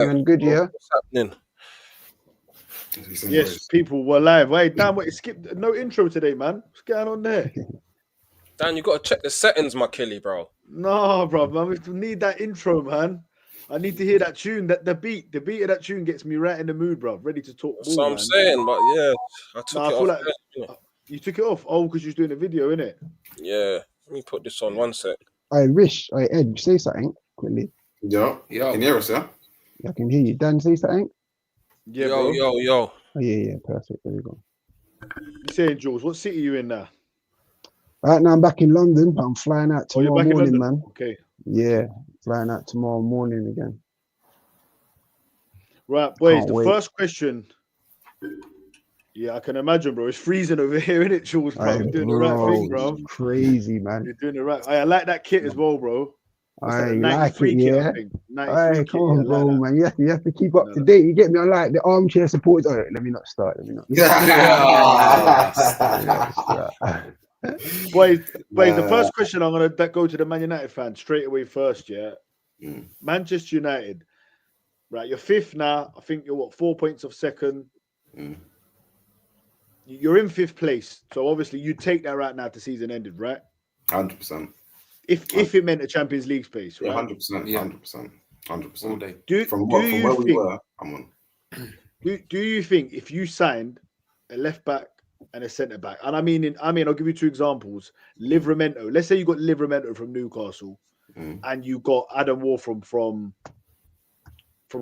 And good, yeah. What's happening? Yes, people were live. Wait, Dan, wait, skip no intro today, man. What's going on there? Dan, you got to check the settings, my killie, bro. No, bro, man. We need that intro, man. I need to hear that tune. The beat of that tune gets me right in the mood, bro. Ready to talk That's ball, what I'm man. saying, but yeah, I took it I feel off. like you took it off. Oh, because you're doing a video, innit? Yeah, let me put this on 1 sec. I wish. Ed, say something quickly. Yeah. Can you hear us, yeah? I can hear you. Dan, say something. Yeah, yo, bro. yo. Oh, yeah, perfect. There we go. You saying, Jules, what city are you in now? Right now, I'm back in London, but I'm flying out tomorrow back in morning, London? man. Okay. Yeah, flying out tomorrow morning again. Right, boys, Can't the wait. first question. Yeah, I can imagine, bro. It's freezing over here, isn't it, Jules, bro? You're doing the right thing, bro. It's crazy, man. You're doing the right. I like that kit as well, bro. I That, like it, kit, yeah. I think. 93 Hey, kit, come on, yeah, bro, like man. You have to keep up to date. You get me? I like the armchair support. Oh, let me not start. Boys, the first question I'm gonna go to the Man United fans straight away first, yeah. Manchester United, right? You're fifth now. I think you're what 4 points off second. You're in fifth place, so obviously you take that right now to season ended, right? 100%. If it meant a Champions League space, right? 100%. Yeah, 100%. 100%. All day. From where we were, I'm on. Do you think if you signed a left back and a centre back, and I mean, I'll give you two examples. Livramento. Let's say you got Livramento from Newcastle, and you got Adam Ward from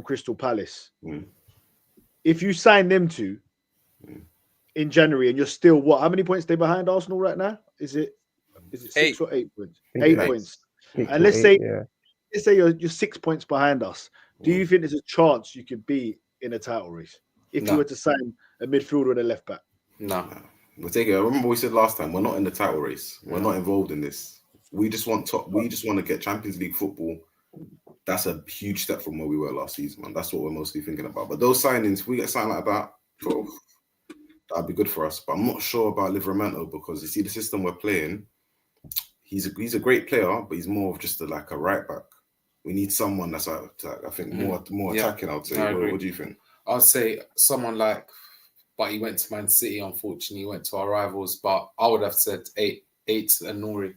Crystal Palace. If you sign them two in January, and you're still what? How many points they behind Arsenal right now? Is it 6 or 8 points? 8 points. And let's say you're 6 points behind us. Do you think there's a chance you could be in a title race if you were to sign a midfielder and a left back? No. We'll take it. I remember we said last time, we're not in the title race. We're not involved in this. We just want to get Champions League football. That's a huge step from where we were last season, man. That's what we're mostly thinking about. But those signings, if we get something like that, that'd be good for us. But I'm not sure about Livramento because you see the system we're playing. He's a great player, but he's more of just a right back. We need someone that's I think more attacking. I'd say. What do you think? I'd say someone but he went to Man City. Unfortunately, he went to our rivals. But I would have said eight and Nouri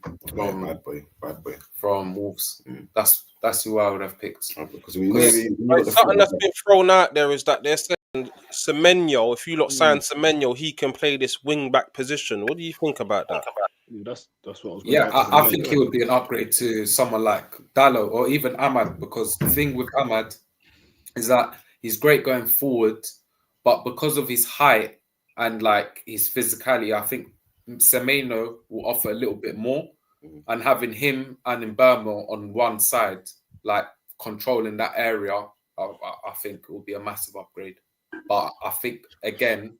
bad boy from Wolves. That's who I would have picked. Because something that's been thrown out there is that they're saying Semenyo. If you sign Semenyo, he can play this wing back position. What do you think about that? That's what I was. I think he would be an upgrade to someone like Dalot or even Ahmad, because the thing with Ahmad is that he's great going forward, but because of his height and his physicality, I think Semenyo will offer a little bit more. And having him and Mbeumo on one side, controlling that area, I think it will be a massive upgrade. But I think again,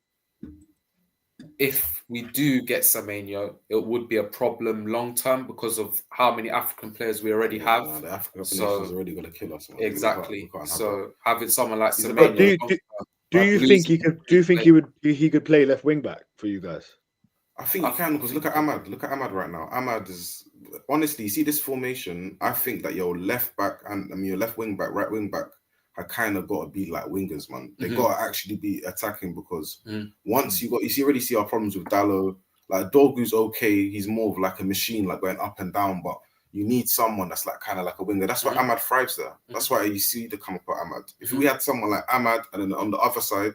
if we do get Semenyo, it would be a problem long term because of how many African players we already have. The African is already going to kill us. Man. Exactly. So having someone like Semenyo, do you think he could? Do you think he could play left wing back for you guys? I think he can because look at Ahmad. Look at Ahmad right now. Ahmad is honestly, you see this formation. I think that your left back your left wing back, right wing back, are kind of got to be like wingers, man. They got to actually be attacking because once you already see our problems with Dalot. Dorgu's okay. He's more of a machine, going up and down. But you need someone that's kind of like a winger. That's why Ahmad thrives there. That's why you see the come up with Ahmad. If we had someone like Ahmad and then on the other side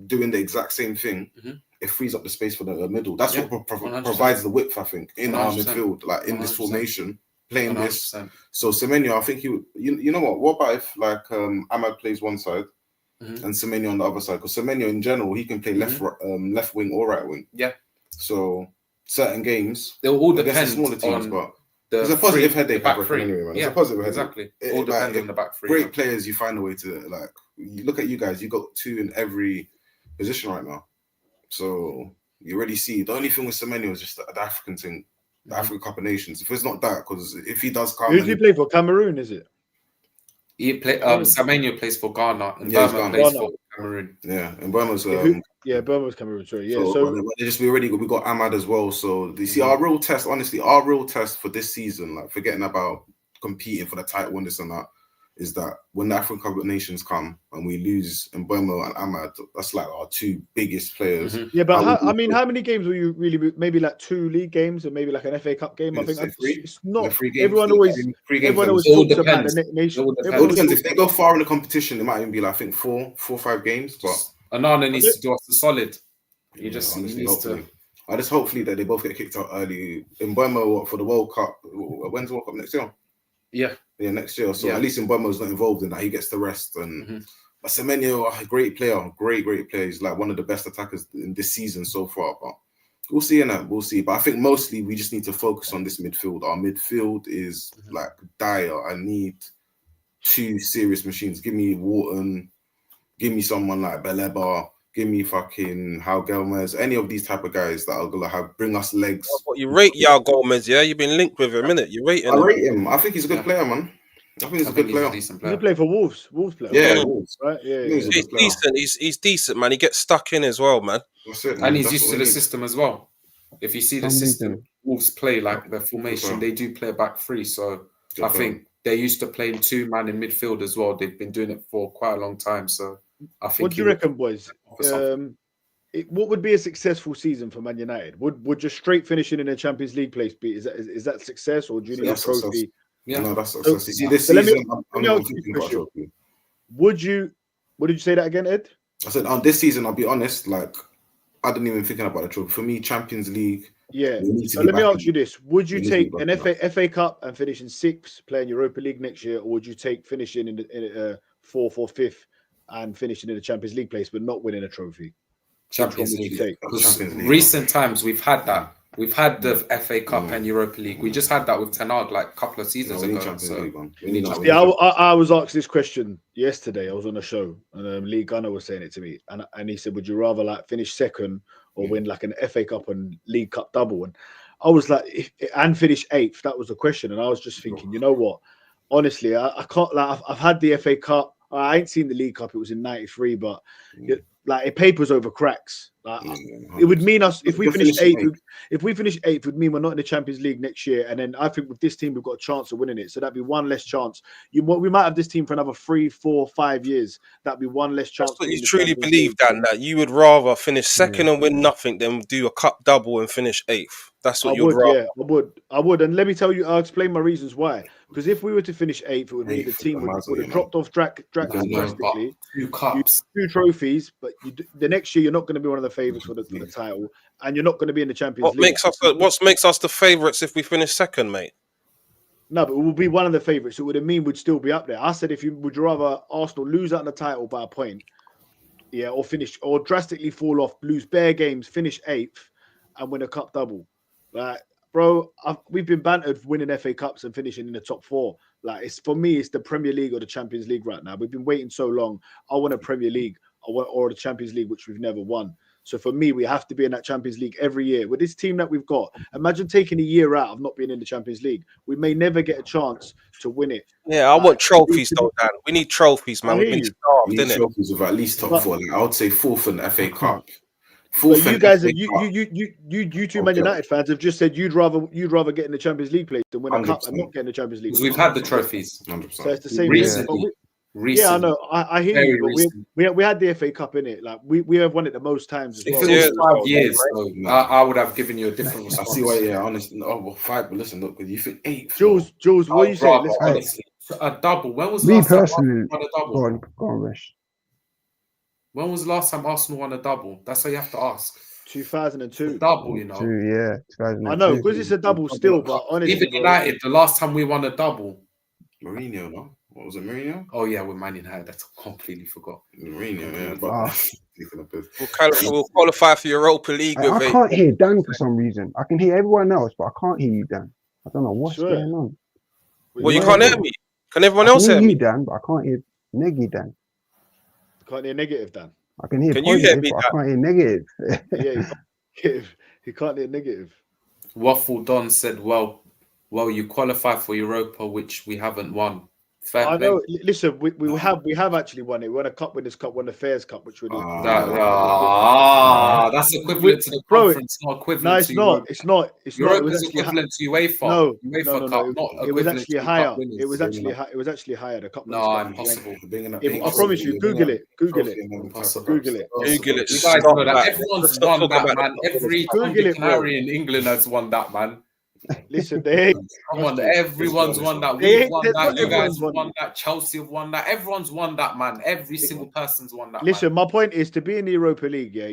doing the exact same thing, it frees up the space for the middle. That's what provides the width, I think, in 100%. Our midfield, in 100%. This formation, playing 100%. This. So Semenyo, I think he would. You know what? What about if Ahmad plays one side and Semenyo on the other side? Because Semenyo in general, he can play left wing or right wing. Yeah. So certain games, they'll all depend smaller teams, on but there's a positive headache. Back three. Anyway, man. Yeah, it's a positive exactly. Headache. All depends on the back three. Great players, you find a way to You look at you guys. You got two in every position right now. So you already see the only thing with Semenyo is just the African thing, the African Cup of Nations. If it's not that, because if he does come, who does he play for? Cameroon, is it? He Semenyo plays for Ghana and Burma plays for Cameroon. Yeah, and Burma's Burma's Cameroon. Sorry, yeah. We got Ahmad as well. So you see, our real test, honestly, for this season, forgetting about competing for the title and this and that, is that when the African Cup of Nations come and we lose Mbeumo and Ahmad, that's like our two biggest players. Mhm. Yeah, but how many games will you really? Maybe like 2 league games and maybe like an FA Cup game. I think it's not. Everyone always talks about the nation. It all depends. If they go far in the competition, it might even be like, I think 4 or 5 games. But Onana needs to do us a solid. He just honestly, needs to. I just hopefully that they both get kicked out early. Mbeumo for the World Cup. When's the World Cup next year? Yeah, next year. So at least Mbeumo's not involved in that. He gets the rest. And Semenyo, a great player, great player. He's like one of the best attackers in this season so far. But we'll see, we'll see. But I think mostly we just need to focus on this midfield. Our midfield is like dire. I need 2 serious machines. Give me Wharton. Give me someone like Baleba. Give me fucking Hal Gomez. Any of these type of guys that are gonna bring us legs. You rate Yao Gomez, yeah? You've been linked with him, innit? You rate him. I rate him. I think he's a good player, man. I think he's a good player. He's a decent player. He played for Wolves. Wolves player. Yeah, Wolves. Right. Yeah. He's decent. He's decent, man. He gets stuck in as well, man. That's it, man. And he's That's used what to we the need. system as well. If you see the system, Wolves play like the formation. They do play back 3. So I think they're used to playing 2-man in midfield as well. They've been doing it for quite a long time. So I think. What do you reckon, boys? What would be a successful season for Man United? Would just straight finishing in a Champions League place be? Is that success, or do you need a trophy? Yeah, no, that's success. You see, this So let season, me I'm ask you thinking a about question. trophy. Would you? What did you say that again, Ed? I said on this season, I'll be honest. Like, I didn't even thinking about the trophy. For me, Champions League. Yeah. we need to So be let me back ask in- you this: would you we need to take be an back in FA Cup and finish in 6th, playing Europa League next year, or would you take finishing in 4th or 5th and finishing in the Champions League place but not winning a trophy? Champions Which one would League. you take? Because Champions League, recent times we've had that. We've had the FA Cup and Europa League. We just had that with Ten Hag like a couple of No, seasons we need ago. Champions So League, man. We need Yeah, I was asked this question yesterday. I was on a show, and Lee Gunner was saying it to me, and he said, "Would you rather like finish 2nd or win like an FA Cup and League Cup double?" And I was like, and finish 8th. That was the question, and I was just thinking, you know what? Honestly, I can't. Like, I've had the FA Cup. I ain't seen the League Cup. It was in '93, but like it papers over cracks. Like, it would mean us if we finish 8th. If we finish 8th, it would mean we're not in the Champions League next year. And then I think with this team, we've got a chance of winning it. So that'd be one less chance. We might have this team for another 3, 4, 5 years. That'd be one less chance. That's what you truly believe, Dan, that you would rather finish 2nd and win nothing than do a cup double and finish 8th. That's what you'd rather. Yeah, I would. And let me tell you, I'll explain my reasons why. Because if we were to finish 8th, it would mean the team would have dropped off drastically. 2 cups. 2 trophies, but the next year you're not going to be one of the favourites for the title, and you're not going to be in the Champions League. What makes us the favourites if we finish 2nd, mate? No, but we'll be one of the favourites. It would mean we'd still be up there. I said, would you rather Arsenal lose out on the title by a point, or finish, or drastically fall off, lose bare games, finish 8th, and win a cup double? Like, bro, we've been bantered for winning FA Cups and finishing in the top 4. Like, for me, it's the Premier League or the Champions League right now. We've been waiting so long. I want a Premier League, or the Champions League, which we've never won. So for me, we have to be in that Champions League every year. With this team that we've got, imagine taking a year out of not being in the Champions League. We may never get a chance to win it. Yeah, I want trophies though, Dan. We need trophies, man. I We've hear been you. starved, We need innit? trophies of at least top 4. Like, I would say 4th in the FA Cup. But you guys, FA you Cup. two Man United fans have just said you'd rather get in the Champions League place than win a cup and 100%. not get in the Champions League. Because we've had the trophies. 100%. So it's the same. Recently. Yeah, I know. I hear Very you, but recent. we had the FA Cup in it. Like we have won it the most times as If well. it was Yeah. 5 years, so I would have given you a different I response. see why, yeah, honestly. Oh, well, 5, but listen, look, you think 8th. Jules, what are you saying? Let's go. Honestly, a double. When was the Me last time personally, Arsenal won a double? go on, Resh. When was the last time Arsenal won a double? That's what you have to ask. 2002. Double, you know. 2002. I know because it's a double still, but honestly, Even bro, United, the last time we won a double. Mourinho, no? What was it, Mourinho? Oh yeah, with Man United. That's completely forgot. Mourinho, yeah. But Ah. taking a piss. We'll qualify for Europa League with I it. can't hear Dan for some reason. I can hear everyone else, but I can't hear you, Dan. I don't know what's Sure. going on. Well, you can't hear me. Can everyone I else can hear hear me? you, Dan, but I can't hear Neggy, Dan. can't hear negative, Dan. I can hear Can you positive, hear me, but I can't hear negative. Yeah, he can't hear negative. Waffle Don said, well, you qualify for Europa, which we haven't won. Fair I play. know. Listen, we have actually won it. We won a Cup Winners' Cup, won the Fairs Cup, which we That's equivalent to the Bro, conference, not equivalent no, it's to not. Europe. It's not. It's not. It Europe was is actually equivalent to UEFA. no, UEFA no. Cup, not It was equivalent actually to higher. Cup winners. It was actually it was actually higher. The Cup Winners' No, Cup. impossible. I promise you. Google it. Google it. Impossible. Google it. Google it. You guys Stop know that that. everyone's Stop won talking that, about man. the Every Google it, bro. Canary in England has won that, man. Listen, they Come on, everyone's won that. They We've won ain't- that. You guys everyone's won won that. Chelsea have won that. Everyone's won that, man. Every single person's won that. Listen, man. my point is to be in the Europa League. Yeah,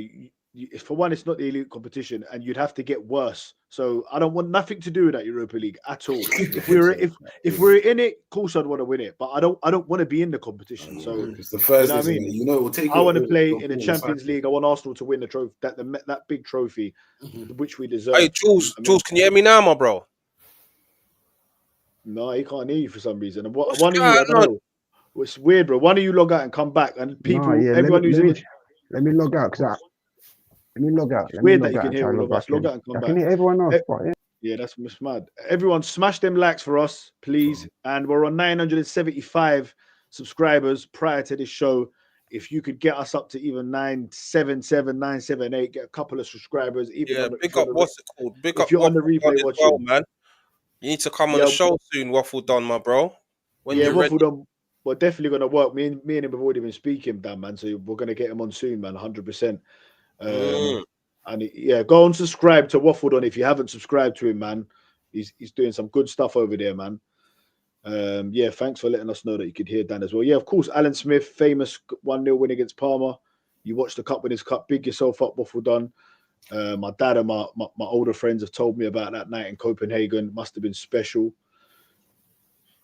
for one, it's not the elite competition, and you'd have to get worse. So I don't want nothing to do with that Europa League at all. If we're in it, of course I'd want to win it, but I don't want to be in the competition. So It's the first, you know what I mean? you know, we'll take. I want to play in the Champions League. I want Arsenal to win the trophy, that big trophy, which we deserve. Hey, Jules, can you hear me now, my bro? No, he can't hear you for some reason. And What's one of you, I going don't know. It's weird, bro. One of you log out and come back, and people, everyone who's in the let me log out because let me log out. It's weird that you can hear all of us. Log out and come I back. can hear everyone else, but yeah. Yeah, that's mad. Everyone, smash them likes for us, please. And we're on 975 subscribers prior to this show. If you could get us up to even 977, 978, get a couple of subscribers. Even Yeah, on the, big up. What's it called? Big if up. you're on the Waffle replay Don as watching. well, man. You need to come on the show soon, Waffle Don, my bro. When yeah, you're ready. Waffle Don, we're definitely going to work. Me and him have already been speaking, Dan, man. So we're going to get him on soon, man, 100%. And yeah, go and subscribe to Waffle Don if you haven't subscribed to him, man. He's doing some good stuff over there, man. Yeah, thanks for letting us know that you could hear Dan as well. Yeah, of course, Alan Smith, famous 1-0 win against Parma. You watched the Cup Winners' Cup, big yourself up, Waffle Don. My dad and my older friends have told me about that night in Copenhagen. Must have been special.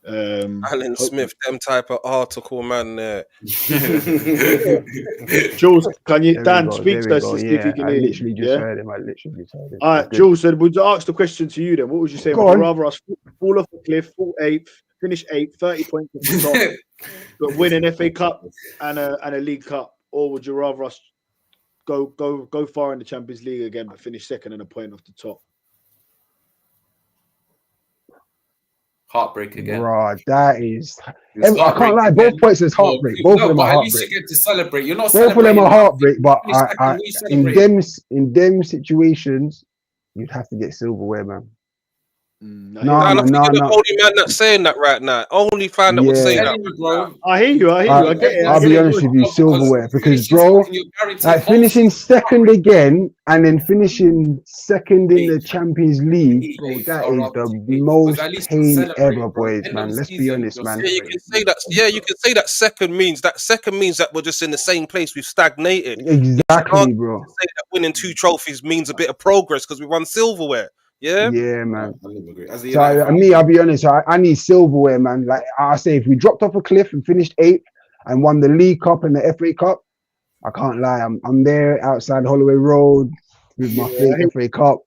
Alan Smith, them type of article, man. Jules, can you, There Dan, we go, speak there to we us go. to see if Yeah, you can I hear literally you. just Yeah? heard him. I literally just heard him. All right, Good. Jules, so would you ask the question to you then? What would you say? Go Would you on. rather us fall off the cliff, fall eighth, finish eighth, 30 points at the top, but win an FA Cup and a League Cup? Or would you rather us go far in the Champions League again, but finish second and a point off the top? Heartbreak again. Bro, that is. It's I can't heartbreak lie. again. Both points is heartbreak. Both of them but are at least you heartbreak. get to celebrate. You're not Both of them celebrating. are heartbreak, but Finish second, I what are you in celebrating? them situations, you'd have to get silverware, man. No, No, I man, think you're the no. only man that's saying that right now. Only fan that would Yeah. say that. Telling you, bro. I hear you. I get it. I'll be honest with you, silverware, because bro, like finishing second again and then finishing second in the Champions League, bro, that is the most pain ever, boys, man. Let's be honest, man. Yeah, you can say that. Yeah, you can say that second means that we're just in the same place. We've stagnated. Exactly, bro. Say that winning 2 trophies means a bit of progress because we won silverware. Yeah, Yeah, man. As a So United me, I'll be honest. I need silverware, man. Like I say, if we dropped off a cliff and finished 8th and won the League Cup and the FA Cup, I can't lie. I'm there outside Holloway Road with my fake FA Cup,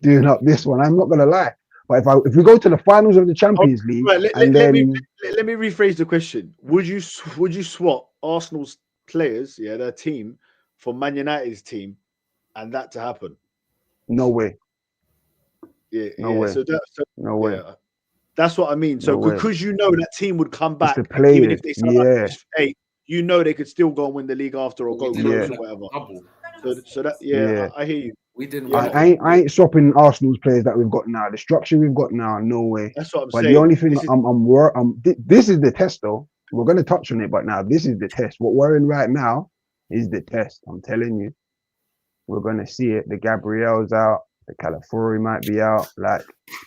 doing up this one. I'm not gonna lie. But if we go to the finals of the Champions League, Right, let me rephrase the question. Would you swap Arsenal's players, their team, for Man United's team, and that to happen? no way, No way. No way. That's what I mean. So No way. because that team would come back, It's the players, even if they start yeah. at eight, they could still go and win the league after or go close or whatever. So that Yeah. I hear you. We didn't. I ain't swapping Arsenal's players that we've got now. The structure we've got now, no way. That's what I'm But saying. the only thing this is the test though. We're gonna touch on it, but now this is the test. What we're in right now is the test. I'm telling you, we're gonna see it. The Gabriel's out. The Calafiori might be out. Like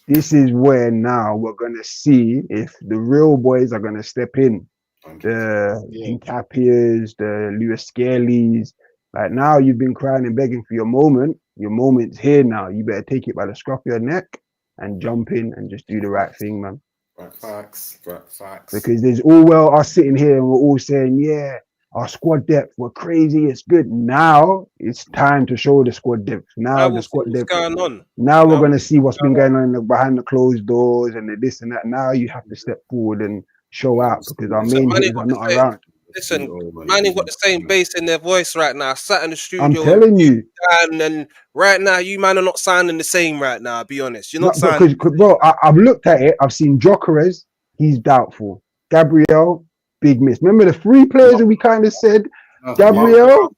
this is where now we're gonna see if the real boys are gonna step in. The Hincapias, the Lewis Scaly's. Like now you've been crying and begging for your moment. Your moment's here now. You better take it by the scruff of your neck and jump in and just do the right thing, man. Facts. Because there's us sitting here and we're all saying, yeah, our squad depth, we're crazy, it's good. Now it's time to show the squad depth. Now the squad depth. What's going on? Now we're going to see what's been going on behind the closed doors and the this and that. Now you have to step forward and show out because our main hitters are not around. Listen, man, ain't got the same bass in their voice right now. I sat in the studio. I'm telling you. And right now, you man are not sounding the same right now. I'll be honest. You're not sounding. Because, bro, I've looked at it. I've seen Jokeres. He's doubtful. Gabriel, big miss. Remember the 3 players that we kind of said, Gabriel,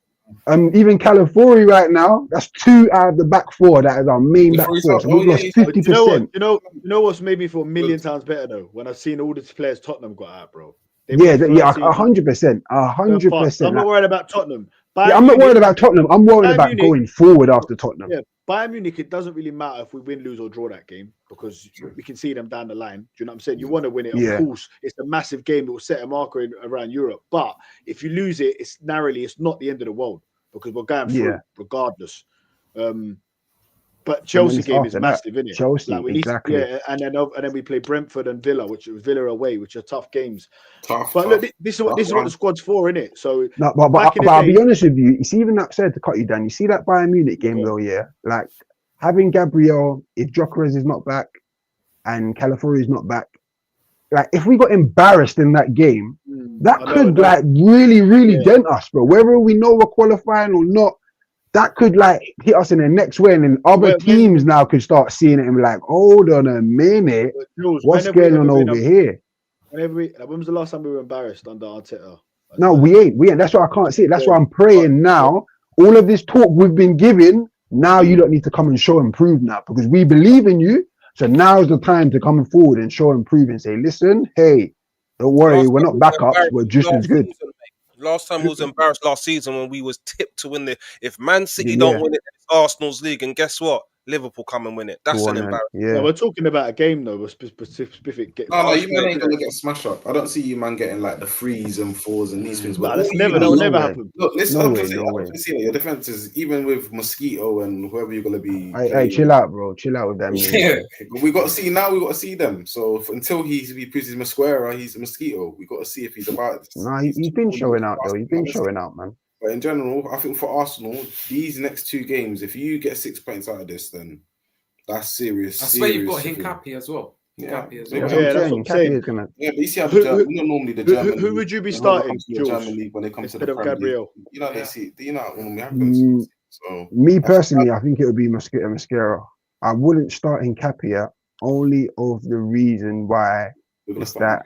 even Calafiori right now. That's 2 out of the back 4. That is our main back 4. So we've lost 50%. You know what's made me feel a million times better though? When I've seen all the players Tottenham got out, bro. Yeah, 100%. 100%. I'm not worried about Tottenham. I'm not worried about Tottenham. I'm worried about going forward after Tottenham. Yeah, Bayern Munich, it doesn't really matter if we win, lose, or draw that game because we can see them down the line. Do you know what I'm saying? You want to win it, of course. It's a massive game that will set a marker around Europe. But if you lose it, it's not the end of the world because we're going through regardless. But Chelsea game is massive, isn't it? Chelsea, like exactly. And then we play Brentford and Villa, which is Villa away, which are tough games. Tough. Look, this is what the squad's for, isn't it? So, no, but I'll be honest with you. You see, even that said to cut you down. You see that Bayern Munich game though, like having Gabriel, if Gyökeres is not back and Calafiori is not back, like if we got embarrassed in that game, that could like really dent us, bro. Whether we know we're qualifying or not. That could like hit us in the next way, and then other teams now could start seeing it and be like, "Hold on a minute, what's going on over here?" When was the last time we were embarrassed under Arteta? No, we ain't. That's why I can't see it. That's why I'm praying now. All of this talk we've been given, now you don't need to come and show and prove now because we believe in you. So now's the time to come forward and show and prove and say, "Listen, hey, don't worry, we're not backups. We're just as good." Last time we was embarrassed last season when we was tipped to win if Man City don't win it, it's Arsenal's league, and guess what? Liverpool come and win it. That's an embarrassment. No, we're talking about a game though, a specific game. No, you man ain't gonna get smashed up. I don't see you man getting like the 3s and 4s and these things. That will never happen. Look, listen, your defense is even with Mosquito and whoever you're gonna be. Hey, chill out, bro. Chill out with them. But we got to see now. We got to see them. So until he puts his Mosquera, he's a Mosquito. We got to see if he's about. No, he's been showing out though. He's been showing out, man. But in general, I think for Arsenal, these next 2 games, if you get 6 points out of this, then that's serious. I swear you've got Hincapi as well. That's what I'm saying. Yeah, but you see how normally the German. Who would you be starting, German league when they come to the Premier Gabriel? League? You know they see. You know what normally happens. So me personally, I think it would be Mosquera. I wouldn't start Hincapi only of the reason why is that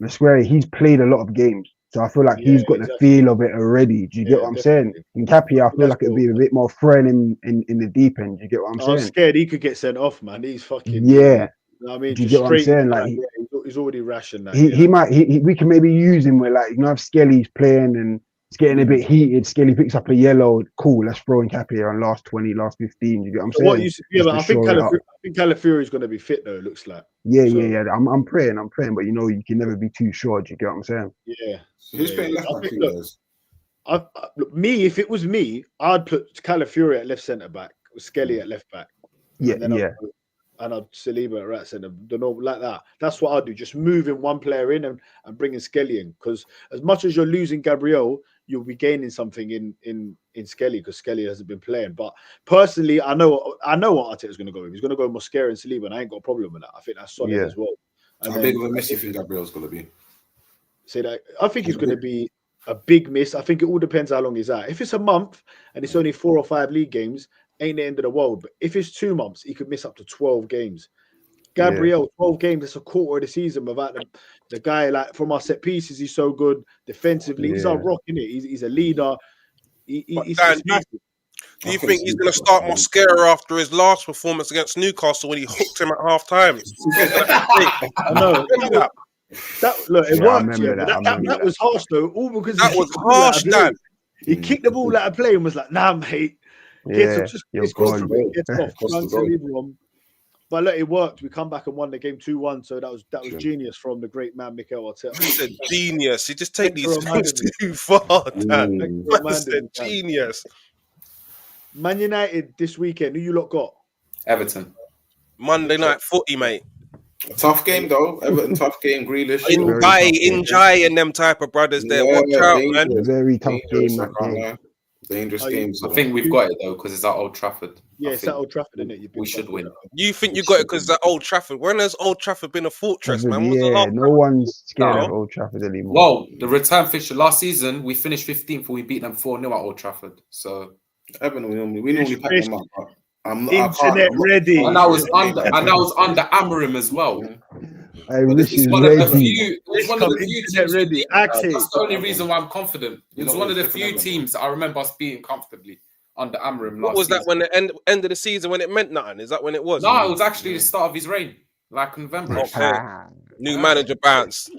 Mosquera, he's played a lot of games. So I feel like he's got the feel of it already. Do you get what I'm saying? In Cappy, I feel like it would be a bit more thrown in the deep end. Do you get what I'm saying? I'm scared he could get sent off, man. He's fucking I mean, do you get what I'm saying? Like he's already rationed that. He might we can maybe use him where like if Skelly's playing and it's getting a bit heated, Skelly picks up a yellow. Cool, let's throw in Cappy on last 20, last 15. You get what I'm saying? But I think Calafiori is going to be fit though. It looks like. Yeah. I'm praying, but you know you can never be too sure. Do you get what I'm saying? Yeah. Who's playing left back? Me, if it was me, I'd put Calafiori at left centre back, Skelly at left back. And I'd Saliba at right centre, like that. That's what I'd do. Just moving one player in and bringing Skelly in. Because as much as you're losing Gabriel, you'll be gaining something in Skelly because Skelly hasn't been playing. But personally, I know what Arteta's going to go with. He's going to go Mosquera and Saliba, and I ain't got a problem with that. I think that's solid as well. And how big of a miss you think Gabriel's going to be? Say that. I think he's going to be a big miss. I think it all depends how long he's out. If it's a month and it's only 4 or 5 league games, ain't the end of the world. But if it's 2 months, he could miss up to 12 games. Gabriel, 12 games, that's a quarter of the season without the guy. Like from our set pieces, he's so good defensively. He's our rock, in it. He's a leader. He's massive. Do you think he's going to start Mosquera after his last performance against Newcastle when he hooked him at half time? I know. It worked. That was harsh though. All because that was harsh, Dan. He kicked the ball out of play and was like, "Nah, mate." But look, it worked. We come back and won the game 2-1. So that was genius from the great man Mikel Arteta. He's a genius. He just take these things too far, Dan. He's a genius. Man United this weekend. Who you lot got? Everton. Monday night footy, mate. Tough game though. Everton, tough game. Grealish. Injai and them type of brothers there. Watch out, man. Very tough game. Dangerous games. I think we've got it though because it's at Old Trafford. Yeah, it's at Old Trafford, isn't it? We should win. You think you got it because it's at Old Trafford? When has Old Trafford been a fortress, man? No one's scared of Old Trafford anymore. Well, the return fixture last season, we finished 15th and we beat them 4-0 at Old Trafford. So Everton, we normally pack them up. Internet ready. And that was under Amorim as well. Hey, But Rich this is One of the ready. few, it's one of the few Internet teams. ready. Ake. That's the only reason why I'm confident. It You was know one what, of the it's few different, teams I remember us beating comfortably under Amram What last was that season. when the end of the season when it meant nothing? Is that when it was? No, it was actually the start of his reign, like November. Okay. New manager bounce.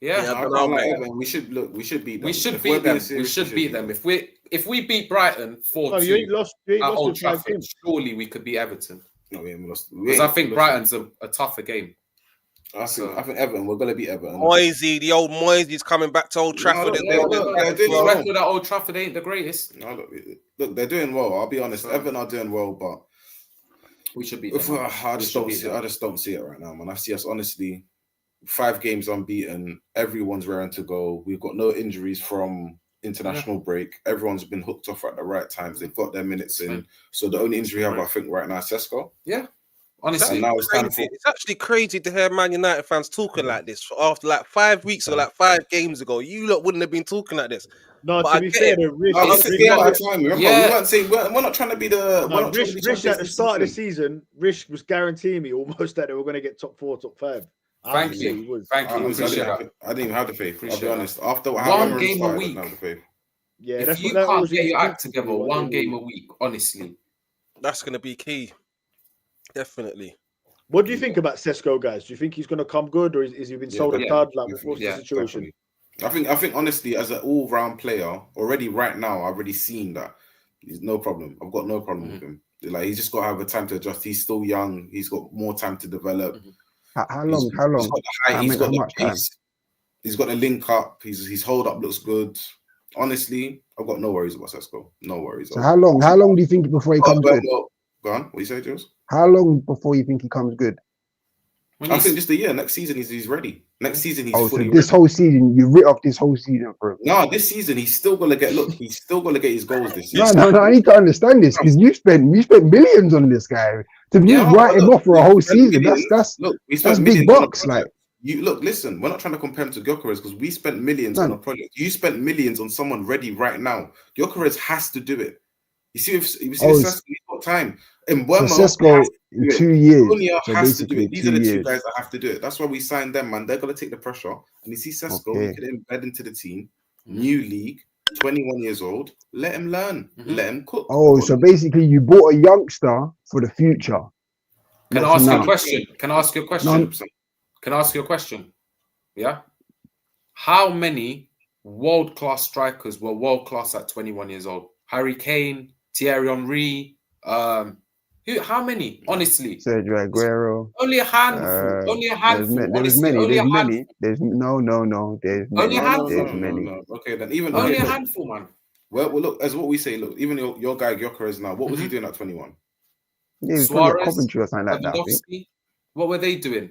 Yeah, Yeah, No, I I don't can't know, lie, mate. Everton. We should beat them. we should If we're beat being them. serious, We should beat them. If we beat Brighton No, 4-2 you ain't lost. You ain't at lost in Old 5 Trafford, games. surely we could beat Everton. No, we ain't lost. Because I think Brighton's a tougher game. I think Everton. We're gonna beat Everton. Moisey, the old Moisey's coming back to Old Trafford. look, and look, then- look, But they're doing his well. record at Old Trafford ain't the greatest. No, look, they're doing well. I'll be honest. So- Everton are doing well, but We should beat if them. I just don't see. I just don't see it right now, man. I see us honestly 5 games unbeaten. Everyone's raring to go. We've got no injuries from international break. Everyone's been hooked off at the right times. They've got their minutes in. So the only injury we have, I think, right now is Sesko. Honestly, And now it's time Crazy. for. It's actually crazy to hear Man United fans talking like this after like 5 weeks or like 5 games ago. You lot wouldn't have been talking like this. No, But to I be get fair, it. the Rich, No, It's- it's the other time. Remember, Yeah. we weren't saying we're not trying to be the. We're not trying to be Rich at the champions start of the this season, Rich was guaranteeing me almost that they were going to get top 4, top 5. Thank Honestly, you. he was. Thank you. Honestly, Appreciate that. I didn't even have the faith. I'll Appreciate be that. honest. After how One Emirates game a started, I week. didn't have the faith. Yeah, If that's you what that can't was. get your act together, one game a week, honestly. That's going to be key. Definitely. What do you think about Sesko, guys? Do you think he's going to come good, or is he been sold a definitely. dud? Like, what's Yeah, the situation? Definitely. I think honestly, as an all-round player, already right now, I've already seen that he's no problem. I've got no problem with him. Like he's just got to have a time to adjust. He's still young. He's got more time to develop. How long? How He's long? got the height. He's How got the much time? pace. He's got the link up. His hold up looks good. Honestly, I've got no worries about Sesko. No worries. So how long? How long do you think before he comes good? Go on. What you say, Jules? How long before you think he comes good? I think just a year. Next season, he's ready. Next season, he's Oh, so fully this ready. whole season, you writ off this whole season for him. No, this season he's still gonna get. Look, he's still gonna get his goals this No, season. no, no. I need to understand this because you spent millions on this guy. To me, Yeah, write him look, off for a we whole spent season. millions. That's Look, we that's spent big millions on a bucks. Like project. You look, listen. We're not trying to compare him to Gyökeres because we spent millions on a project. You spent millions on someone ready right now. Gyökeres has to do it. You see, Sesko, he's got time. And so Sesko in 2 years. So has to do basically it. These are the 2 two years. guys that have to do it. That's why we signed them, man. They're gonna take the pressure. And you see Sesko, Okay. he could embed into the team. New league, 21 years old. Let him learn. Let him cook. Oh, so basically you bought a youngster for the future. Can I Not ask for you a now. question? Can I ask you a question? No. Can I ask you a question? Yeah. How many world-class strikers were world-class at 21 years old? Harry Kane, Thierry Henry. How many? Honestly, Sergio Aguero. only a handful. Only a handful. There's Honestly, many. only There's a many. handful. There's no. There's many. Only a handful. There's many. No. Okay, then even Only a okay, handful, man. well, look, as what we say, look, even your guy Gyökeres now, what was he doing at 21? Yeah, he's probably at Suarez, Coventry or something like that. I think. Lewandowski. What were they doing?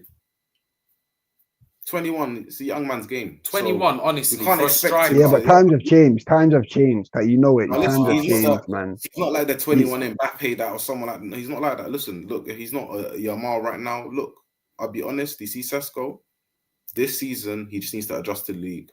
21, it's a young man's game. 21, So, honestly. we can't For a expect striker. him Yeah, but times have changed. Times have changed. Like, you know it. No, Times listen, have he's not changed, man. it's not like the 21 Mbappe that or someone like he's not like that. Listen, look, he's not a Yamal right now. Look, I'll be honest. You see Sesko, this season he just needs to adjust to the league.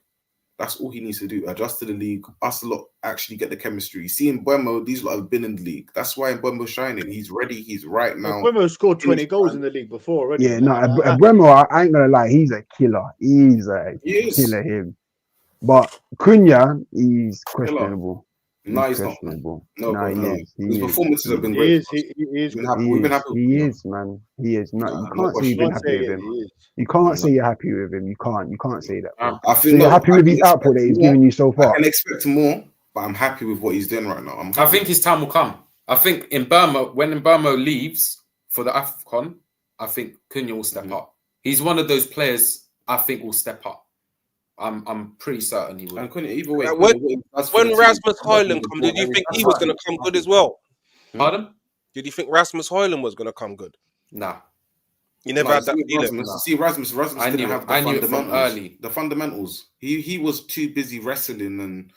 That's all he needs to do. Adjust to the league. Us lot actually get the chemistry. See in Mbeumo, these lot have been in the league. That's why Mbeumo's shining. He's ready. He's right now. Mbeumo scored 20 goals in the league before already. Yeah, no, Abremo, I ain't gonna lie, he's a killer. He's a He is. killer, him. But Cunha, he's questionable. No, he's not. questionable. No, No, bro, he no. is. He His is. performances have been He great. is. for us. He is. We've been happy. He We've been is. happy. He is, man. He is. Not. You no can't say you've been Can't happy say with it, him. he is. You can't say you're happy with him. You can't. You can't say that. Bro. I So feel you're no, happy I with can his output that he's expect given you so more. I far. can expect more, but I'm happy with what he's doing right now. I'm I happy. think his time will come. I think in Burma, when Burma leaves for the AFCON, I think Cunha will step up. He's one of those players I think will step up. I'm pretty certain he will. And Cunha, either way, When Rasmus Højlund come, did you think he was going to come good as well? Pardon? Did you think Rasmus Højlund was going to come good? Nah. You never had that feeling. Rasmus I didn't knew have it. the I knew it fundamentals. from early. The fundamentals. He was too busy wrestling and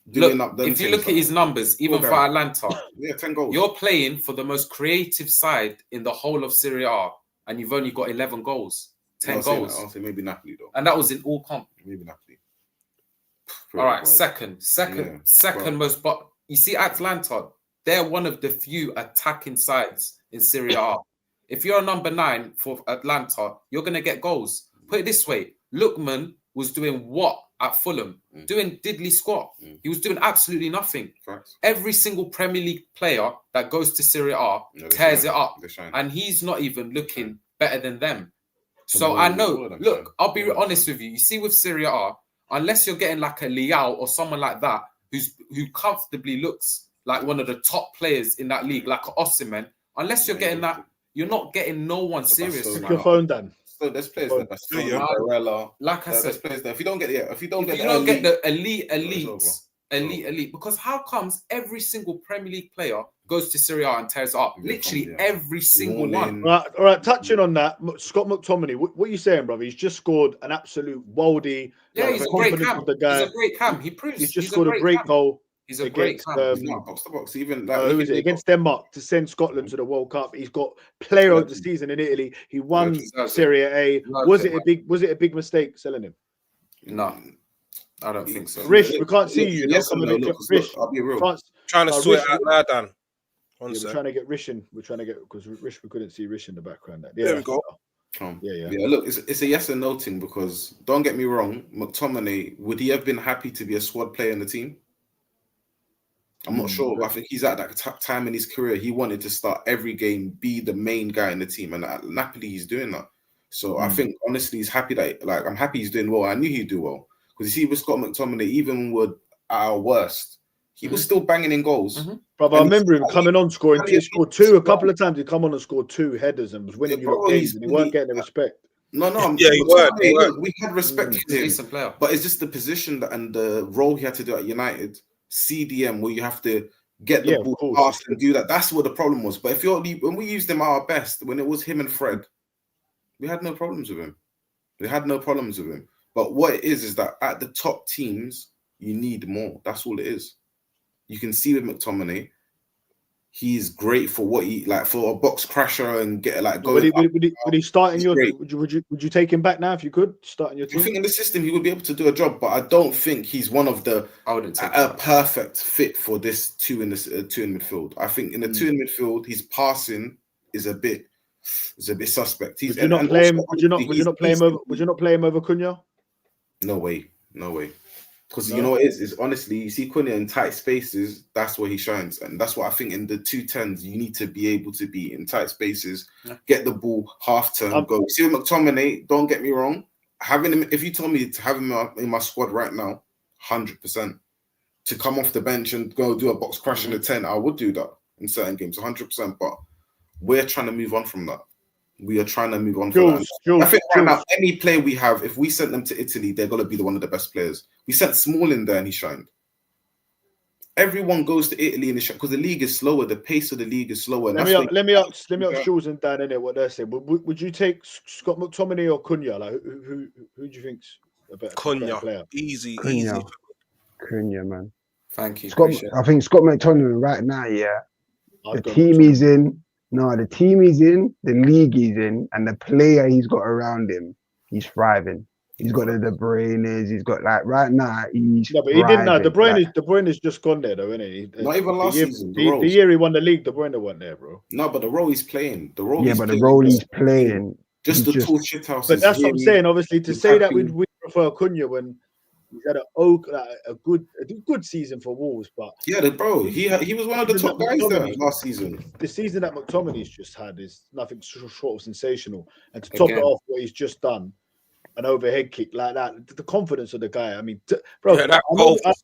Look, doing up. Them if you things look at his numbers, even Okay. for Atlanta, yeah, 10 goals. you're playing for the most creative side in the whole of Serie A, and you've only got 11 goals, 10 I'll say goals. that. I'll say maybe Napoli though. And that was in all comp. Maybe Napoli. All right, Bro. second Yeah, most. But you see, Atlanta, they're one of the few attacking sides in Serie A. If you're a number 9 for Atlanta, you're going to get goals. put it this way: Lookman was doing what at Fulham? Doing diddly squat. He was doing absolutely nothing. Facts. Every single Premier League player that goes to Serie A No, they tears shine. it up, They shine. and he's not even looking better than them. Some So more I than know. all of them Look, shine. I'll be All of them honest shine. with you. You see, with Serie A, unless you're getting like a Leao or someone like that, who comfortably looks like one of the top players in that league, like Osimhen, unless you're Yeah, getting yeah. that, you're not getting no one serious. so Pick right your now. phone, Dan. So there's players Oh, there, Bastoni, yeah. Barella. Like I There's said, players there. If you don't get if you don't get the elite, It's over. because how comes every single Premier League player goes to Serie A and tears it up? Yeah, Literally yeah. every single Warning. one. All right. Touching on that, Scott McTominay. What are you saying, brother? He's just scored an absolute worldie. Yeah, Like, he's a the great confidence cam. of the guy. He's a great cam. He proves He's just he's scored a great cam. goal. He's a great against, cam. He's not box to box. Even like who even is it? they Against Denmark to send Scotland to the World Cup. He's got player of the season in Italy. He won deserves it. Serie A. Deserves Was it. it a big mistake selling him? No, I don't think so. Rish, we can't see Look, you. yes Come and on, no, look, look, 'cause Rish. look, I'll be real. France. Trying to No, sort Rish, it out now, Dan. One Yeah, we're sec. trying to get Rish in. We're trying to get because Rish, we couldn't see Rish in the background. Yeah, There we go. Yeah. Look, it's a yes and no thing because don't get me wrong, McTominay, would he have been happy to be a squad player in the team? I'm not sure. I think he's at that time in his career. He wanted to start every game, be the main guy in the team, and at Napoli, he's doing that. So I think honestly, he's happy that I'm happy he's doing well. I knew he'd do well because you see with Scott McTominay, even with our worst, he was still banging in goals. Brother, I remember him coming on scoring. He scored two a couple of times. He come on and scored 2 headers and was winning Yeah, you lot bro, games, he's and he weren't getting the respect. No, Yeah, he weren't. look, we had respect for him, Decent player. but it's just the position and the role he had to do at United, CDM, where you have to get the Yeah, of ball course. past and do that. That's what the problem was. But when we used him at our best, when it was him and Fred, we had no problems with him. But what it is that at the top teams, you need more. That's all it is. You can see with McTominay, he's great for what he like for a box crasher and get like going. Would he start in He's your? great. Would you take him back now if you could start in your I team? think in the system he would be able to do a job, but I don't think he's one of the I wouldn't take a perfect fit for this two in midfield. I think in the two in midfield, his passing is a bit suspect. Would you not play him? Would you not play him over Cunha? No way. Because No? you know what it is honestly, you see Cunha in tight spaces, that's where he shines. And that's what I think in the 210s, you need to be able to be in tight spaces, get the ball, half turn, go. See with McTominay, don't get me wrong, having him, if you told me to have him in my squad right now, 100%. To come off the bench and go do a box crash in the 10, I would do that in certain games, 100%. But we're trying to move on from that. We are trying to move on from that. I think right now, any player we have, if we sent them to Italy, they're going to be one of the best players. We sent Smalling there and he shined. Everyone goes to Italy in the because the league is slower. The pace of the league is slower. Let me ask Jules and Dan in it what they're saying. Would you take Scott McTominay or Cunha? Like who do you think's a better player? Easy. Cunha, man. Thank you. I think Scott McTominay right now, I'd the go team McTominay. he's in, the team he's in, the league he's in, and the player he's got around him, he's thriving. He's got the De Bruyne's. He's got right now. He's No, but he didn't know. De thriving, Bruyne is just gone there, though, isn't he? Not even last season. The year he won the league, De Bruyne wasn't there, bro. No, but the role he's playing. The role he's playing. Just the tall shit house. But that's what I'm saying. Obviously, to say that we prefer Cunha when he's had a good season for Wolves, but he was one of the top guys there last season. The season that McTominay's just had is nothing short of sensational, and to top it off what he's just done. An overhead kick like that, the confidence of the guy. I mean, bro, that goal was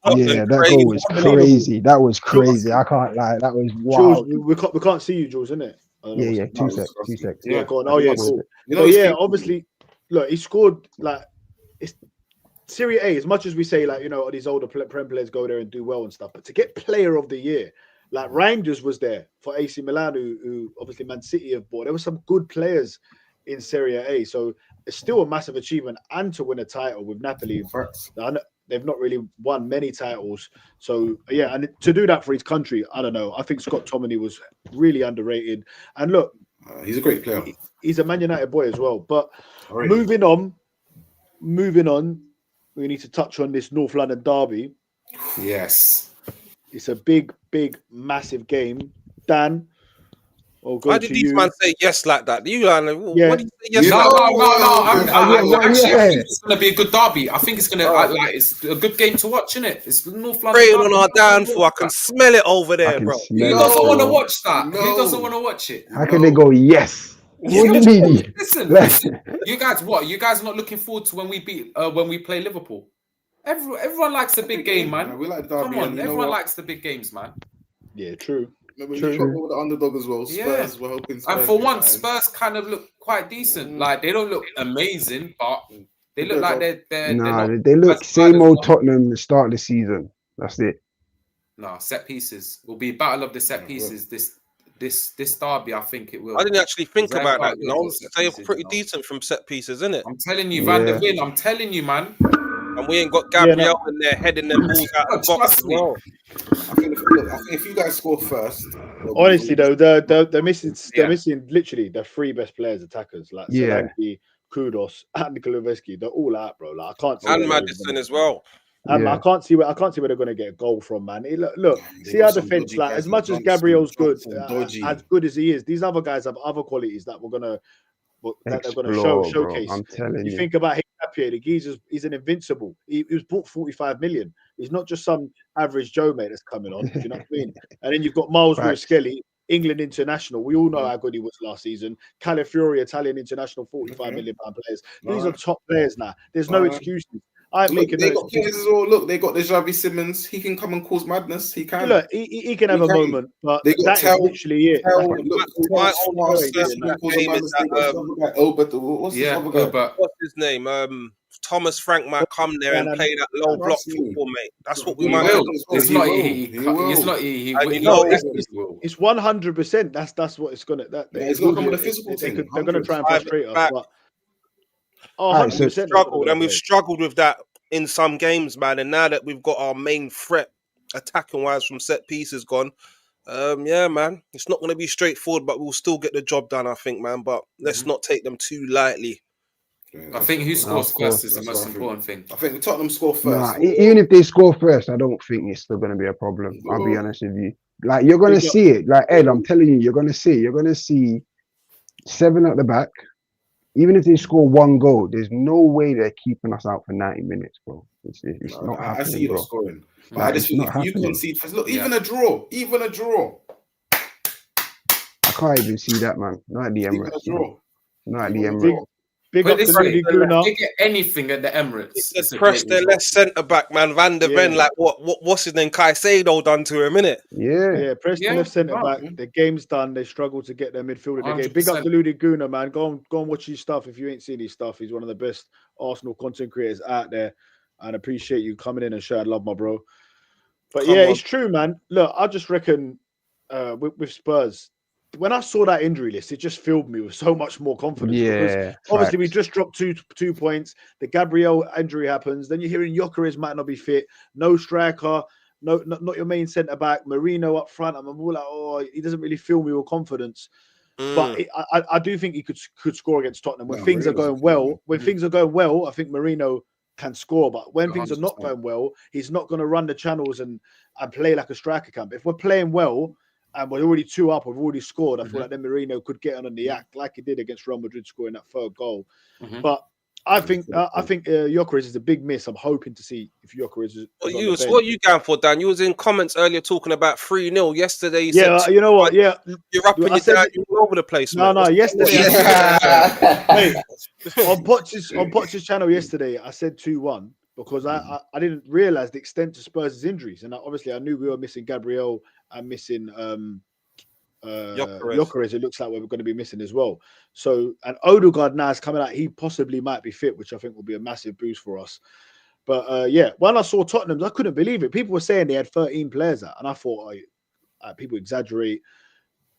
crazy. That was crazy. I can't lie. That was wow. Jules, we can't see you, Jules, isn't it? Yeah. 2 seconds. Yeah, go on. Oh yeah, cool. Obviously, look, he scored it's Serie A. As much as we say all these older Prem players go there and do well and stuff, but to get Player of the Year, like Reinders was there for AC Milan, who obviously Man City have bought. There were some good players in Serie A, so it's still a massive achievement, and to win a title with Napoli. They've not really won many titles, so yeah, and to do that for his country, I don't know. I think Scott McTominay was really underrated, and look, he's a great player. He's a Man United boy as well. But moving on, we need to touch on this North London derby. Yes, it's a big, massive game. Dan, Or go Why to did these you. man say yes like that? You like, Yeah. what did you say yes You like No, that? I think it's gonna be a good derby. I think it's gonna it's a good game to watch, innit? It's the North London Praying derby. on our downfall. I can smell it over I there, can bro. Who smell it. doesn't want to Bro. watch that? Who No. doesn't want to watch it? How can they go yes? What do you mean? Listen, Like- listen. You guys, what? You guys not looking forward to when we play Liverpool? Everyone likes the big game, man. We like derby. Come and on, you know everyone what? likes the big games, man. Yeah, true. We True. got all the underdog as well. Spurs, Yeah. we're hoping. And Spurs for get once, behind. Spurs kind of look quite decent. Like they don't look amazing, but they look Yeah, like but- they're Nah, not. they look as same bad as old what- Tottenham the start of the season. That's it. No, set pieces will be battle of the set pieces. This derby, I think it will. I didn't actually think They're about quite that. good You know, with set they're pieces, pretty you know. decent from set pieces, isn't it? I'm telling you, Van der Yeah. Ven. I'm telling you, man. And we ain't got Gabriel in there heading them balls out of the box Trust as me. well. I think if you guys score first, Honestly, though, they're missing. They're Yeah. missing literally the three best players, attackers like Yeah. Solanke, Kudos, and Kulusevski. They're all out, bro. Like I can't see. And where they're Madison gonna- as well. And Yeah. I can't see where they're going to get a goal from, man. Look, see our defense. Like as much as Gabriel's good, as good as he is, these other guys have other qualities that they're going Explore, to bro. showcase. I'm telling You you. think about Hicapia, the geezer's he's an invincible. He was bought 45 million. He's not just some average Joe mate that's coming on. Do you know what I mean? And then you've got Miles Facts. Lewis-Skelly, England international. We all know how good he was last season. Calafiori, Italian international, 45 million pound players. These are top players now. There's no excuses. I ain't Look, making they no got players as well. Look, they got the Javi Simmons. He can come and cause madness. He can. Look, he can have He a can. moment, but They got that is Tel- literally it. Hell, That's- look, my Smart, only Smart, concern he can with cause that a game madness. is They got that, some guy, Albert, what's this Yeah, other guy? but What's his name? Thomas Frank might come there and play that low block Trust me. football, mate. That's what we he might will. do. It's He not. will. He He will. It's not. He And you he know, definitely will. It's 100%. That's what it's gonna. That Yeah, it's gonna come with a physical thing, They're gonna try and 100. frustrate us. Back. But, Alright, so 100%. Struggled, and we've struggled with that in some games, man. And now that we've got our main threat attacking wise from set pieces gone, yeah, man, it's not going to be straightforward, but we'll still get the job done, I think, man. But let's not take them too lightly. I think who scores of course, first is the that's most what I think. important thing. I think Tottenham score first. Nah, even if they score first, I don't think it's still going to be a problem. I'll be No. honest with you. Like, you're going to Big up. see it. Like, Ed, I'm telling you, you're going to see 7 at the back. Even if they score 1 goal, there's no way they're keeping us out for 90 minutes, bro. It's not I happening, see you bro. not scoring. But Like, I just it's think not if you happening. concede first, look, Yeah. even a draw. I can't even see that, man. Not at the Even a Emirates. draw. Not at the Even a Emirates. draw. Big But up this to Rudy way, Guna. if they get anything at the Emirates, It's it's a press great their result. left centre back, man. Van der Ven, Yeah. like what's his name? Caicedo done to him, innit? Yeah. Yeah, Preston Yeah, left centre right. back. The game's done. They struggle to get their midfielder. They game. Big up 100%. to Rudy Guna, man. Go and watch his stuff. If you ain't seen his stuff, he's one of the best Arsenal content creators out there. And appreciate you coming in and showing love, my bro. But Come yeah, on. it's true, man. Look, I just reckon with Spurs, when I saw that injury list, it just filled me with so much more confidence. Because Yeah. obviously, we facts. just dropped two points. The Gabriel injury happens. Then you're hearing Gyökeres might not be fit. No striker. No, not your main centre back. Marino up front. I'm all like, oh, he doesn't really fill me with confidence. But I do think he could score against Tottenham when No, things are Marino's going good, well. man. When things are going well, I think Marino can score. But when things are not 100%. going well, he's not going to run the channels and play like a striker camp. If we're playing well and we're already 2 up, we've already scored, I feel like then Marino could get on the act like he did against Real Madrid, scoring that 3rd goal. Mhm. But I think Gyökeres is a big miss. I'm hoping to see if Gyökeres is. What on you the was bench. what you going for, Dan? You was in comments earlier talking about 3-0 yesterday. You Yeah, said you know what? Yeah, you're up and I you're said- down, you're all over the place. no, mate. yesterday. Hey, on Poch's channel yesterday, I said 2-1 because I didn't realize the extent to Spurs' injuries, and obviously I knew we were missing Gabriel and missing Gyökeres. It looks like we're going to be missing as well. So, and Odegaard now is coming out. He possibly might be fit, which I think will be a massive boost for us. But yeah, when I saw Tottenham, I couldn't believe it. People were saying they had 13 players out, and I thought people exaggerate.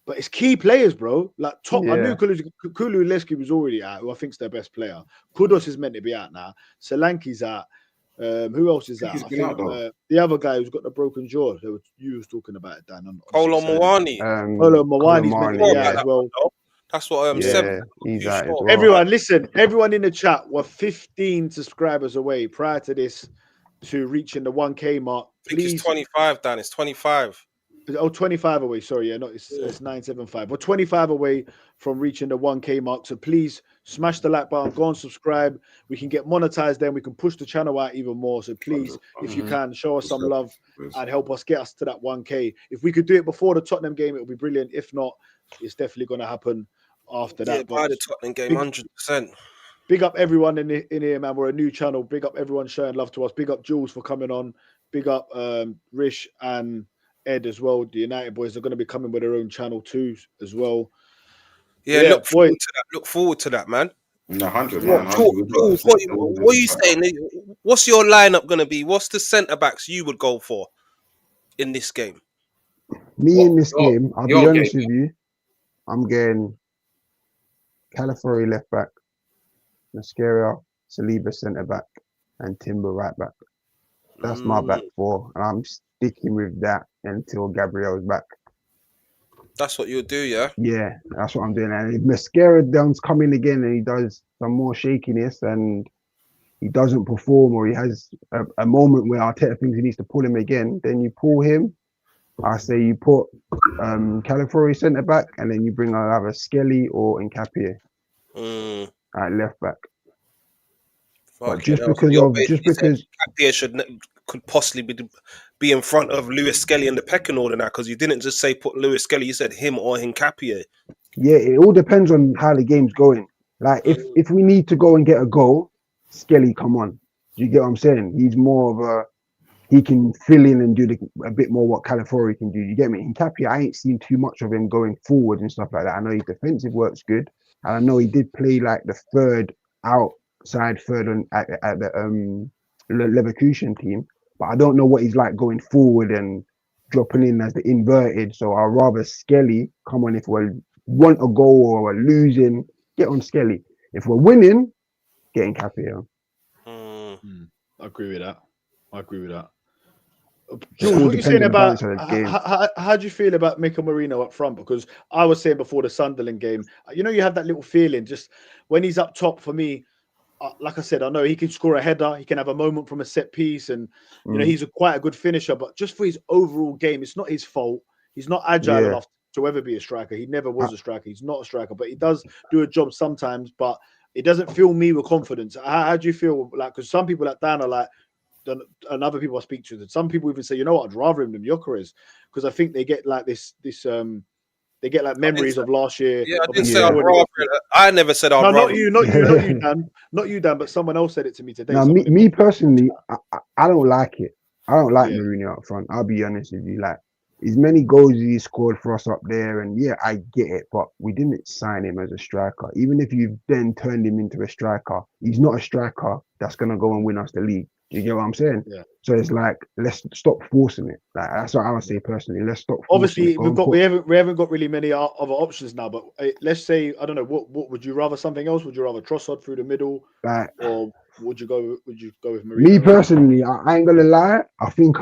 But it's key players, bro. Like top, I knew Kulusevski was already out, who I think's their best player. Kudos is meant to be out now. Solanke's out. Who else is out? He's I been think out, though. the other guy who's got the broken jaw. You was talking about it, Dan. Kolo Muani. Kolo Muani's meant to be Muani, out yeah. as well. That's what Yeah, said. he's You out as sure? well. Everyone, listen. Everyone in the chat were 15 subscribers away prior to this to reaching the 1K mark. I think Please, it's 25, Dan. It's 25. 25 away. Sorry, yeah, not it's 975. We're 25 away from reaching the 1K mark. So please smash the like button, go and subscribe. We can get monetized then. We can push the channel out even more. So please, if you can, show us some love and help us get us to that 1K. If we could do it before the Tottenham game, it would be brilliant. If not, it's definitely going to happen after that. By the Tottenham game, 100%. Big up everyone in here, man. We're a new channel. Big up everyone showing love to us. Big up Jules for coming on. Big up Rish and Ed as well. The United boys are going to be coming with their own channel too as well. Yeah, look forward to that. Look forward to that, man. 100, man. What are you saying? What's your lineup going to be? What's the centre backs you would go for in this game? In this game, I'll be honest with you. I'm getting Calafiori left back, Mascherano, Saliba centre back, and Timber right back. That's my back four, and I'm sticking with that until Gabriel's back. That's what you'll do, yeah? Yeah, that's what I'm doing. And if Mascherano does come in again and he does some more shakiness and he doesn't perform, or he has a moment where Arteta thinks he needs to pull him again, then you pull him. I say you put Calafiori centre back, and then you bring either Skelly or Nkapie at left back. But just because Nkapie could possibly be in front of Lewis Skelly in the pecking order now, because you didn't just say put Lewis Skelly, you said him or Nkapie. Yeah, it all depends on how the game's going. Like if we need to go and get a goal, Skelly, come on. Do you get what I'm saying? He's more of he can fill in and do a bit more what Calafiori can do. You get me? Nkapie, I ain't seen too much of him going forward and stuff like that. I know his defensive work's good, and I know he did play like the third on at the Leverkusen team, but I don't know what he's like going forward and dropping in as the inverted. So I'd rather Skelly come on. If we want a goal or we're losing, get on Skelly. If we're winning, get Nkapie on. I agree with that. Jules, what are you saying about how do you feel about Mikel Merino up front? Because I was saying before the Sunderland game, you have that little feeling just when he's up top. For me, like I said, I know he can score a header, he can have a moment from a set piece, and he's quite a good finisher. But just for his overall game, it's not his fault. He's not agile enough to ever be a striker. He never was a striker. He's not a striker, but he does do a job sometimes. But it doesn't fill me with confidence. How do you feel? Like, because some people like Dan are like. And other people I speak to, that some people even say, you know what, I'd rather him than Gyökeres, because I think they get like this they get like memories of last year. Yeah, I didn't say I'd rather. I never said I'd rather. Not you, Dan, but someone else said it to me today. Now, me personally, I don't like it. I don't like Mourinho up front. I'll be honest with you. Like, as many goals as he scored for us up there, and yeah, I get it, but we didn't sign him as a striker. Even if you've then turned him into a striker, he's not a striker that's gonna go and win us the league. Do you get what I'm saying? Yeah. So it's like, let's stop forcing it. Like, that's what I would say personally. Let's stop. Obviously, we haven't got really many other options now. But let's say, I don't know, what would you rather? Something else? Would you rather Trossard through the middle, or would you go with Mourinho? Me personally, I ain't gonna lie. I think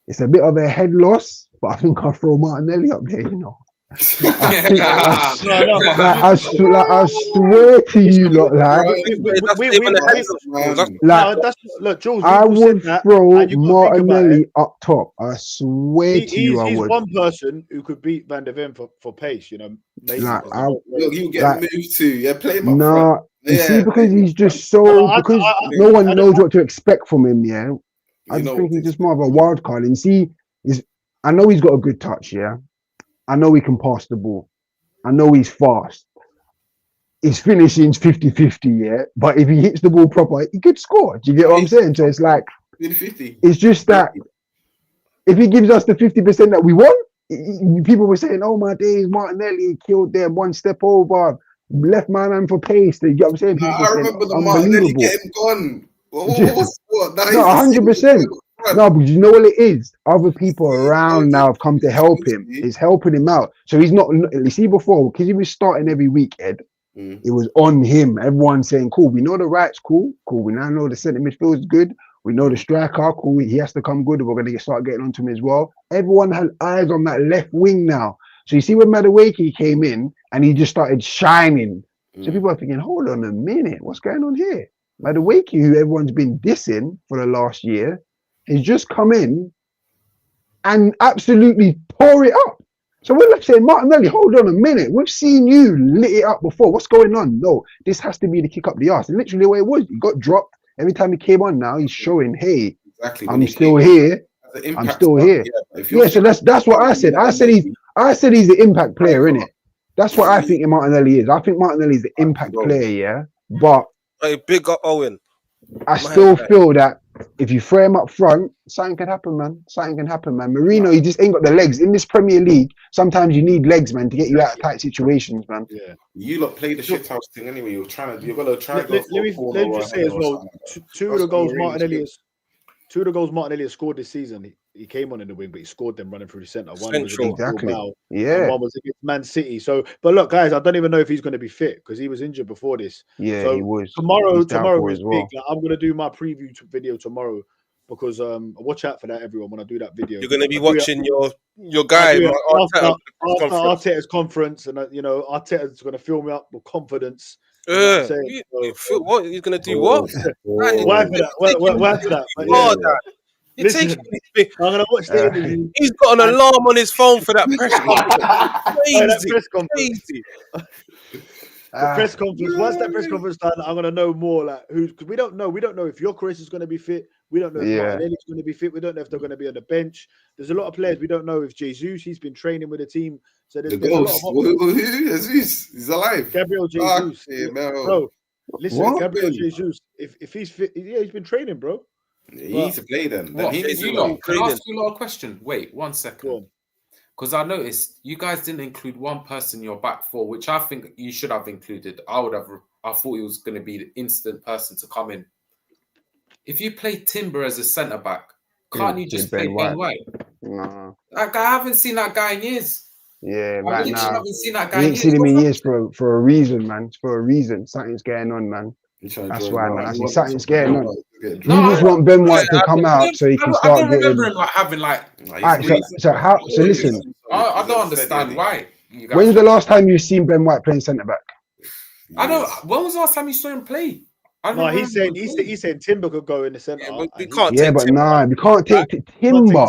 it's a bit of a head loss, but I think I'll throw Martinelli up there. I swear to you, look, look, Jules. I would throw Martinelli up top. I swear to you, I would. He's one person who could beat Van der Ven for pace. You get moved to play him up front. You see, because he's just so no one knows what to expect from him. Yeah, I just think he's just more of a wild card. And see, I know he's got a good touch. Yeah. I know he can pass the ball. I know he's fast. His finishing's 50-50, yeah. But if he hits the ball proper, he could score. Do you get what I'm saying? So it's like, it's just that if he gives us the 50% that we want, people were saying, oh my days, Martinelli killed them one step over, left my man for pace. You get what I'm saying? I remember the Martinelli getting gone. What? 100%. No, but you know what it is? Other people around now have come to help him. It's helping him out. So he's not, you see, before, because he was starting every week, Ed, it was on him. Everyone saying, cool, we know the right's cool. We now know the centre midfield is good. We know the striker, cool, he has to come good. We're going to start getting onto him as well. Everyone had eyes on that left wing now. So you see when Madueke came in and he just started shining. So people are thinking, hold on a minute, what's going on here? Madueke, who everyone's been dissing for the last year, he's just come in and absolutely tore it up. So we're left saying, Martinelli, hold on a minute. We've seen you lit it up before. What's going on? No, this has to be the kick up the arse. And literally the way it was, he got dropped. Every time he came on now, he's showing, hey, Exactly. I'm still here. I'm still here. Yeah, so that's what I said. I said he's the impact player, innit? That's what I think Martinelli is. I think Martinelli is the impact player, yeah. But Hey, big up Owen. I still feel that if you throw him up front, something can happen, man. Something can happen, man. Marino, he just ain't got the legs. In this Premier League, sometimes you need legs, man, to get you out of tight situations, man. Yeah. You lot play the shit house thing anyway. You're gonna try to go Let me just say as well, two of the goals Martinelli has scored this season. He came on in the wing, but he scored them running through the centre. One was against Bilbao, and one was against Man City. So, but look, guys, I don't even know if he's going to be fit because he was injured before this. Yeah, so he was. Tomorrow is well. big. Like, I'm going to do my preview video tomorrow because watch out for that, everyone. When I do that video, You're going to be watching your guy after Arteta's conference, and Arteta's going to fill me up with confidence. What he's going to do? What? Why for that? Listen, I'm gonna watch the interview. He's got an alarm on his phone for that press conference. Crazy. The press conference. Once that press conference done, I'm gonna know more. Like who? Because we don't know. We don't know if Gyökeres is gonna be fit. We don't know if Martinelli's gonna be fit. We don't know if they're gonna be on the bench. There's a lot of players we don't know. If Jesus, he's been training with the team. So there's a lot of Jesus, he's alive. Gabriel Jesus, bro. Listen, Gabriel Jesus. If he's fit, he's been training, bro. He needs to play then. Can I ask you a lot of question? Wait 1 second. Because I noticed you guys didn't include one person in your back four, which I think you should have included. I thought he was going to be the instant person to come in. If you play Timber as a centre back, can't you just play Ben White? No. Like, I haven't seen that guy in years. Yeah, I right now. haven't seen that guy You ain't seen him in years for a reason, man. It's for a reason. Something's going on, man. That's why, man. I see something's going on. You just want Ben White to come out so he can start getting. I don't remember him like having like. So listen. I don't understand why. When's the last time you've seen Ben White playing centre back? I don't. When was the last time you saw him play? No, he's saying Timber could go in the centre. Yeah, we can't. We can't take Timber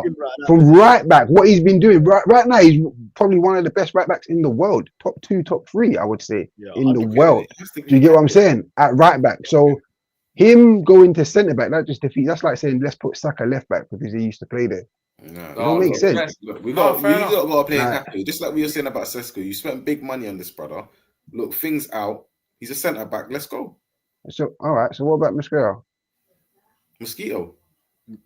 from right back. What he's been doing right now, he's probably one of the best right backs in the world. Top 2, top 3, I would say, in the world. Do you get what I'm saying? At right back. So him going to centre back, that just defeats. That's like saying let's put Saka left back because he used to play there. No, it don't make sense. We got to play happy. Just like we were saying about Sesko, you spent big money on this brother. Look, things out. He's a centre back. Let's go. So all right. So what about Mosquito?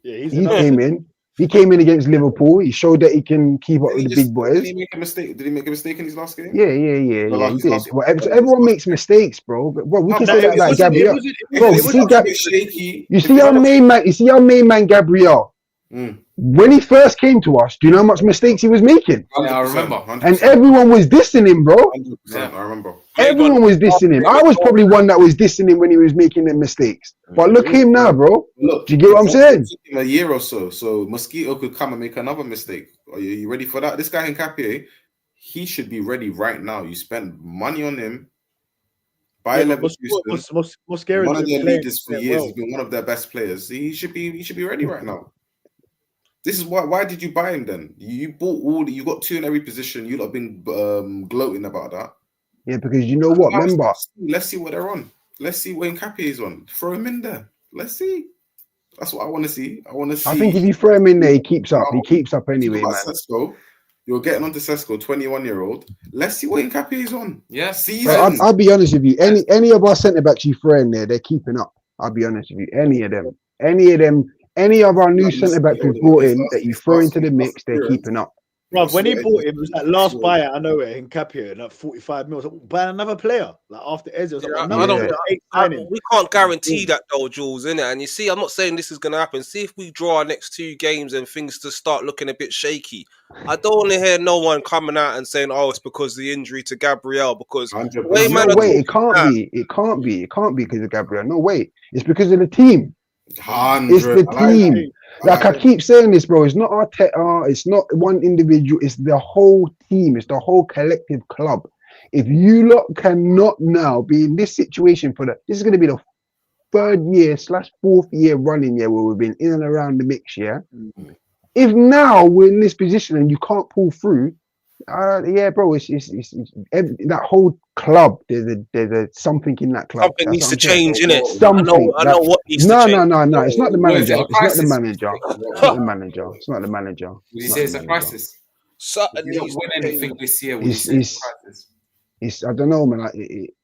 Yeah, he came in. He came in against Liverpool. He showed that he can keep up with the big boys. Did he make a mistake? Did he make a mistake in his last game? Yeah. He did. Well, everyone makes mistakes, bro. But we can say that like Gabriel. Bro, you see our main man. You see our main man, Gabriel. When he first came to us, do you know how much mistakes he was making? Yeah, I remember. 100%. And everyone was dissing him, bro. 100%, I remember. Everyone was dissing him. I was probably one that was dissing him when he was making the mistakes. But look at him now, bro. Look, do you get what I'm saying? In a year or so Mosquito could come and make another mistake. Are you ready for that? This guy Nketiah, he should be ready right now. You spend money on him. Buy what's scary? One of their leaders for years. He's been one of their best players. He should be ready right now. This is why did you buy him then? You bought you got 2 in every position. You lot have been gloating about that. Yeah, because you know what? Remember, let's see what they're on. Let's see what Nketiah is on. Throw him in there. Let's see. That's what I want to see. I think if you throw him in there, he keeps up. He keeps up anyway, man. Sesko, you're getting onto Sesko, 21-year-old. Let's see what Nketiah is on. Yeah, I'll be honest with you. Any of our centre backs you throw in there, they're keeping up. I'll be honest with you. Any of them. Any of our new centre backs we've brought in that you throw into the mix, they're keeping up. Bro, when he bought him, it was that last buyout I know it in Nketiah, like 45 mil. Like, buy another player, like after Eze. We can't guarantee that though, Jules, innit? And you see, I'm not saying this is going to happen. See if we draw our next 2 games and things to start looking a bit shaky. I don't want to hear no one coming out and saying, "Oh, it's because of the injury to Gabriel." Because it can't be. It can't be because of Gabriel. No way. It's because of the team. It's the team. Like I keep saying this, bro. It's not Arteta. It's not one individual. It's the whole team. It's the whole collective club. If you lot cannot now be in this situation this is going to be the 3rd year / 4th year running where we've been in and around the mix. Yeah. if now we're in this position and you can't pull through, yeah, bro, it's that whole club. There's a something in that club. Something That's needs what to I'm saying. change, innit? Something. I know what needs to No, change. no. It's not the What is manager. it, a It's not the crisis? manager. It's not the manager. It's not the manager. Would you It's say not it's the a manager. crisis? Something If you don't needs win to anything change. this year, would you It's say it's a crisis? it's I don't know, man. Like,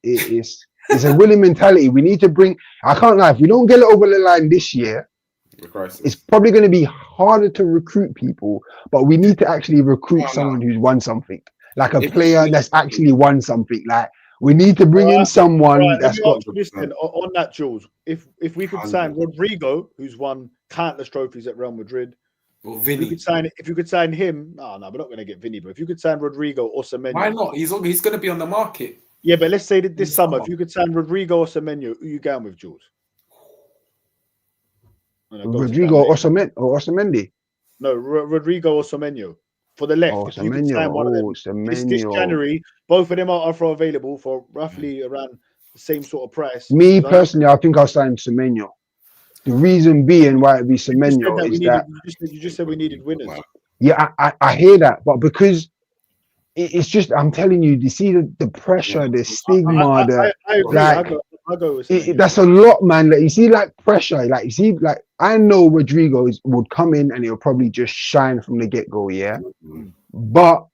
it's a winning mentality. We need to bring. I can't lie. If we don't get it over the line this year, The crisis. it's probably going to be harder to recruit people. But we need to actually recruit No. someone who's won something, like a If player we- that's actually won something. Like we need to bring in someone Right, let that's me got. ask you this then, on that, Jules. If we could sign Rodrigo, who's won countless trophies at Real Madrid, Or if you Vinny? could sign him, no, we're not going to get Vinny, but if you could sign Rodrigo or Semenyo, Why not? He's going to be on the market. yeah, but let's say that this This summer, summer. if you could sign Rodrigo or Semenyo, who you going with, Jules? No, go to Rodrigo that, or Osamendi. no, Rodrigo or Semenyo for the left. Oh, If you could sign one of them, this Semenyo. January, both of them are available for roughly around the same sort of price. Me Because I- personally, I think I'll sign Semenyo. The reason being why it'd be you just said Semenyo that we is needed- that you just said we needed winners. yeah, I hear that, but because it's just I'm telling you, you see the pressure, the stigma, I agree. like, I go with Semenyo. that's a lot, man. Like you see, like pressure, like you see, like I know Rodrigo would come in and he'll probably just shine from the get go, yeah. But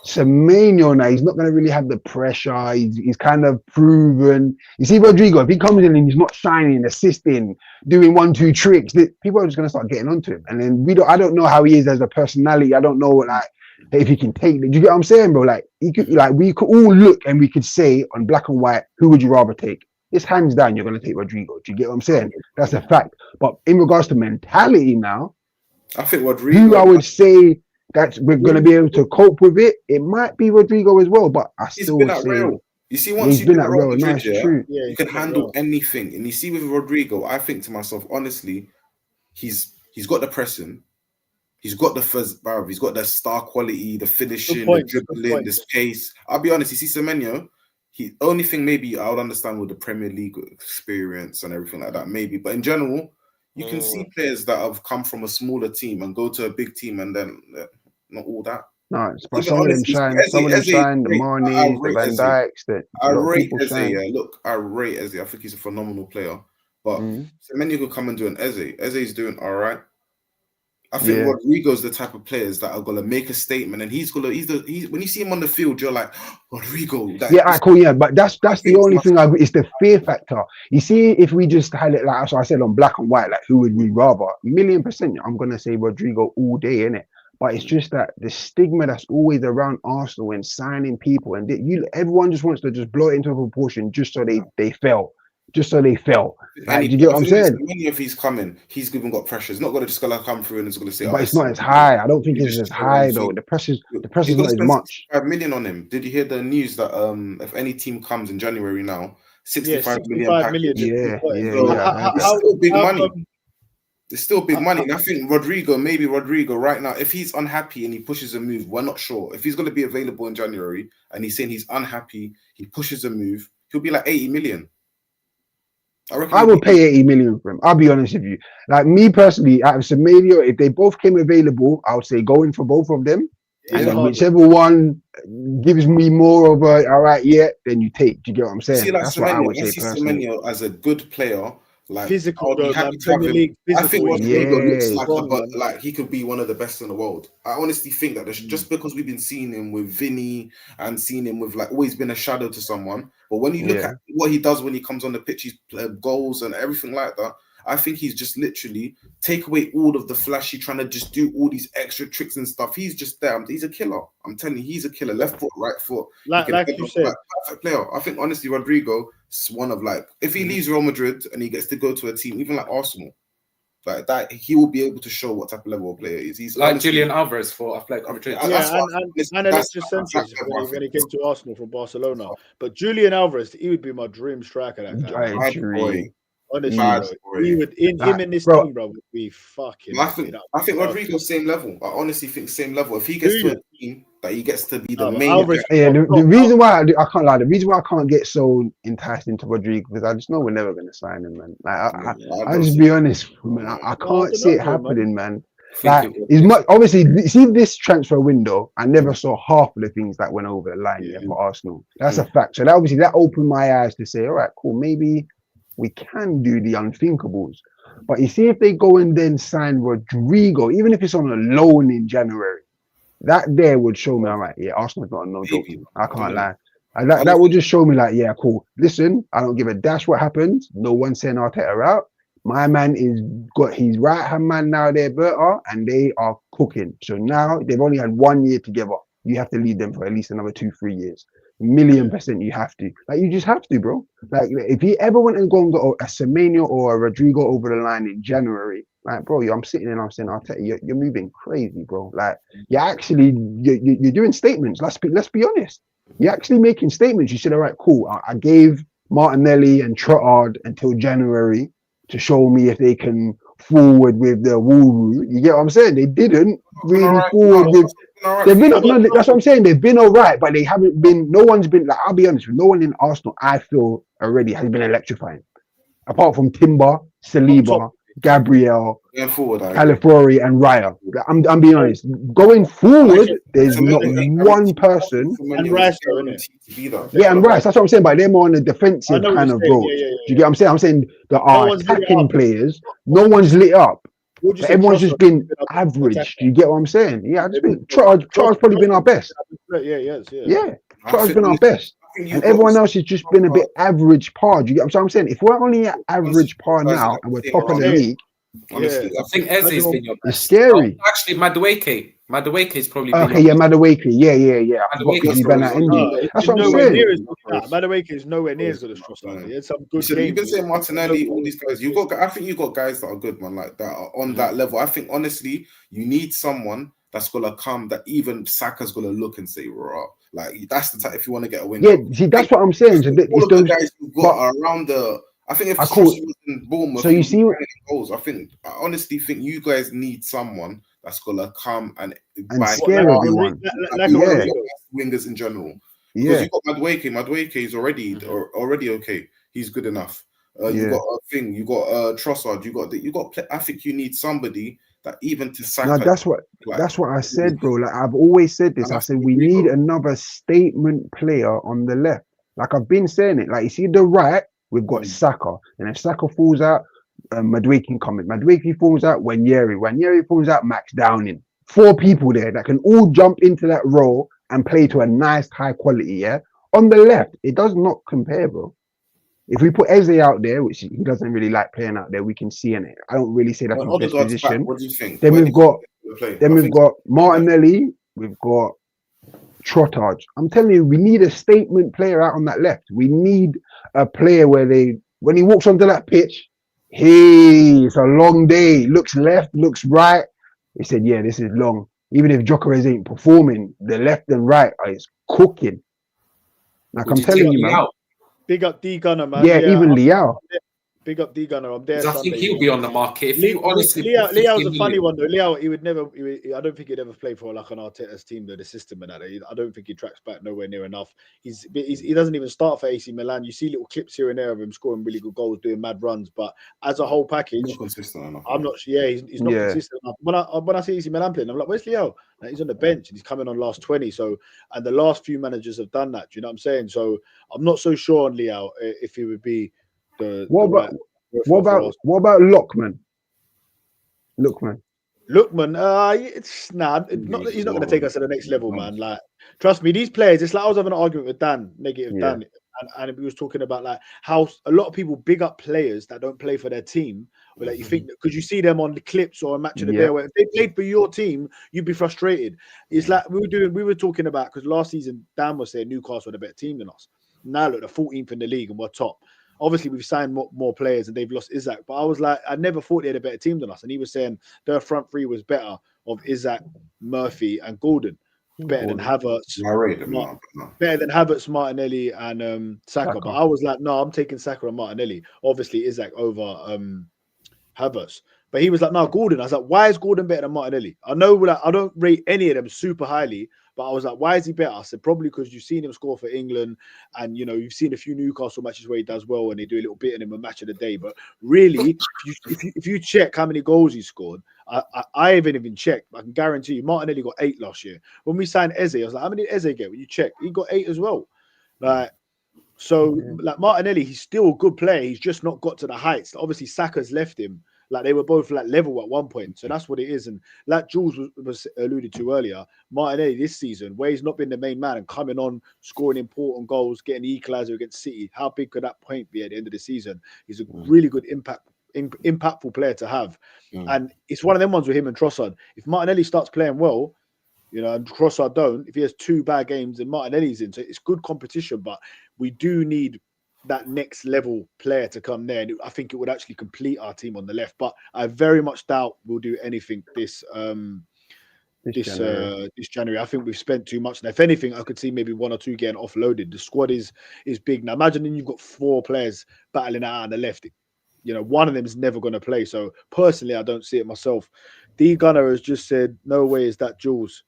Semenyo now, he's not going to really have the pressure. He's kind of proven. You see, Rodrigo, if he comes in and he's not shining, assisting, doing 1-2 tricks, people are just going to start getting onto him. And then I don't know how he is as a personality. I don't know like if he can take it. Do you get what I'm saying, bro? Like we could all look and we could say on black and white, who would you rather take? It's hands down, you're going to take Rodrigo. Do you get what I'm saying? That's a fact. But in regards to mentality now, I think Rodrigo. who I would say that we're going to be able to cope with it, it might be Rodrigo as well. But I He's still been would at say Real. You see, yeah, once he's you've been been at at Real Real. No, Madrid, it's yeah, true. Yeah, you he's can been at handle Real. anything. And you see with Rodrigo, I think to myself, honestly, he's got the pressing, he's got the first barrel, he's got the star quality, the finishing, point, the good dribbling, point. the space. I'll be honest, you see Semenyo, only thing maybe I would understand with the Premier League experience and everything like that, maybe. But in general, you can see players that have come from a smaller team and go to a big team and then not all that. No, but Even some of them honestly, shine. Eze- Some of them Eze shine. The rate- I Marnies, the rate Van Eze. Dijks. That I a lot of rate people Eze, shine. yeah. Look, I rate Eze. I think he's a phenomenal player. But Mhm. Semenyo could come and do an Eze. Eze's doing all right. I think Yeah. Rodrigo's the type of players that are gonna make a statement, and he's when you see him on the field, you're like, Rodrigo. That, Yeah, alright, cool. Yeah, but that's the think only my- thing I agree. It's the fear factor. You see, if we just had it like so I said on black and white, like who would we rather? 1,000,000%. I'm gonna say Rodrigo all day, innit? But it's just that the stigma that's always around Arsenal and signing people, and everyone just wants to just blow it into a proportion just so they fell, just so they fell. Like, do you get what I'm saying? Semenyo, if he's coming, he's even got pressure. He's not gonna just gonna come through and it's gonna say, But it's not as high. I don't think it's as high though. The pressure's He's not gonna as spend much. 65 million on him. Did you hear the news that if any team comes in January now, 65 million 65 package. million. Yeah, So, yeah. It's still big money. come- It's still big money. And I think Rodrigo right now, if he's unhappy and he pushes a move, we're not sure. If he's going to be available in January and he's saying he's unhappy, he pushes a move, he'll be like 80 million. I would pay 80 million for him. I'll be honest with you. Like me personally, out of Semenyo, if they both came available, I would say go in for both of them. Yeah. And then whichever one gives me more of a all right, yeah, then you take. Do you get what I'm saying? See, like That's what I would Semenyo, say I see personally. Semenyo as a good player. Like Physical, I'll be though, happy man. to have Premier him. League, I think physical. Rodrigo looks Yeah. like Strong, man. like he could be one of the best in the world. I honestly think that just because we've been seeing him with Vinny and seeing him with like always been a shadow to someone, but when you look Yeah. at what he does when he comes on the pitch, his goals and everything like that, I think he's just literally take away all of the flashy, trying to just do all these extra tricks and stuff. He's just there. He's a killer. I'm telling you, he's a killer. Left foot, right foot. He Like can you head off, said, like, perfect player. I think honestly, Rodrigo is one of like if he leaves Real Madrid and he gets to go to a team, even like Arsenal, like that, he will be able to show what type of level of player he is. He's Like honestly- Julian Alvarez for Athletic Madrid. Yeah, yeah, that's what- and that's- Alexis that's- Sanchez that's- when he came to Arsenal from Barcelona. But Julian Alvarez, he would be my dream striker. That guy. I Bad agree. boy. Honestly, Bad bro. boy. He would him and this Bro. team, bro, would be fucking. I think Rodrigo's same level. I honestly think same level. If he gets to a team that he gets to be the No, but main Alvarez- guy, Yeah, the reason why I can't lie, the reason why I can't get so enticed into Rodrigo because I just know we're never gonna sign him, man. Like I'll just be honest, man. I I can't don't see it know, man. happening, man. Like, it's much obviously. See this transfer window, I never saw half of the things that went over the line Yeah. for Arsenal. That's a fact. So that obviously that opened my eyes to say, all right, cool, maybe we can do the unthinkables. But you see, if they go and then sign Rodrigo, even if it's on a loan in January, that there would show me, all right, yeah, Arsenal's not a no joke team. I can't lie. And that would just show me, like, yeah, cool. Listen, I don't give a dash what happens. No one's saying Arteta out. My man is got his right hand man now there, Berta, and they are cooking. So now they've only had 1 year together. You have to lead them for at least another 2-3 years. 1,000,000% you have to. Like, you just have to, bro. Like, if you ever went and go and got a Semenyo or a Rodrigo over the line in January, like, bro, I'm sitting there and I'm saying, Arteta, you're moving crazy, bro. Like, you're actually you're doing statements. Let's be honest. You're actually making statements. You said, all right, cool. I gave Martinelli and Trossard until January to show me if they can forward with the Woo. You get what I'm saying? They didn't really forward with. They've been no, that's what I'm saying. They've been all right, but they haven't been. No one's been like. I'll be honest with no one in Arsenal. I feel already has been electrifying, apart from Timber, Saliba, Gabriel, Calafiori, and Raya. I'm being honest. Going forward, there's not one person. And Rice, yeah, and Rice. That's what I'm saying. But they're more on the defensive kind of role. Do you get what I'm saying? I'm saying that our attacking players, no one's lit up. Everyone's just been average. Do you get what I'm saying? Yeah, I just think Charles probably been our best. Yeah, Charles been our best. And everyone else has just been a bit average par. Do you get what I'm saying? If we're only at average par now and we're top of the league, honestly, I think Eze's been your best. It's scary. Oh, actually, Madueke's probably been okay. Yeah, Madueke. Yeah. Madueke's been that injury. That's what I'm saying. Madueke is nowhere near as good as Trossard. He had some good games. You've been saying Martinelli, all these guys. I think you got guys that are good, man, like that are on that level. I think honestly, you need someone that's gonna come that even Saka's gonna look and say, "Raw." Like that's the type. If you want to get a win, yeah. See, that's what I'm saying. So all of the guys you got around the. I think if was in Bournemouth, so you see, goals. I honestly think you guys need someone that's gonna come and scare everyone. Like wingers in general. Because you got Madueke is already okay. He's good enough. You got a thing. You got Trossard. You got. I think you need somebody that even to sack. No, that's what I said, bro. Like I've always said this. I said we need another statement player on the left. Like I've been saying it. Like you see the right, we've got Saka, and if Saka falls out, Madueke can come in. Madueke falls out, Nwaneri falls out, Max Downing. 4 people there that can all jump into that role and play to a nice high quality. Yeah, on the left, it does not compare, bro. If we put Eze out there, which he doesn't really like playing out there, we can see in it. I don't really say that's my best position. What do you think? Then we've got Martinelli, we've got Trossard. I'm telling you, we need a statement player out on that left. We need a player where when he walks onto that pitch, it's a long day. Looks left, looks right. He said, yeah, this is long. Even if Gyökeres ain't performing, the left and right is cooking. Like I'm telling you, man. Big up D Gunner, man. Yeah, even Liao. Big up D Gunner. I'm there. I think he'll be on the market. If you honestly, Leo's a funny one though. Leo, he would never. I don't think he'd ever play for like an Arteta's team, though. The system and that. I don't think he tracks back nowhere near enough. He doesn't even start for AC Milan. You see little clips here and there of him scoring really good goals, doing mad runs, but as a whole package, he's not consistent enough. I'm not. Yeah, he's not consistent enough. When I see AC Milan playing, I'm like, where's Leo? Like, he's on the bench and he's coming on last 20. So, and the last few managers have done that. Do you know what I'm saying? So, I'm not so sure on Leo if he would be the. What about Lookman? Lookman, he's not going to take us to the next level, man. Like, trust me, these players. It's like I was having an argument with Dan, Dan, and we was talking about like how a lot of people big up players that don't play for their team. But like you think because you see them on the clips or a match of the day, where if they played for your team, you'd be frustrated. It's like we were talking about because last season Dan was saying Newcastle had a better team than us. Now look, they're 14th in the league and we're top. Obviously, we've signed more players and they've lost Isak. But I was like, I never thought they had a better team than us. And he was saying their front three was better of Isak, Murphy, and Gordon. Better than Havertz. Better than Havertz, Martinelli, and Saka. But I was like, no, I'm taking Saka and Martinelli. Obviously, Isak over Havertz. But he was like, no, Gordon. I was like, why is Gordon better than Martinelli? I know like, I don't rate any of them super highly. But I was like, why is he better? I said, probably because you've seen him score for England and, you've seen a few Newcastle matches where he does well and they do a little bit in him a match of the day. But really, if you check how many goals he scored, I haven't even checked. I can guarantee you, Martinelli got 8 last year. When we signed Eze, I was like, how many did Eze get? When you check, he got 8 as well. Like, so like Martinelli, he's still a good player. He's just not got to the heights. Obviously, Saka's left him. Like they were both like level at one point. So that's what it is. And like Jules was alluded to earlier, Martinelli this season, where he's not been the main man and coming on, scoring important goals, getting the equalizer against City. How big could that point be at the end of the season? He's a really good impactful player to have. And it's one of them ones with him and Trossard. If Martinelli starts playing well, you know, and Trossard don't, if he has 2 bad games and Martinelli's in, so it's good competition, but we do need that next level player to come there. And I think it would actually complete our team on the left, but I very much doubt we'll do anything this January. I think we've spent too much. And if anything, I could see maybe 1 or 2 getting offloaded. The squad is big. Now imagine you've got 4 players battling out on the left. You know, one of them is never going to play. So personally, I don't see it myself. D Gunner has just said, no way is that Jules.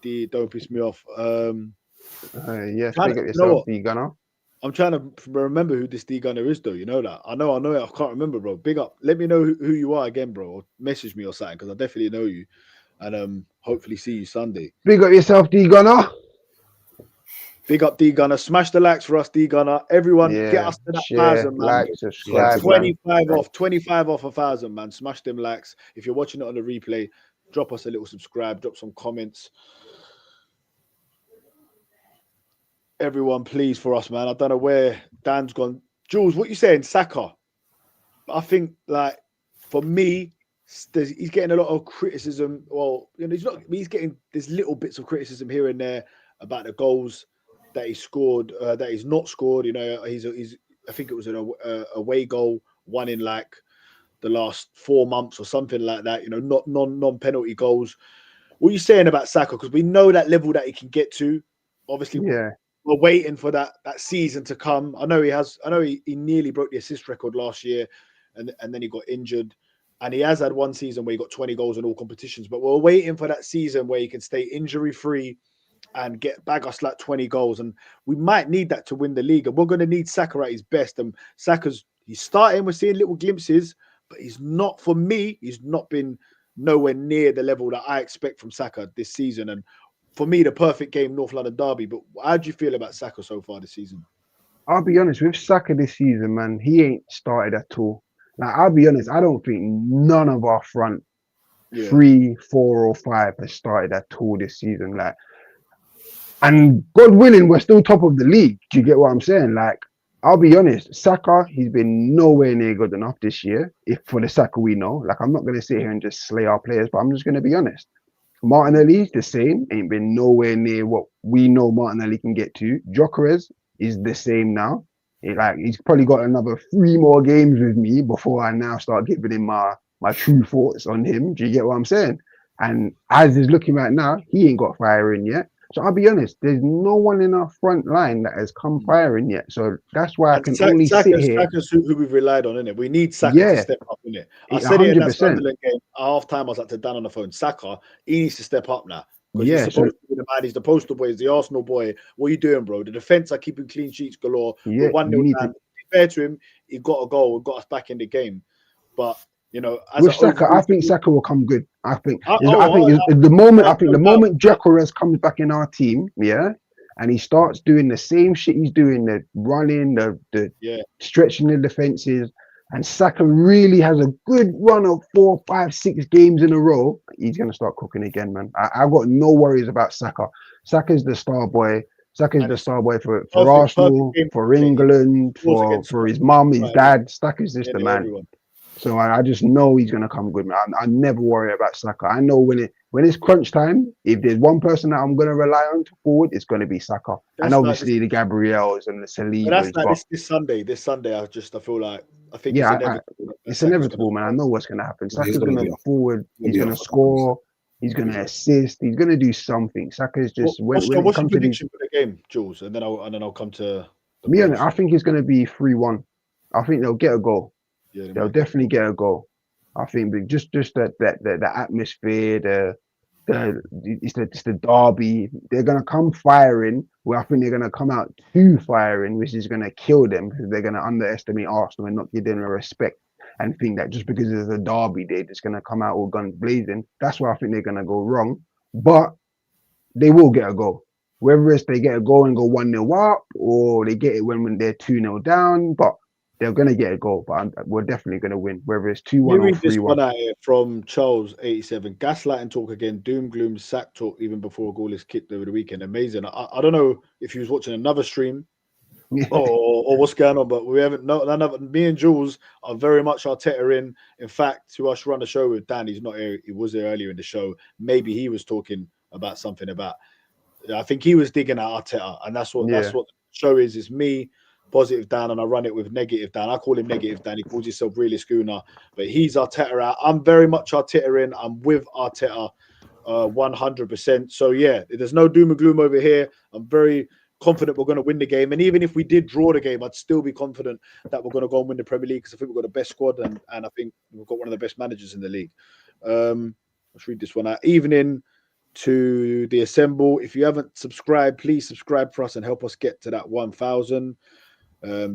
D, don't piss me off. Yes, pick up yourself, D Gunner. I'm trying to remember who this D Gunner is, though. You know that. I know it. I can't remember, bro. Big up. Let me know who you are again, bro. Or message me or something, because I definitely know you. And hopefully see you Sunday. Big up yourself, D Gunner. Big up D Gunner. Smash the likes for us, D Gunner. Everyone, get us to that 1,000, man. Like, subscribe, 25 off. 25 off 1,000, man. Smash them likes. If you're watching it on the replay, drop us a little subscribe. Drop some comments. Everyone, please, for us, man. I don't know where Dan's gone. Jules, what you saying, Saka? I think, like, for me, he's getting a lot of criticism. Well, you know, he's getting there's little bits of criticism here and there about the goals that he scored, that he's not scored. You know, he's I think it was an away goal, one in like the last 4 months or something like that. You know, not non-penalty goals. What are you saying about Saka? Because we know that level that he can get to. Obviously, we're waiting for that season to come. I know he nearly broke the assist record last year, and then he got injured. And he has had one season where he got 20 goals in all competitions. But we're waiting for that season where he can stay injury-free and bag us like 20 goals. And we might need that to win the league. And we're going to need Saka at his best. And he's starting. We're seeing little glimpses. But he's not been nowhere near the level that I expect from Saka this season. And for me, the perfect game, North London derby. But how do you feel about Saka so far this season? I'll be honest, with Saka this season, man, he ain't started at all. Like, I'll be honest, I don't think none of our front 3, 4, or 5 has started at all this season. Like, and God willing, we're still top of the league. Do you get what I'm saying? Like, I'll be honest, Saka, he's been nowhere near good enough this year. If for the Saka we know, like, I'm not going to sit here and just slay our players, but I'm just going to be honest. Martinelli, the same, ain't been nowhere near what we know Martinelli can get to. Gyökeres is the same now. He's probably got another 3 more games with me before I now start giving him my true thoughts on him. Do you get what I'm saying? And as is looking right now, he ain't got firing yet. So I'll be honest, there's no one in our front line that has come firing yet. So that's why I can only sit here. Saka's who we've relied on, innit? We need Saka to step up, innit? I said it in that Sunderland game at half time. I was like to Dan on the phone, Saka, he needs to step up now. He's supposed to be the man. He's the poster boy. He's the Arsenal boy. What are you doing, bro? The defense are keeping clean sheets galore. Yeah, We're 1-0 down. To be fair to him, he got a goal and got us back in the game. But you know, with Saka, I think Saka will come good. I think the moment Gyökeres comes back in our team, and he starts doing the same shit he's doing, the running, the stretching the defenses, and Saka really has a good run of 4, 5, 6 games in a row, he's going to start cooking again, man. I've got no worries about Saka. Saka's the star boy. Saka's the star boy for Arsenal, for England, for his mum, his dad. Saka's just the man. Everyone. So I just know he's going to come good, man. I never worry about Saka. I know when it's crunch time, if there's one person that I'm going to rely on to forward, it's going to be Saka. And obviously the Gabriels and the Salibas. But that's like this Sunday. This Sunday, I feel like it's inevitable. It's inevitable, man. I know what's going to happen. Saka's going to go forward. He's going to score. He's going to assist. He's going to do something. Saka's just what's your prediction for the game, Jules? And then I'll come to me. I think it's going to be 3-1. I think they'll get a goal. Yeah, they'll definitely get a goal. I think just the atmosphere, it's the derby. They're gonna come firing. Well, I think they're gonna come out too firing, which is gonna kill them because they're gonna underestimate Arsenal and not give them the respect and think that just because there's a derby, they're just gonna come out all guns blazing. That's where I think they're gonna go wrong. But they will get a goal. Whether it's they get a goal and go 1-0 up, or they get it when they're 2-0 down, but they're gonna get a goal. But we're definitely gonna win. Whether it's 2-1 or Read this 3-1. one out here from Charles 87. Gaslighting talk again. Doom gloom sack talk even before a goal is kicked over the weekend. Amazing. I don't know if he was watching another stream or what's going on, but we haven't. None of me and Jules are very much Arteta in. In fact, to us run the show with Dan, he's not here. He was there earlier in the show. Maybe he was talking about something about. I think he was digging at Arteta, and that's what the show is. It's me, positive Dan, and I run it with negative Dan. I call him negative Dan. He calls himself really schooner, but he's Arteta out. I'm very much Arteta in. I'm with Arteta 100%. So yeah, there's no doom and gloom over here. I'm very confident we're going to win the game, and even if we did draw the game, I'd still be confident that we're going to go and win the Premier League because I think we've got the best squad, and I think we've got one of the best managers in the league. Let's read this one out. Evening to the assemble. If you haven't subscribed, please subscribe for us and help us get to that 1,000.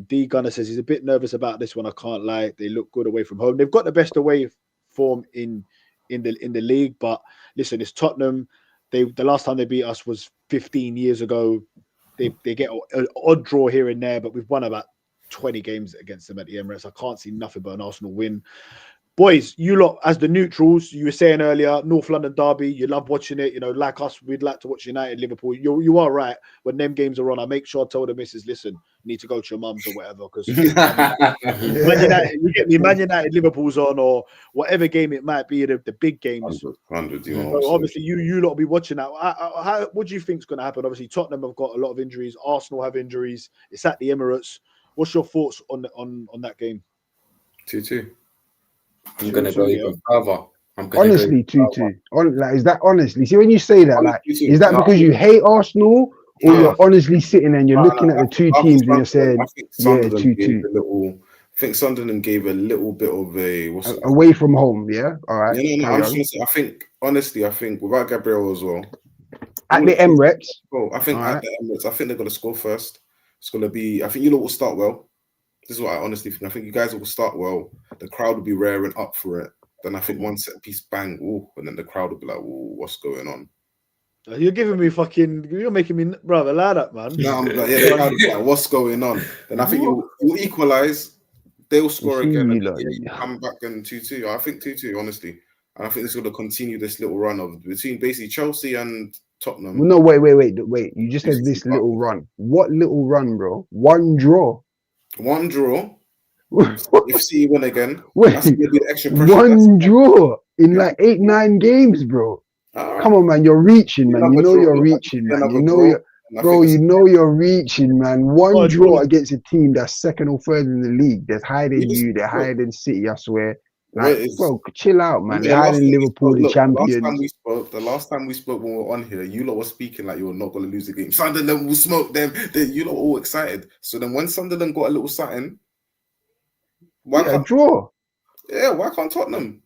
D Gunner says he's a bit nervous about this one. I can't lie. They look good away from home. They've got the best away form in the league, but listen, it's Tottenham. The last time they beat us was 15 years ago. They get an odd draw here and there, but we've won about 20 games against them at the Emirates. I can't see nothing but an Arsenal win. Boys, you lot, as the neutrals, you were saying earlier, North London derby, you love watching it. You know, like us, we'd like to watch United, Liverpool. You are right. When them games are on, I make sure I tell the missus, listen, you need to go to your mum's or whatever. Because Man United, you get me, Man United, Liverpool's on, or whatever game it might be, the big games. 100, So obviously, you lot will be watching that. What do you think is going to happen? Obviously, Tottenham have got a lot of injuries. Arsenal have injuries. It's at the Emirates. What's your thoughts on that game? 2-2. I'm gonna go even further. Honestly, 2-2. Like, is that honestly? See, when you say that, like, is that because you hate Arsenal, or you're honestly sitting and you're looking at the two teams and you're saying, yeah, 2-2? I think Sunderland gave a little bit of a away from home. Yeah, all right. No. I'm just gonna say, I think without Gabriel as well at the Emirates. I think at the Emirates, I think they're gonna score first. It's gonna be. I think you lot will start well. This is what I honestly think. I think you guys will start well. The crowd will be raring up for it. Then I think one set piece, bang, and then the crowd will be like, what's going on? You're giving me you're making me, brother, loud up, man. No, I'm like, the crowd will be like, what's going on? Then I think you'll equalize. They'll score again. And you come back and 2-2. I think 2-2, honestly. And I think it's going to continue this little run of between basically Chelsea and Tottenham. No, wait. You just said this little run. What little run, bro? One draw. If City win again, that's gonna be the extra pressure. One draw in like 8-9 games, bro. Come on, man. You're reaching, man. You know you're reaching, man. You know you're reaching, man. One draw against a team that's second or third in the league. They're hiding you. They're hiding City, I swear. Like, bro, chill out, man. They're hiding Liverpool, the champions. The last time we spoke when we were on here, you lot were speaking like you were not going to lose the game. Sunderland will smoke them. You lot were all excited. So then when Sunderland got a little something, why can't draw? Yeah, why can't Tottenham?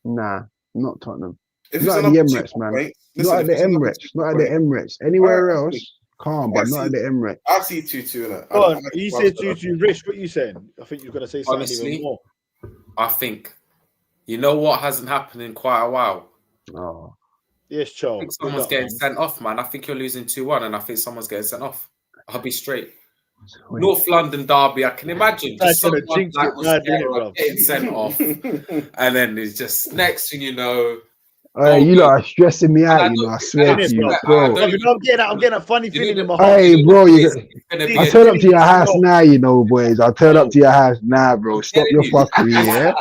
Nah, not Tottenham. If not at the Emirates, man. Not at the Emirates. Not at the Emirates. Anywhere else, calm, but not at the Emirates. I see 2-2. Oh, you said 2-2. Rich, what are you saying? I think you're going to say something even more. I think, you know what hasn't happened in quite a while? Oh. Yes, Charles. I think someone's getting sent off, man. I think you're losing 2-1, and I think someone's getting sent off. I'll be straight. North London derby, I can imagine. Just someone getting sent off. And then it's just next thing you know. You lot are stressing me out, I swear to you, bro. I'm getting a funny feeling in my heart. Hey, bro, I'll turn up to your house now, boys. I'll turn up to your house now, bro. Stop your fuckery, yeah?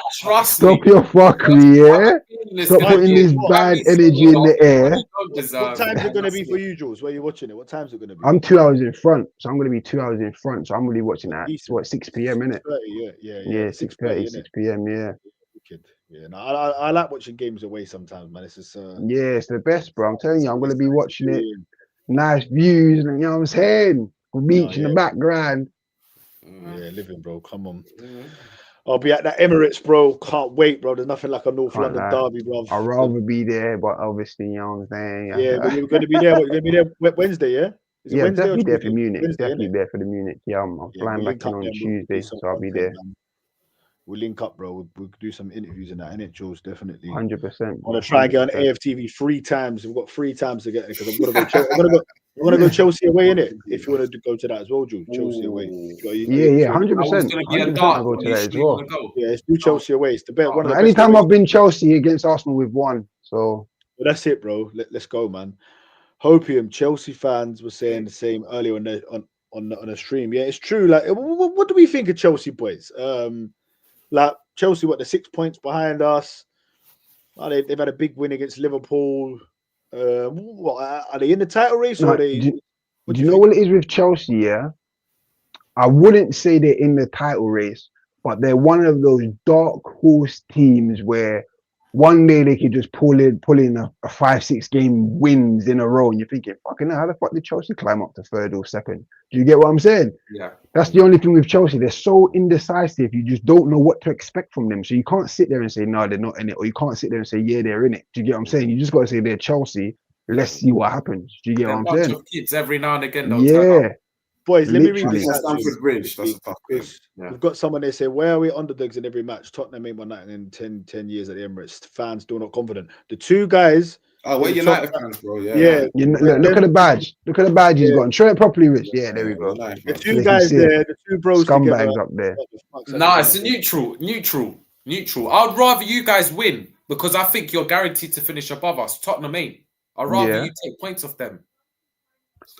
Stop your fuckery, yeah? Stop putting this bad energy in the air. What time's it going to be for you, Jules? Where are you watching it? What time's it going to be? I'm 2 hours in front, so I'm going to be 2 hours in front. So I'm really watching at 6 p.m. innit? Yeah, 6:30, 6 p.m. Yeah. Yeah, no, I like watching games away sometimes, man. It's just yeah, it's the best, bro. I'm telling you, I'm gonna be watching it. Nice views, and you know what I'm saying? Beach in the background. Yeah, living, bro. Come on. I'll be at that Emirates, bro. Can't wait, bro. There's nothing like a North London derby, bro. I'd rather be there, but obviously, you know what I'm saying? Yeah, but you're going to be there. You're going to be there Wednesday, yeah? Yeah, definitely there for Munich. Definitely there for the Munich. Yeah, I'm flying back in on Tuesday, so I'll be there. We'll link up, bro. We'll do some interviews in that, innit, Jules? Definitely. 100%. I'm gonna try and get on 100%. AFTV 3 times. We've got 3 times to get there because I'm gonna go. I'm gonna go Chelsea away, innit? If you want to go to that as well, Jules. Chelsea away. Yeah, 100%. I was going to be a 100% dark. I'll go to that as Usually well. want to go. Yeah, let's do Chelsea away. It's the best. One of the best Anytime aways. I've been Chelsea against Arsenal, we've won. So Well, that's it, bro. Let's go, man. Hopium, Chelsea fans were saying the same earlier on the stream. Yeah, it's true. Like, what do we think of Chelsea, boys? Like Chelsea, what, the 6 points behind us? They've had a big win against Liverpool. What, are they in the title race? No, or are they? do you know what it is with Chelsea? Yeah, I wouldn't say they're in the title race, but they're one of those dark horse teams where one day they could just pull in a 5-6 game wins in a row, and you're thinking, fucking hell, how the fuck did Chelsea climb up to third or second? Do you get what I'm saying? Yeah. That's the only thing with Chelsea. They're so indecisive. You just don't know what to expect from them. So you can't sit there and say, no, they're not in it. Or you can't sit there and say, yeah, they're in it. Do you get what I'm saying? You just got to say they're Chelsea. Let's see what happens. Do you get what I'm saying? Of kids every now and again. Turn up. Boys, let me read Literally. this. That's Stamford Bridge. That's a tough game. Yeah. We've got someone there say, where are we underdogs in every match? Tottenham ain't won that in 10 years at the Emirates. Fans still not confident. The two guys. Oh, we're in the United top- fans, bro. Yeah. Yeah. Look at the badge. Look at the badge he's got. Show it properly, Rich. Yeah, there we go. United The fans. two you guys see it. there, the two bros together. Scumbags up there. Nah, it's a neutral. I'd rather you guys win because I think you're guaranteed to finish above us. Tottenham ain't. I'd rather you take points off them.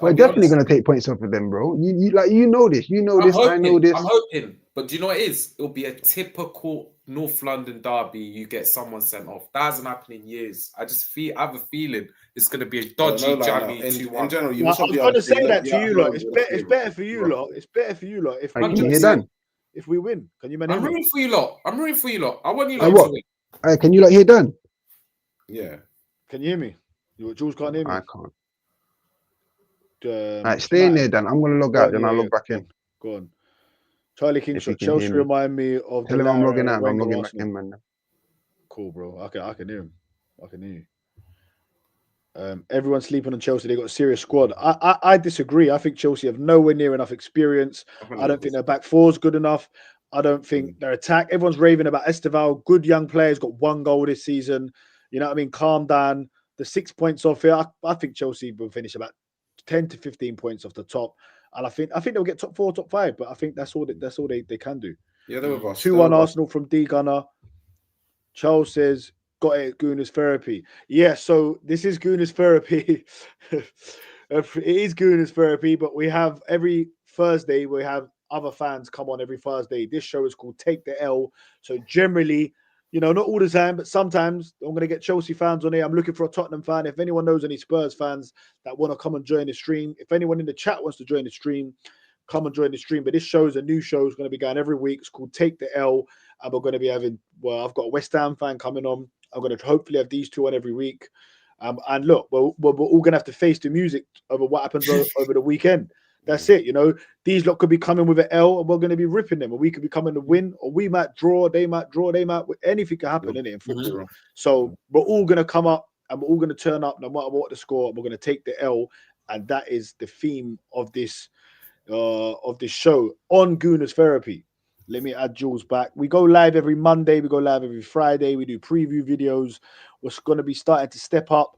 We're definitely going to take points off of them, bro. You know this. You know this. I know this. I'm hoping. But do you know what it is? It'll be a typical North London derby. You get someone sent off. That hasn't happened in years. I have a feeling it's going to be a dodgy, jammy 2-1. In general, you I was must be going able to say say that to you, lot. yeah, It's better for you, lot. It's better for you, lot. If Can you hear done? if we win, can you man? I'm rooting for you lot. I want you Hey, lot what? to win. Hey, can you like hear done? Yeah. Can you hear me? Jules can't hear me. I can't. All right, stay in there, Dan. I'm going to log out, then I'll log back in. Go on. Charlie King If you shot. can Chelsea hear me. remind me of Tell the him I'm Lara logging out. I'm Wenger logging back Arsenal. in, man. Cool, bro. I can hear him. I can hear you. Everyone's sleeping on Chelsea. They got a serious squad. I disagree. I think Chelsea have nowhere near enough experience. I don't think their back four is good enough. I don't think their attack. Everyone's raving about Esteval. Good young players. Got 1 goal this season. You know what I mean? Calm down. The 6 points off here. I think Chelsea will finish about 10 to 15 points off the top. And I think they'll get top 4, top 5. But I think that's all they can do. Yeah, they're with us. 2-1 Arsenal from D Gunner. Charles says, got it, Gooners therapy. Yeah, so this is Gooners therapy. It is Gooners therapy, but we have every Thursday, we have other fans come on every Thursday. This show is called Take the L. So generally, not all the time, but sometimes I'm going to get Chelsea fans on here. I'm looking for a Tottenham fan. If anyone knows any Spurs fans that want to come and join the stream, if anyone in the chat wants to join the stream, come and join the stream. But this show is a new show. It's going to be going every week. It's called Take the L. And we're going to be having, I've got a West Ham fan coming on. I'm going to hopefully have these two on every week. And look, we're all going to have to face the music over what happens over the weekend. That's it. These lot could be coming with an L and we're going to be ripping them. Or we could be coming to win, or we might draw, they might draw, anything can happen in it in football. So we're all going to come up and we're all going to turn up no matter what the score. We're going to take the L. And that is the theme of this show on Gooners Therapy. Let me add Jules back. We go live every Monday. We go live every Friday. We do preview videos. We're going to be starting to step up.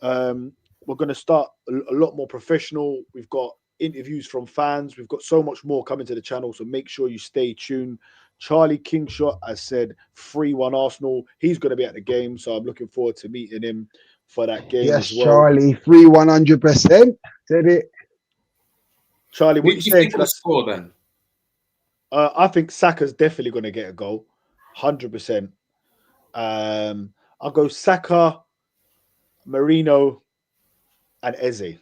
We're going to start a lot more professional. We've got interviews from fans. We've got so much more coming to the channel. So make sure you stay tuned. Charlie Kingshot has said 3-1 Arsenal. He's going to be at the game. So I'm looking forward to meeting him for that game Yes, as well. Charlie, 3-100%. Said it. Charlie, what Who you do you saying? think will score then? I think Saka's definitely going to get a goal, 100%. I'll go Saka, Marino, and Eze.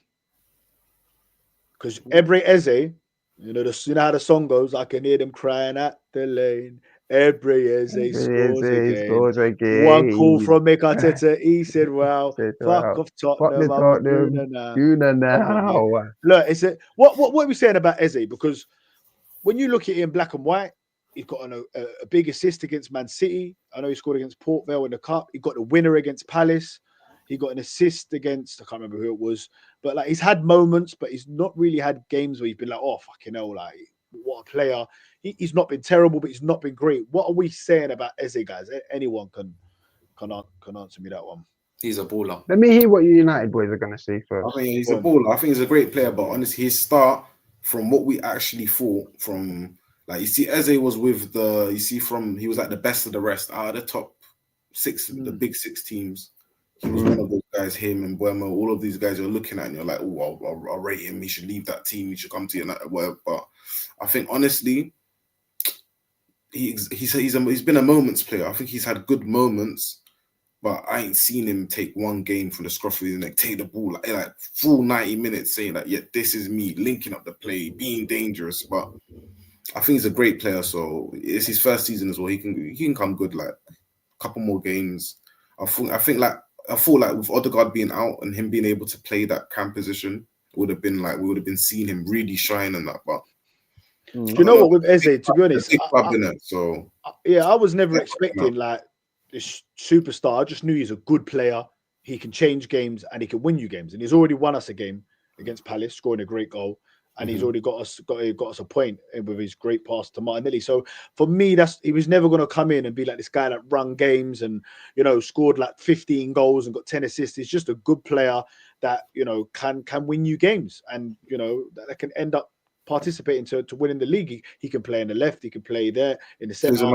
Because Ebre Eze, you know how the song goes. I can hear them crying at the lane. Ebre Eze scores again. One call from Mikel Arteta. He said, "Well, fuck off Tottenham. now." Look, it's what are we saying about Eze? Because when you look at it in black and white, he's got a big assist against Man City. I know he scored against Port Vale in the Cup. He got the winner against Palace. He got an assist against, I can't remember who it was. But he's had moments, but he's not really had games where he's been like, oh, fucking hell, what a player. He's not been terrible, but he's not been great. What are we saying about Eze, guys? Anyone can answer me that one. He's a baller. Let me hear what you United boys are gonna say first. I think he's a baller. I think he's a great player, but honestly, his start from what we actually thought from, like, you see, Eze was with he was like the best of the rest out of the top 6, the big 6 teams. He was one of those guys, him and Buemo, all of these guys you're looking at and you're like, oh, I'll rate him. He should leave that team. He should come to United, whatever. But I think honestly, he's been a moments player. I think he's had good moments, but I ain't seen him take one game from the scruff of his neck, take the ball like full 90 minutes, saying that, yeah, this is me, linking up the play, being dangerous. But I think he's a great player, so it's his first season as well. He can come good, like a couple more games. I thought like with Odegaard being out and him being able to play that cam position, we would have been seeing him really shine in that. But do you know what, with Eze, to be honest, I was never expecting like this superstar. I just knew he's a good player. He can change games and he can win you games. And he's already won us a game against Palace, scoring a great goal. And he's already got us a point with his great pass to Martinelli. So for me, he was never going to come in and be like this guy that run games and, you know, scored like 15 goals and got 10 assists. He's just a good player that, you know, can win you games and, you know, that can end up participating to winning the league. He can play in the left. He can play there in the centre.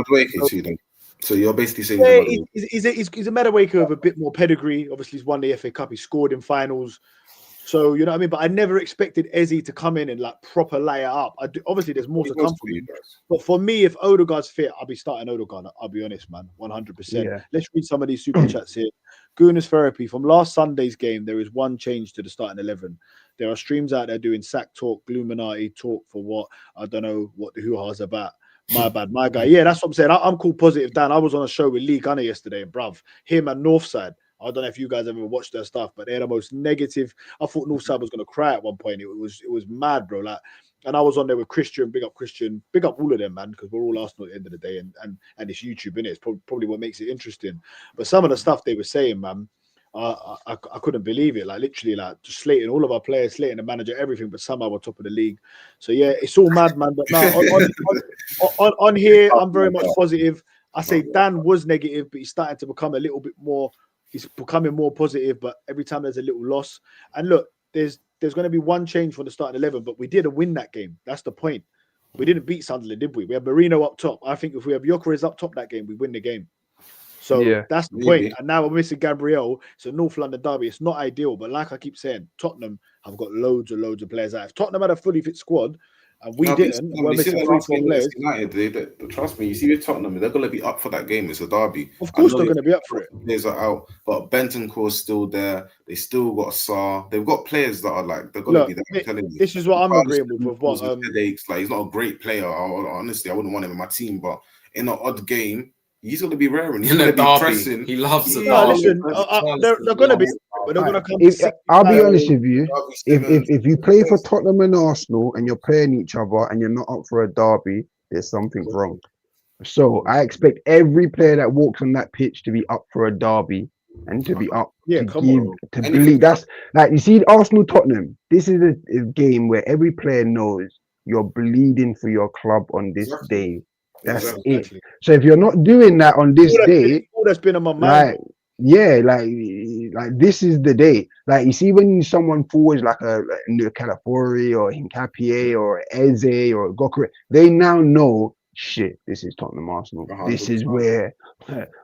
So you're basically saying he's a Madueke with a bit more pedigree. Obviously, he's won the FA Cup. He scored in finals. So, you know what I mean? But I never expected Eze to come in and like proper lay it up. Obviously, there's more to come for you. But for me, if Odegaard's fit, I'll be starting Odegaard. I'll be honest, man, 100%. Yeah. Let's read some of these super chats here. Gooners Therapy. From last Sunday's game, there is one change to the starting 11. There are streams out there doing sack talk, Gluminati talk for what? I don't know what the hoo-ha's about. My bad, my guy. Yeah, that's what I'm saying. I'm cool, positive, Dan. I was on a show with Lee Gunner yesterday, bruv. Him and Northside. I don't know if you guys ever watched their stuff, but they're the most negative. I thought Northside was going to cry at one point. It was mad, bro. Like, and I was on there with Christian. Big up Christian. Big up all of them, man, because we're all Arsenal at the end of the day, and it's YouTube, innit? It's probably what makes it interesting. But some of the stuff they were saying, man, I couldn't believe it. Like literally, like just slating all of our players, slating the manager, everything, but somehow we're top of the league. So yeah, it's all mad, man. But now on here, I'm very much positive. I say Dan was negative, but he's starting to become a little bit more. He's becoming more positive, but every time there's a little loss. And look, there's going to be one change for the starting 11, but we didn't win that game. That's the point. We didn't beat Sunderland, did we? We have Marino up top. I think if we have Gyökeres up top that game, we win the game. So that's the point. And now we're missing Gabriel. It's a North London derby. It's not ideal, but like I keep saying, Tottenham have got loads of players out. If Tottenham had a fully fit squad, and we didn't. We're missing 3-4 players. United, trust me, you see with Tottenham, they're going to be up for that game. It's a derby. Of course they're going to be up for it. Players are out, but Bentancur's still there. They still got Sarr. They've got players that are like, they're going to be there. I'm telling you. This is what I'm agreeing with. What, headaches. Like, he's not a great player. Honestly, I wouldn't want him in my team, but in an odd game, he's going to be raring. He's going to be pressing. He loves the derby. Listen, they're going to be, but they're going to come. I'll be honest with you. If you play for Tottenham and Arsenal and you're playing each other and you're not up for a derby, there's something wrong. So I expect every player that walks on that pitch to be up for a derby and to be up to believe. That's like, you see Arsenal Tottenham. This is a game where every player knows you're bleeding for your club on this day. That's it. So if you're not doing that on this day, that's been on my mind. Like this is the day. Like you see when someone forwards like a Calafori or Hincapié or Eze or Gyökeres, they now know shit. This is Tottenham Arsenal. 100%. This is where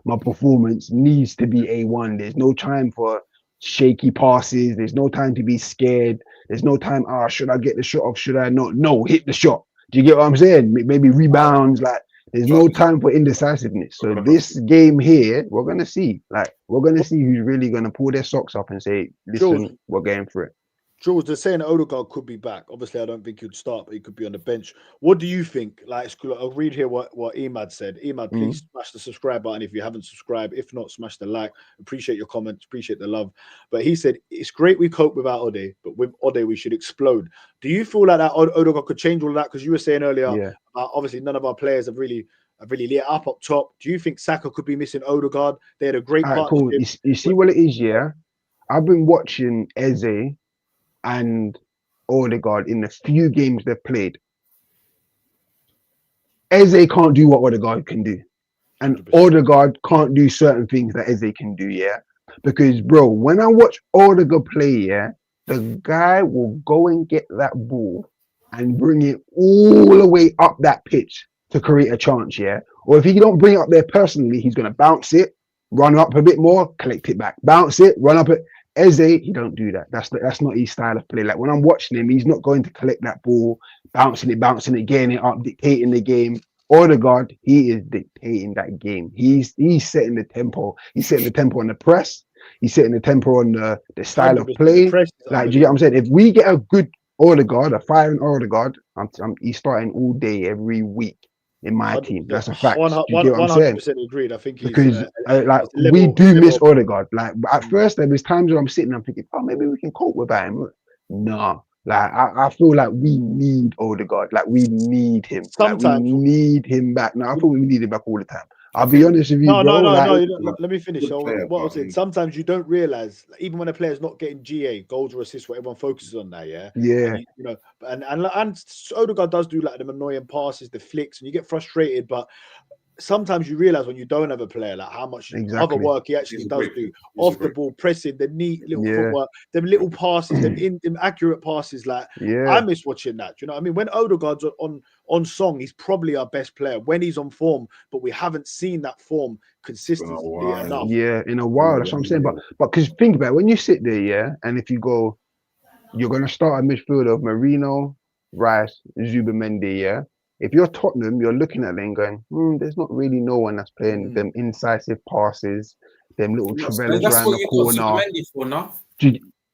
my performance needs to be A1. There's no time for shaky passes. There's no time to be scared. There's no time. Should I get the shot off? Should I not? No, hit the shot. Do you get what I'm saying? Maybe rebounds. Like there's no time for indecisiveness. So this game here, we're gonna see. Like we're gonna see who's really gonna pull their socks up and say, "Listen, we're going for it." Jules, they're saying Odegaard could be back. Obviously, I don't think he'd start, but he could be on the bench. What do you think? Like, I'll read here what Emad said. Emad, please smash the subscribe button if you haven't subscribed. If not, smash the like. Appreciate your comments. Appreciate the love. But he said, it's great we cope without Ode, but with Ode, we should explode. Do you feel like that Odegaard could change all of that? Because you were saying earlier, obviously, none of our players have really lit up top. Do you think Saka could be missing Odegaard? They had a great partnership. Cool. You see what it is, yeah? I've been watching Eze and Odegaard in the few games they've played. Eze can't do what Odegaard can do. And 100%. Odegaard can't do certain things that Eze can do, yeah? Because, bro, when I watch Odegaard play, yeah, the guy will go and get that ball and bring it all the way up that pitch to create a chance, yeah? Or if he don't bring it up there personally, he's going to bounce it, run up a bit more, collect it back. Bounce it, run up it. Eze, he don't do that. That's not his style of play. Like, when I'm watching him, he's not going to collect that ball, bouncing it, getting it up, dictating the game. Odegaard, he is dictating that game. He's setting the tempo. He's setting the tempo on the press. He's setting the tempo on the style of 100% play. press, Like, do you get what I'm saying? If we get a good Odegaard, a firing Odegaard, he's starting all day every week in my team. That's a fact. Do you get what I'm saying? 100% agreed. I think he's, Because like it's we level- do miss level- Odegaard. Like at first there was times where I'm sitting, I'm thinking, oh, maybe we can cope without him. No, like I feel like we need Odegaard. Like we need him. Like, we Sometimes- need him back. No, I thought we need him back all the time. I'll be honest with you, No, bro. no, like, you don't- let me finish. good So player, what I was but saying, sometimes you don't realize, like, even when a player's not getting GA, goals or assists, what everyone focuses on that, yeah. yeah, You know, and Odegaard does do like them annoying passes, the flicks, and you get frustrated. But sometimes you realize when you don't have a player, like how much Exactly. other work he actually He's a does great- do he's a off the great- ball, pressing, the neat little Yeah. footwork, them little passes, them accurate passes. Like I yeah, miss watching that. Do you know what I mean? When Odegaard's on song, he's probably our best player when he's on form, but we haven't seen that form consistently while. enough. yeah. In a while, that's what I'm saying. But because think about it, when you sit there, yeah, and if you go, you're gonna start a midfield of Marino, Rice, Zubimendi, yeah. If you're Tottenham, you're looking at them going, there's not really no one that's playing them incisive passes, them little Travellas That's around what the you got corner. Zubimendi for now.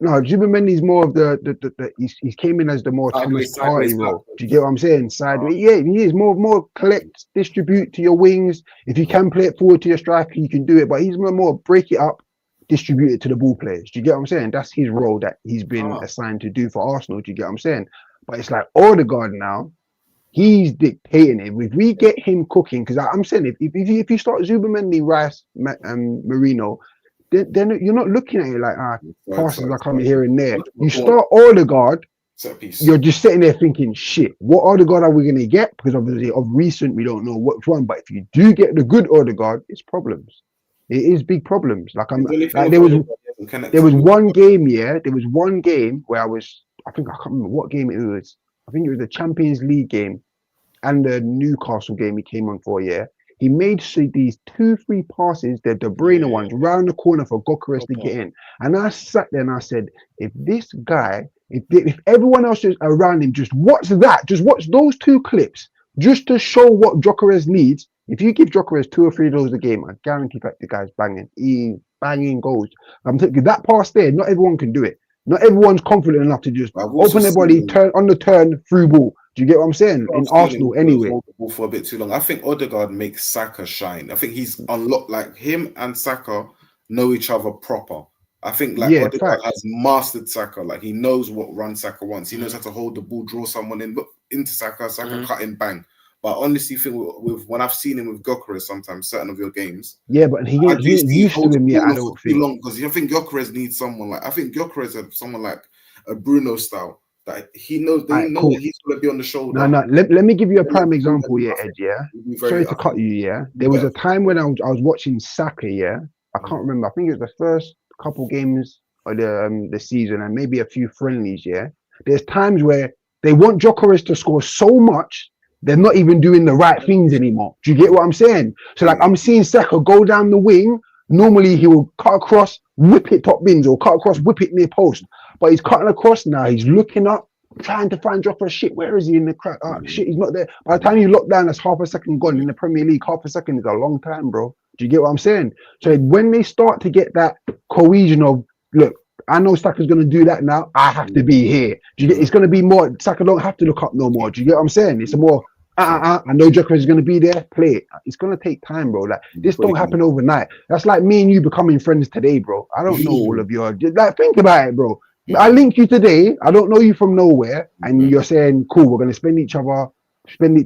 No, Zubimendi's more of the he's came in as the more Sideways, Thomas Partey sideways, role. Do you get what I'm saying? Sideways, yeah, he is more collect, distribute to your wings. If you can play it forward to your striker, you can do it. But he's more break it up, distribute it to the ball players. Do you get what I'm saying? That's his role that he's been assigned to do for Arsenal. Do you get what I'm saying? But it's like Odegaard now. He's dictating it. If we get him cooking, because I'm saying if you start Zubimendi, Rice, Marino, then you're not looking at it like passes are coming here and there. You start Odegaard, Set piece. you're just sitting there thinking, shit, what Odegaard are we going to get? Because obviously of recent, we don't know which one. But if you do get the good Odegaard, it's problems. It is big problems. Like there was one game, yeah. There was one game where I can't remember what game it was. I think it was the Champions League game and the Newcastle game he came on for, yeah. He made these 2-3 passes, the De Bruyne ones, round the corner for Gyökeres to get in. And I sat there and I said, if this guy, if everyone else is around him, just watch that, just watch those 2 clips, just to show what Gyökeres needs. If you give Gyökeres 2 or 3 of those a game, I guarantee that the guy's banging. He's banging goals. I'm thinking that pass there, not everyone can do it. Not everyone's confident enough to just open their body, turn through ball. Do you get what I'm saying? In Arsenal, anyway. For a bit too long. I think Odegaard makes Saka shine. I think he's unlocked. Like him and Saka know each other proper. I think Odegaard has mastered Saka. Like he knows what run Saka wants. He knows how to hold the ball, draw someone into Saka. Saka cut him, bang. But I honestly think with when I've seen him with Gyökeres sometimes, certain of your games. Yeah, but he used to him yet. I don't think. Because I think Gyökeres needs someone like. I think Gyökeres has someone like a Bruno style that he knows. They know that he's going to be on the shoulder. No. Let me give you a prime example, yeah, Ed. Yeah. Sorry to cut you. Yeah. There was a time when I was watching Saka. Yeah. I can't remember. I think it was the first couple games of the season and maybe a few friendlies. Yeah. There's times where they want Gyökeres to score so much. They're not even doing the right things anymore. Do you get what I'm saying? So like I'm seeing Saka go down the wing. Normally he will cut across, whip it top bins, or cut across, whip it near post. But he's cutting across now. He's looking up, trying to find Gyökeres. Shit, where is he in the crack? Shit, he's not there. By the time you lock down, that's half a second gone in the Premier League. Half a second is a long time, bro. Do you get what I'm saying? So when they start to get that cohesion of, look, I know Saka's going to do that now. I have to be here. Do you get? It's going to be more. Saka don't have to look up no more. Do you get what I'm saying? It's a more. I know Gyökeres is going to be there. Play it. It's going to take time, bro. Like this don't happen overnight. That's like me and you becoming friends today, bro. I don't know all of your. Like think about it, bro. I link you today. I don't know you from nowhere, and you're saying, "Cool, we're going to spend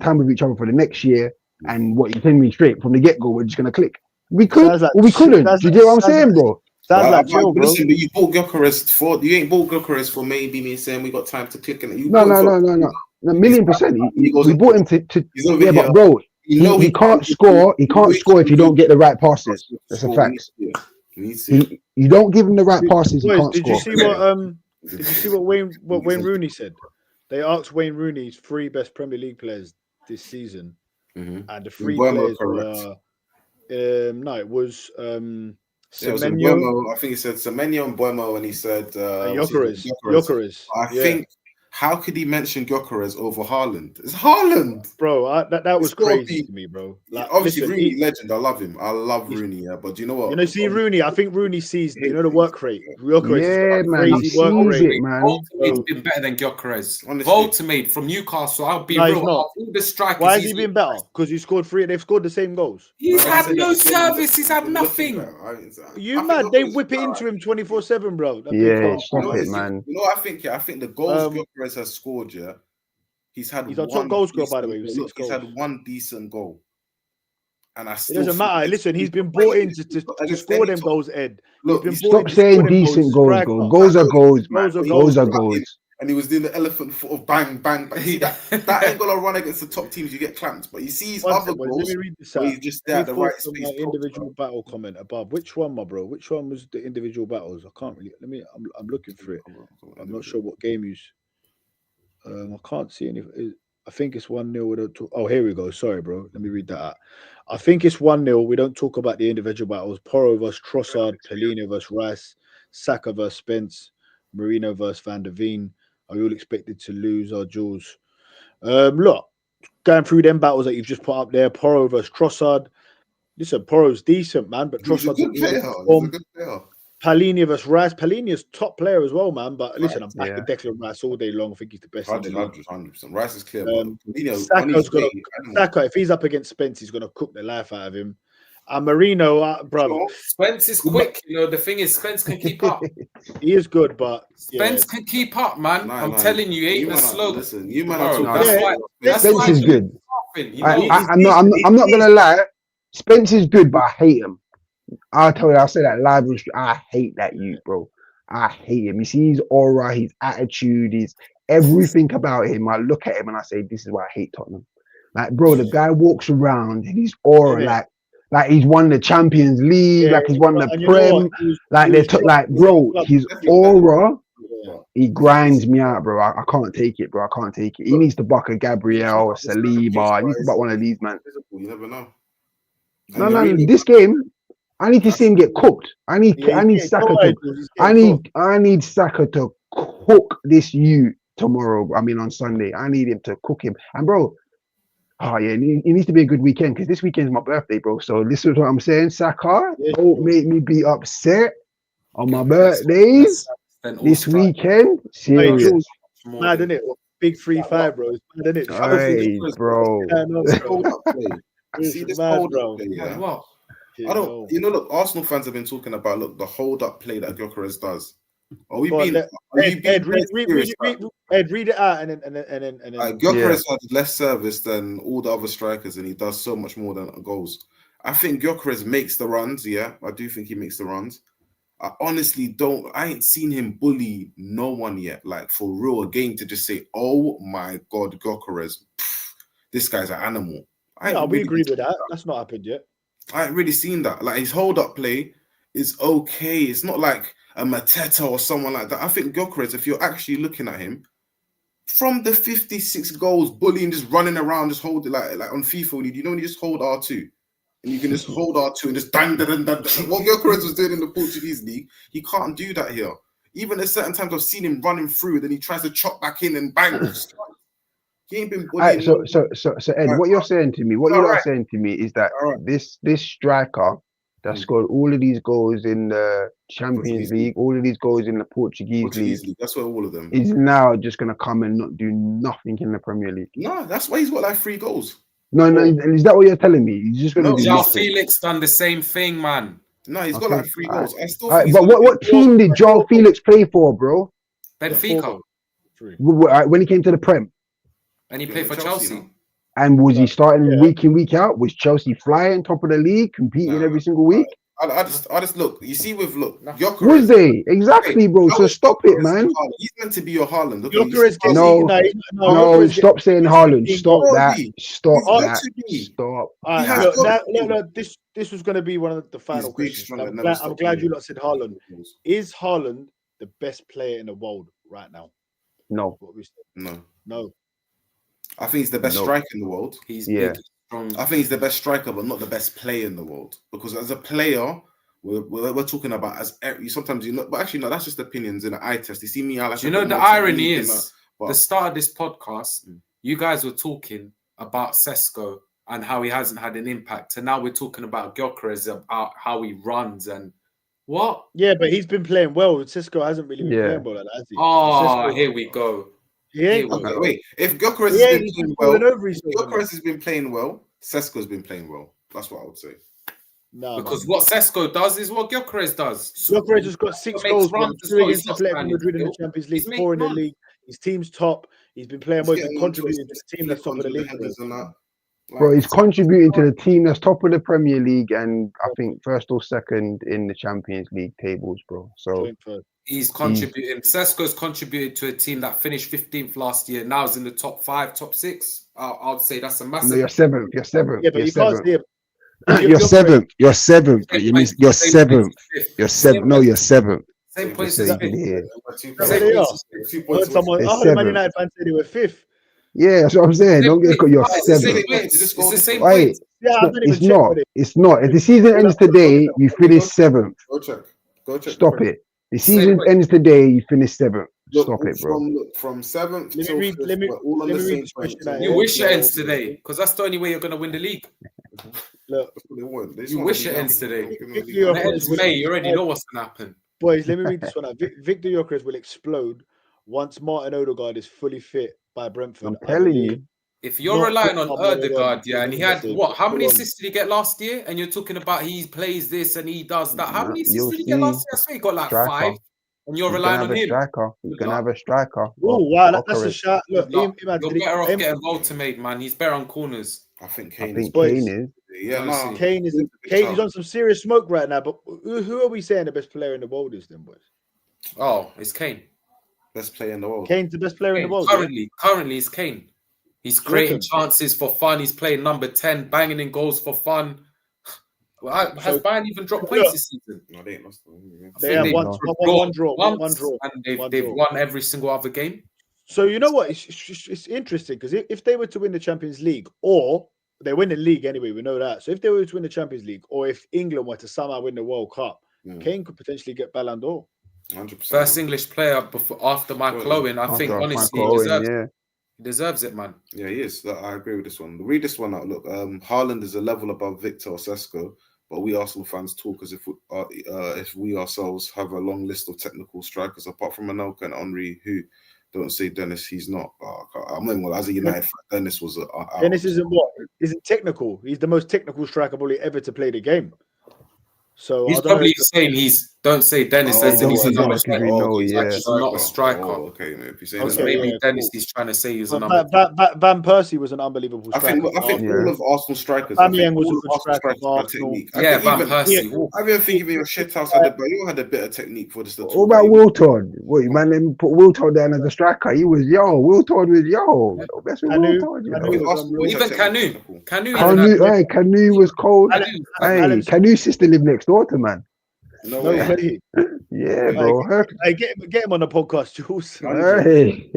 time with each other for the next year." And what you telling me straight from the get go, we're just going to click. We could, or we couldn't. Do you get what I'm saying, bro? Sounds like chill, bro. Listen, you bought Gyökeres for. You ain't bought Gyökeres for maybe me saying we got time to click and you. No. 1,000,000%. He goes We and bought him to He's over yeah, here. but bro, You know he can't score. He can't score if you don't get the right passes. That's a fact. You don't give him the right passes, he Boys, can't did you score. see what Wayne Rooney said? They asked Wayne Rooney's 3 best Premier League players this season, and the 3 Mbeumo, players were no, it was Yeah, it was Semenyo, Mbeumo. I think he said Semenyo and Mbeumo, and he said Gyökeres. I think how could he mention Gyökeres over Haaland? It's Haaland, Bro, that was It's gotta crazy be- to me, bro. Like, obviously listen, Rooney legend. I love him. I love Rooney. Yeah, but do you know what? see Rooney. I think Rooney sees the work rate. Gyökeres has got Yeah, a man, he crazy work sees rate. it, man. Voltemade's been better than Gyökeres. Honestly. Voltemade from Newcastle. I'll be No, he's real. not. All the strikers. Why has he been better? Because he scored 3. They've scored the same goals. He's I had said no that. service. He's had Looking nothing. better. I You think mad? They Gyökeres whip it is into him 24/7, bro. That Yeah, big can't stop score. it, man. You know what I think? Yeah, I think the goals Um, Gyökeres has scored. Yeah, he's had. He's our top one goal scorer, by the decent way, with goal. 6 Look, he's had goals. 1 decent goal, and I It still doesn't think matter. he's- Listen, he's been playing brought in to against score any them top- goals, Ed. Look, been he's brought in Stop to score saying them decent goals, goals, striker. goals. Goals are goals, man. Goals are Goals are goals. goals. and he was doing the elephant foot of bang, bang, bang. See that ain't gonna run against the top teams. You get clamped, but you see his One other sec, boys, goals. let me read this where out. he's just there at the Let me right focus on space. my individual battle comment above. Which one, my bro? Which one was the individual battles? I can't really. I'm looking for it. I'm not sure what game you. I can't see any. I think it's 1-0. We don't talk. Oh, here we go. Sorry, bro. Let me read that out. I think it's 1-0. We don't talk about the individual battles. Porro versus Trossard, Pelino versus Rice, Saka versus Spence, Marino versus Van der Veen. Are you all expected to lose our duels? Look, going through them battles that you've just put up there, Porro versus Trossard. Listen, Porro's decent, man, but He's a Trossard's good player. He's a form. good player. Palhinha versus Rice. Palhinha's top player as well, man. But listen, I'm Yeah. backing Declan Rice all day long. I think he's the best in the league. 100%. Rice is clear. Saka's gonna Saka, if he's up against Spence, he's gonna cook the life out of him. And Marino, bro, Spence is quick. You know, the thing is, Spence can keep up. he is good, but Spence can keep up, man. Nah, I'm nah, telling you, he ain't man the are- slow. Listen, you man Bro, are talking. that's Yeah. why. That's Spence why is he's good. laughing, you know? I'm not gonna lie. Spence is good, but I hate him. I'll say that live. I hate that youth, bro. I hate him. You see his aura, his attitude, his everything about him. I look at him and I say, this is why I hate Tottenham. Like, bro, the guy walks around and his aura, Yeah. like he's won the Champions League, Yeah, like he's won the and you know Prem. what? Like He was like, bro, his Definitely aura, Yeah. he grinds me out, bro. I can't take it, bro. I can't take it. He needs to buck a Gabriel, a Saliba. He needs to buck one of these, man. You never know. No, And no, Mourinho- this game, I need to see him get cooked. I need Saka to cook this you tomorrow. I mean on Sunday. I need him to cook him. And bro, it needs to be a good weekend because this weekend's my birthday, bro. So this is what I'm saying. Saka, Yeah, don't sure. make me be upset on my birthdays this weekend. Serious. Mad, isn't it? Big 3-5, bro. It's mad, isn't it? Hey, bro. Yeah, no, This bro. hold-up play. It's See this mad, hold-up bro. play, yeah? What? I don't. You know, look, Arsenal fans have been talking about the hold-up play that Gyökeres does. Are we Go on, being? let- Are you being Ed, read it out and then. Gyökeres has less service than all the other strikers, and he does so much more than goals. I think Gyökeres makes the runs. Yeah, I do think he makes the runs. I honestly don't. I ain't seen him bully no one yet, like for real. A game to just say, "Oh my God, Gyökeres, this guy's an animal." We agree with that. That's not happened yet. I ain't really seen that. Like his hold-up play is okay. It's not like a Mateta or someone like that. I think Gyökeres, if you're actually looking at him, from the 56 goals, bullying, just running around, just hold it like on FIFA. You know when you just hold R2 and you can just hold R2 and just dang. What Gyökeres was doing in the Portuguese league, he can't do that here. Even at certain times I've seen him running through, then he tries to chop back in and bang. He ain't been bullying. So Ed, what you're saying to me, saying to me is that All right. this striker that scored all of these goals in the Champions League, all of these goals in the Portuguese League, that's where all of them. is now just gonna come and not do nothing in the Premier League. No, that's why he's got like 3 goals. No, is that what you're telling me? He's just gonna do João nothing. Felix done the same thing, man. No, he's got like 3 goals. I still Alright, think but what team did João Felix play for, bro? Benfica. When he came to the Prem? And he played for Chelsea. And was he starting week in, week out? Was Chelsea flying top of the league, competing every single week? I just look. You see, with look, No. Gyökeres. Was they? Exactly, bro. How So is stop it, Gyökeres man. Haaland? He's meant to be your Haaland. Look, Gyökeres gets No. no, No, Gyökeres stop gets saying Haaland. 15 Stop goals. that. He's Stop got that. to be. Stop. All right, has look, got now, to look, this was going to be one of the final big, questions. strong, I'm and never glad, stop I'm glad you winning. lot said Haaland. Is Haaland the best player in the world right now? No. What we said. No, No. I think he's the best No. striker in the world. He's Yeah. big, strong. I think he's the best striker, but not the best player in the world. Because as a player, we're talking about as sometimes you know, but actually no, that's just opinions in an eye test. You see me, I like. Do you know the irony is the start of this podcast, you guys were talking about Sesko and how he hasn't had an impact, and now we're talking about Gyökeres, about how he runs and what? Yeah, but he's been playing well. Cisco hasn't really been Yeah. playing well like that, has he? Oh, Cisco, here we go. he ain't. here we Okay, go. wait. If Gyökeres He has ain't. been He's playing been well, falling over his Gyökeres has been playing well. Sesko's been playing well. That's what I would say. No, Because what Sesko does is what Gyökeres does. Gyökeres has got 6 Makes goals, runs as 2 well. against He's not Atletico standing Madrid in the still. Champions League, He's 4 in the making league. His team's top. He's been playing well. He's been contributing to the team that's top of the league. Bro, he's contributing to the team that's top of the Premier League and I think first or second in the Champions League tables, bro. So he's contributing. Sesko's contributed to a team that finished 15th last year. Now is in the top 5, top 6. I'd say that's a massive. no, you're seventh. You're seventh. Yeah, but You're you can't seventh. see him. You're seventh. You're seventh. Same You're points seventh. as fifth. You're seventh. No, you're seventh. Same points So as you can fifth. hear. They are. I heard someone. I heard a Man United fan say they were 5th. Yeah, that's what I'm saying. Don't get caught. You're It's the seventh. same points. It's the same Wait, points. Yeah, I don't even it's check not. with it. It's not. If the season ends today, you finish seventh. Go check. Go check. Stop it. The season ends today, you finish seventh. Stop it, bro. From 7th Let me till read- 5th, let me- we're all on let the me read same this point. question out You here. wish it ends today, because that's the only way you're going to win the league. Look, You wish it ends today. Victor When it ends Gyökeres May, you already know what's going to happen. boys, let me read this one out. Victor Gyökeres will explode once Martin Odegaard is fully fit by Brentford. I'm I telling believe. you. If you're Not relying on put someone Odegaard, on yeah, and he the had same. what? How many Hold on. assists did he get last year? And you're talking about he plays this and he does that. How No, many assists you'll did he get last see. year? I swear he got like Striker. 5. And you're He's gonna relying have on a him. striker. He's gonna have a striker. Oh wow, that's a Gyökeres. shot. Look, You're imagine better off getting Volta-made, man. He's better on corners. I think I Kane think boys. Kane is. Yeah, no. Honestly. Kane is he's on some serious smoke right now. But who are we saying the best player in the world is then, boys? Oh, it's Kane. Best player in the world. Kane's the best player in the world. Currently, it's Kane. He's creating chances for fun. He's playing number 10, banging in goals for fun. Well, has Bayern even dropped points this season? No, they ain't lost. They have one draw. Once, and they've won every single other game. So you know what? It's interesting because if they were to win the Champions League, or they win the league anyway, we know that. So if they were to win the Champions League, or if England were to somehow win the World Cup, Kane could potentially get Ballon d'Or. 100%. First English player after Michael Owen. I think honestly he deserves it, man. Yeah, he is. I agree with this one. Read this one out. Look, Haaland is a level above Victor or Sesko, but we Arsenal fans talk as if we ourselves have a long list of technical strikers apart from Anelka and Henry, who don't say Dennis. He's not. I'm not even as a United fan. Dennis was. Dennis isn't what? Isn't technical. He's the most technical striker probably ever to play the game. So he's probably saying don't say Dennis as in he's not a striker. He's not a striker. Okay, if you say that, maybe Dennis is trying to say he's a number. Van Persie was an unbelievable striker. I think all of Arsenal strikers. Aubameyang was a good striker for Arsenal. Yeah, Van Persie. I even think even your shit house had a bit of technique for this. What about Wiltord? What man? Then put Wiltord down as a striker. He was Wiltord was Best with Wiltord. Even Canu was cold. Hey, Canu's sister lived next door to man. No way. Yeah, bro. Hey, get him on the podcast, Jules. Hey.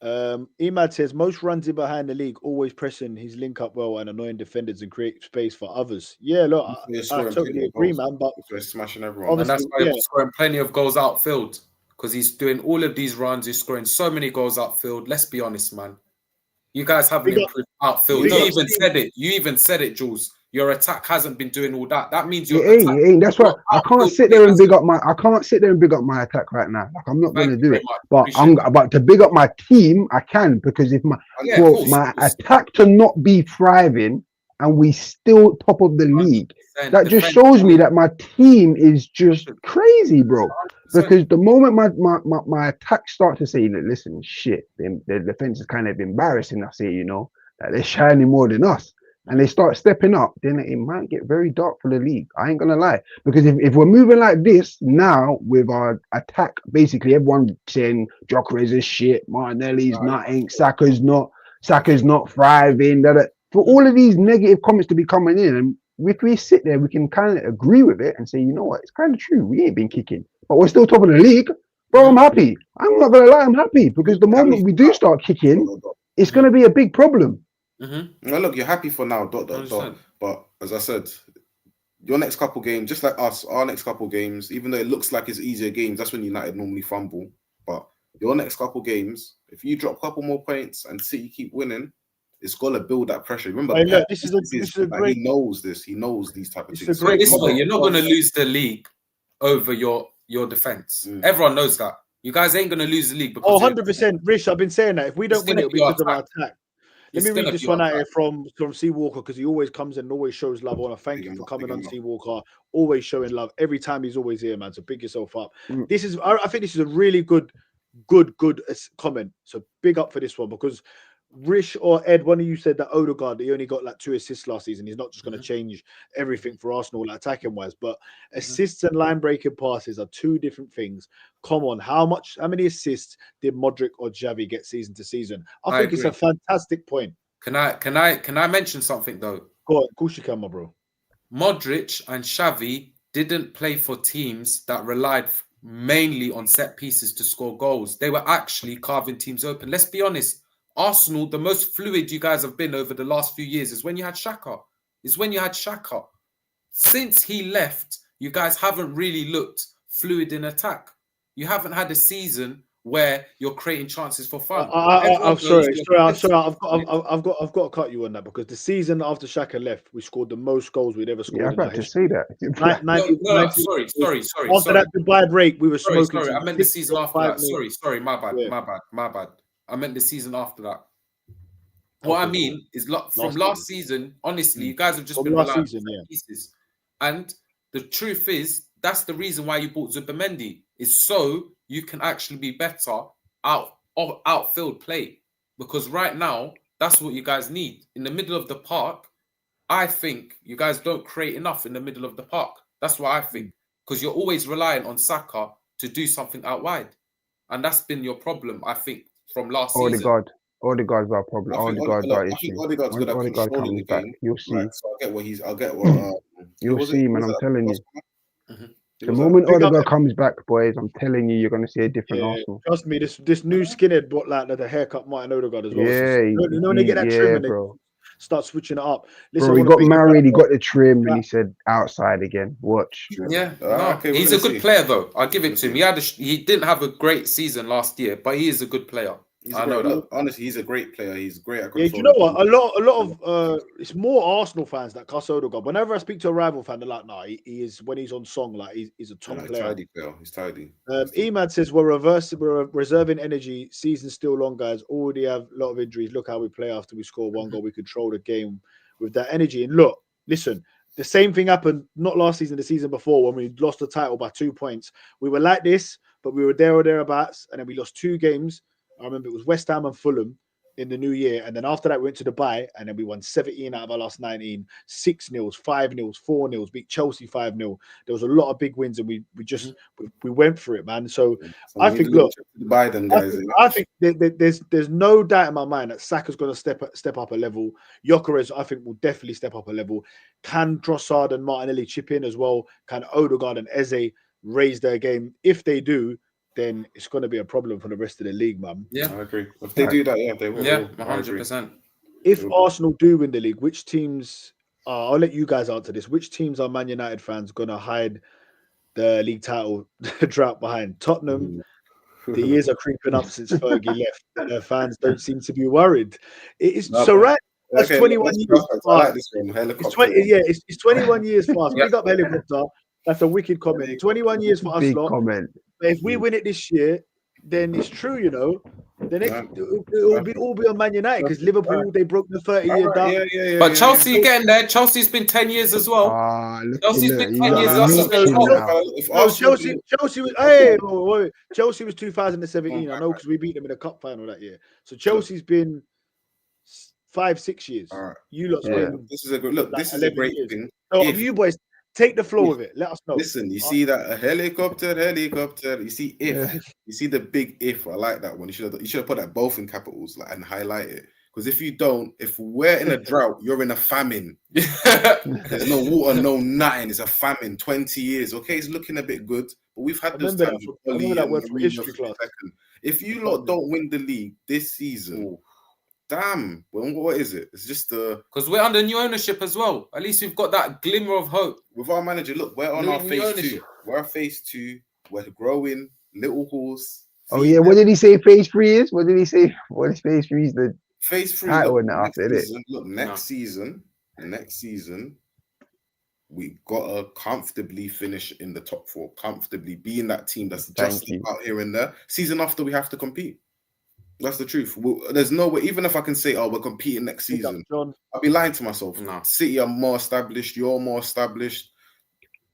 Emad says most runs in behind the league, always pressing his link up well and annoying defenders and create space for others. Yeah, look, I totally agree, man. But he's smashing everyone, and that's why he's scoring plenty of goals outfield because he's doing all of these runs. He's scoring so many goals outfield. Let's be honest, man. You guys haven't improved outfield. You even said it, Jules. Your attack hasn't been doing all that. That means your attack. It ain't. That's why I can't sit there and big up my. I can't sit there and big up my attack right now. Like I'm not going to do it. But I'm about to big up my team. I can because if my attack to not be thriving and we still top of the league, that just shows me that my team is just crazy, bro. Because the moment my attack start to say, listen, shit, the defense is kind of embarrassing us here, that they're shining more than us. and they start stepping up, then it might get very dark for the league. I ain't gonna lie. Because if we're moving like this now with our attack, basically everyone saying Jokeris is shit, Martinelli's nothing, Saka's not thriving. For all of these negative comments to be coming in, and if we sit there, we can kind of agree with it and say, you know what, it's kind of true. We ain't been kicking, but we're still top of the league. Bro, I'm happy. I'm not gonna lie, I'm happy because the moment we do start kicking, it's gonna be a big problem. Well, look, you're happy for now, ... But as I said, your next couple games, just like us, our next couple games, even though it looks like it's easier games, that's when United normally fumble. But your next couple games, if you drop a couple more points and City keep winning, it's gonna build that pressure. Remember, Hey, look, this is a great. He knows this. He knows these type of things. So this way, you're not gonna lose the league over your defense. Everyone knows that. You guys ain't gonna lose the league because 100%. Rish, I've been saying that if we don't win it, it'll be because of our attack. Let me read this one out here from Seawalker because he always comes in and always shows love. I want to thank you for coming on, Seawalker. Always showing love every time. He's always here, man. So pick yourself up. This is, I think, this is a really good comment. So big up for this one because Rish or Ed, one of you said that Odegaard, he only got like 2 assists last season. He's not just going to change everything for Arsenal, like attacking wise, but assists and line breaking passes are 2 different things. Come on, how many assists did Modric or Xavi get season to season? I think agree. it's a fantastic point. Can I mention something though? Go on, of course you can, my bro. Modric and Xavi didn't play for teams that relied mainly on set pieces to score goals. They were actually carving teams open. Let's be honest. Arsenal, the most fluid you guys have been over the last few years is when you had Xhaka. Since he left, you guys haven't really looked fluid in attack. You haven't had a season where you're creating chances for fun. I'm sorry. I've got to cut you on that because the season after Xhaka left, we scored the most goals we'd ever scored. Yeah, I about to say that. Sorry. After that Dubai break, we were smoking. Sorry, I meant the season after that. Sorry, my bad. I meant the season after that. What I mean is, from last season, honestly, you guys have just been relying on pieces. And the truth is, that's the reason why you bought Zubimendi, is so you can actually be better outfield play. Because right now, that's what you guys need. In the middle of the park, I think you guys don't create enough in the middle of the park. That's what I think. Because you're always relying on Saka to do something out wide. And that's been your problem, I think, from last season. Odegaard's our problem. Odegaard's our issue. I think Odegaard's good at Odegaard controlling the comes game. back, you'll see. Right, so I'll get what you'll see, man. I'm telling you. The moment Odegaard comes back, boys, I'm telling you, you're going to see a different Arsenal. Trust me, this new skinhead bought like the haircut Martin Odegaard as well. Yeah, you know when they get that trim and they start switching it up. Listen, bro, he got married, he got the trim, and he said outside again. Watch. Yeah, he's a good player though. I'll give it to him. He didn't have a great season last year, but he is a good player. I know that. Honestly, he's a great player. He's great at control. Yeah, do you know what? A lot of it's more Arsenal fans that cuss Odegaard. Whenever I speak to a rival fan, they're like, "Nah, he is when he's on song, like he's a top player." He's tidy. Emad says we're reserving energy. Season's still long, guys. Already have a lot of injuries. Look how we play after we score 1 goal. We control the game with that energy. And look, listen, the same thing happened not last season, the season before when we lost the title by 2 points. We were like this, but we were there or thereabouts, and then we lost 2 games. I remember it was West Ham and Fulham in the new year. And then after that, we went to Dubai and then we won 17 out of our last 19, 6-0, 5-0, 4-0, beat Chelsea 5-0. There was a lot of big wins and we went for it, man. So I think, look, Dubai them guys. I think there's no doubt in my mind that Saka's going to step up a level. Gyökeres, I think, will definitely step up a level. Can Trossard and Martinelli chip in as well? Can Odegaard and Eze raise their game? If they do, then it's going to be a problem for the rest of the league, man. Yeah, I agree. If they do that, yeah, they will. Yeah, 100%. If Arsenal do win the league, which teams? I'll let you guys answer this. Which teams are Man United fans going to hide the league title drought behind? Tottenham. The years are creeping up since Fergie left. Their fans don't seem to be worried. That's 21 years. I like this one. It's 21 years fast. Big up Helicopter. That's a wicked comment. 21 years for us lot. Comment. But if we win it this year, then it's true, you know. The next it will be on Man United because Liverpool they broke the 30-year down. Yeah, but Chelsea getting there. Chelsea's been 10 years as well. Chelsea's been 10 years. Chelsea was Chelsea was 2017. I know because we beat them in the cup final that year. So Chelsea's been 5-6 years. All right. You lot's Yeah. win. This is a good look. Like This is a 11 great years. thing. So If- you boys take the floor if- with it. Let us know. Listen, you see that a helicopter. You see if Yeah. you see the big if. I like that one. You should have put that both in capitals and highlight it. Because if you don't, if we're in a drought, you're in a famine. There's no water, no nothing. It's a famine. 20 years. Okay, it's looking a bit good, but we've had those Remember times. that- with remember Oli that and word from Mourinho history for class. a second. If you lot don't win the league this season, damn. Well, what is it? It's just Because we're under new ownership as well. At least we've got that glimmer of hope. with our manager. Look, we're on New- our new phase ownership. 2. We're at phase 2. We're growing. Little horse. Oh yeah, what did he say? Phase 3 is? What did he say? What is phase 3? Is the Phase 3. title Look, in the next after, innit? season, look, next season, we gotta comfortably finish in the top 4. Comfortably being that team that's just Thank you. out here and there. Season after, we have to compete. That's the truth. There's no way. Even if I can say, "Oh, we're competing next Big up, season," John. I'll be lying to myself. No. City are more established. You're more established.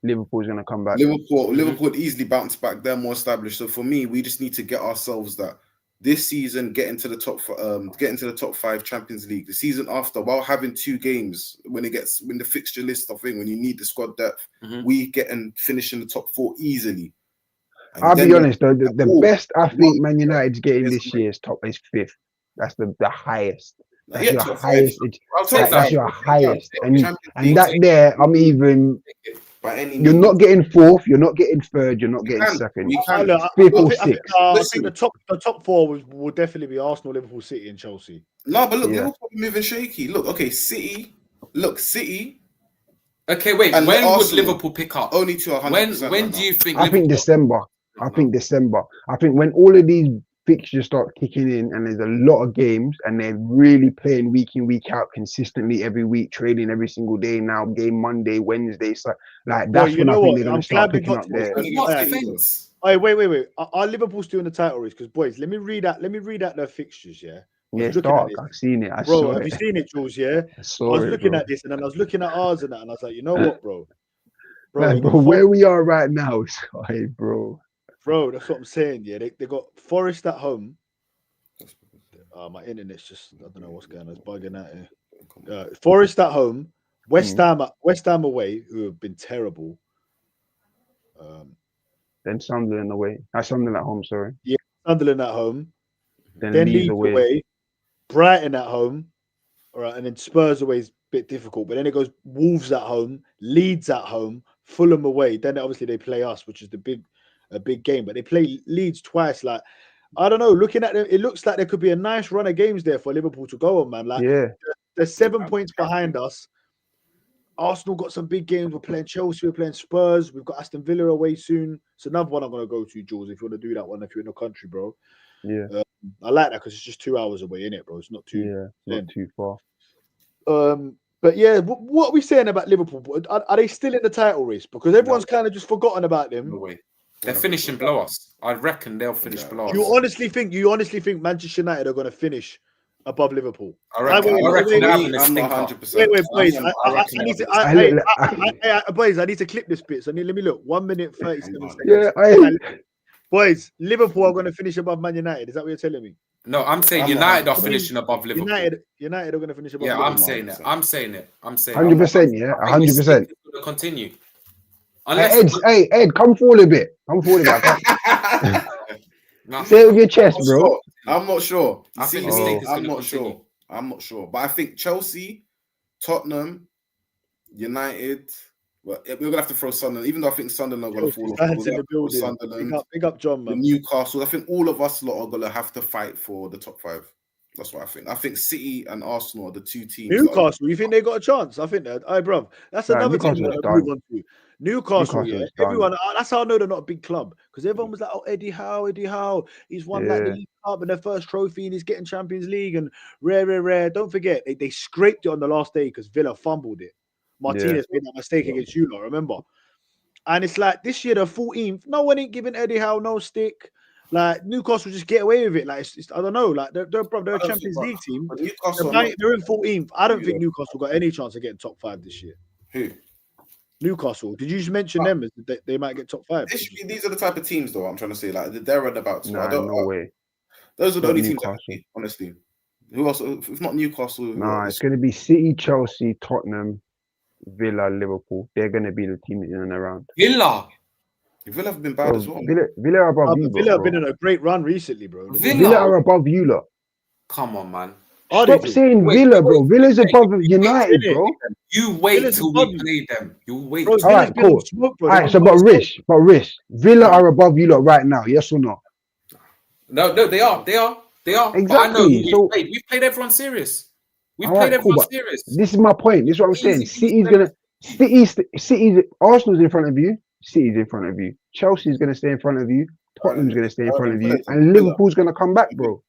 Liverpool's gonna come back. Liverpool would easily bounce back. They're more established. So for me, we just need to get ourselves that this season, get into the top 5 Champions League. The season after, while having 2 games, when the fixture list of thing, when you need the squad depth, Mhm. we get and finish in the top 4 easily. And I'll then be honest though, the Oh, best I think Man United's getting Yes, this year is 5th. That's the highest. That's Yeah, your top highest. five. It's, I'll take that's that. your highest. And Champions League that there, I'm even. by any You're means. not getting 4th. You're not getting 3rd. You're not getting can. 2nd. We I, can. look, I, Fifth I or think, I think, sixth. I Listen. think the top 4 will definitely be Arsenal, Liverpool, City, and Chelsea. No, but look, Yeah. Liverpool moving shaky. Look, okay, City. Okay, wait. And when would Arsenal. Liverpool pick up? Only to 100%. When right do now. you think? I think Liverpool- December. I think December. I think when all of these fixtures start kicking in and there's a lot of games and they're really playing week in, week out consistently every week, trading every single day now, game Monday, Wednesday. So like that's you when I know think what? they're gonna I'm start glad we picking got up to this. there. Only What against City, defense? Hey, wait. Are Liverpool still in the title race? Because boys, let me read out their fixtures. Yeah, Yeah, it's looking at dark. this. I've seen it. I bro, saw have you it. seen it, Jules? Yeah, I I saw was it, looking bro. at this and then I was looking at ours and that, and I was like, you know what, bro? Like, you bro, got where we are right now, Sky, bro. Bro, that's what I'm saying. Yeah, they got Forest at home. My internet's just, I don't know what's going on. It's bugging out here. Forest at home, West Ham away, who have been terrible. Then Sunderland away. Sunderland at home, sorry. Sunderland at home, Then, then Leeds Leeds away. away, Brighton at home, all right, and then Spurs away is a bit difficult. But then it goes Wolves at home, Leeds at home, Fulham away. Then obviously they play us, which is a big game. But they play Leeds twice. Like, I don't know. Looking at them, it looks like there could be a nice run of games there for Liverpool to go on, man. Like, Yeah. they're 7 points behind us. Arsenal got some big games. We're playing Chelsea. We're playing Spurs. We've got Aston Villa away soon. It's another one I'm going to go to, Jules, if you want to do that one, if you're in the country, bro. Yeah. I like that because it's just 2 hours away, innit, bro? It's not too. Yeah. Not too far. But yeah, what are we saying about Liverpool? Are they still in the title race? Because everyone's kind of just forgotten about them. No way. They're finishing below us. I reckon they'll finish below us. You honestly think Manchester United are going to finish above Liverpool? I reckon they're having a I'm not stinker. 100%. Wait, boys. I'm I need to. Boys, I need to clip this bit. So let me look. 1 minute 37 seconds. Yeah, Boys, Liverpool are going to finish above Man United. Is that what you're telling me? No, I'm saying I'm not United are 100%. finishing above Liverpool. United are going to finish above. Yeah, Liverpool. I'm saying it. I'm saying it. 100%, yeah, 100%. Continue. Ed, come forward a bit. Come forward a bit. No. Say it with your chest, bro. I'm not sure. I think the stink is I'm gonna not continue. sure. I'm not sure. But I think Chelsea, Tottenham, United. Well, we're gonna have to throw Sunderland, even though I think Sunderland are gonna fall off. Giants We're in gonna the building. Sunderland, Big up John, the man. Newcastle. I think all of us lot are gonna have to fight for the top 5. That's what I think. I think City and Arsenal are the 2 teams. Newcastle, you think they got a chance? I think that. Hey, bro, that's Nah, another team Newcastle's to done. move on to. Newcastle, yeah. Newcastle's done. Everyone, that's how I know they're not a big club because everyone was like, "Oh, Eddie Howe, he's won like the Yeah. League Cup and their first trophy, and he's getting Champions League and rare." Don't forget, they scraped it on the last day because Villa fumbled it. Martinez made that mistake against you, lot, remember? And it's like this year they're 14th. No one ain't giving Eddie Howe no stick. Like Newcastle just get away with it. Like it's I don't know. Like they're a Champions League team. But Newcastle, are not- They're in 14th. I don't think Newcastle got any chance of getting top 5 this year. who? Newcastle. Did you just mention them as they might get top 5? These are the type of teams, though. I'm trying to say, like they're about. So Nah, I don't no way. Those are the Not only teams, I Newcastle. can see, honestly. Who else? If not Newcastle, who Nah, else? it's going to be City, Chelsea, Tottenham, Villa, Liverpool. They're going to be the team in and around. Villa. Villa have been bad Bro, as well. Villa are above Oh, you, but Villa have been bro. on a great run recently, bro. Villa. Villa are above you, lot. Come on, man. Are they Stop too? saying Wait, Villa, wait, bro. wait, Villa's wait, above wait, United, wait. bro. You wait Villa's till we above you. play them. You wait. Bro, till- All Villa's right, been on cool. smoke, bro. All right, so but Rich, Villa are above you lot right now. Yes or no? No, they are. But I know Exactly, who so- we've played everyone serious. We've All played right, cool, everyone but serious. this is my point. This is what I'm saying. Easy, City's Arsenal's in front of you. City's in front of you. Chelsea's gonna stay in front of you. Tottenham's gonna stay in front of you, and Liverpool's gonna come back, bro.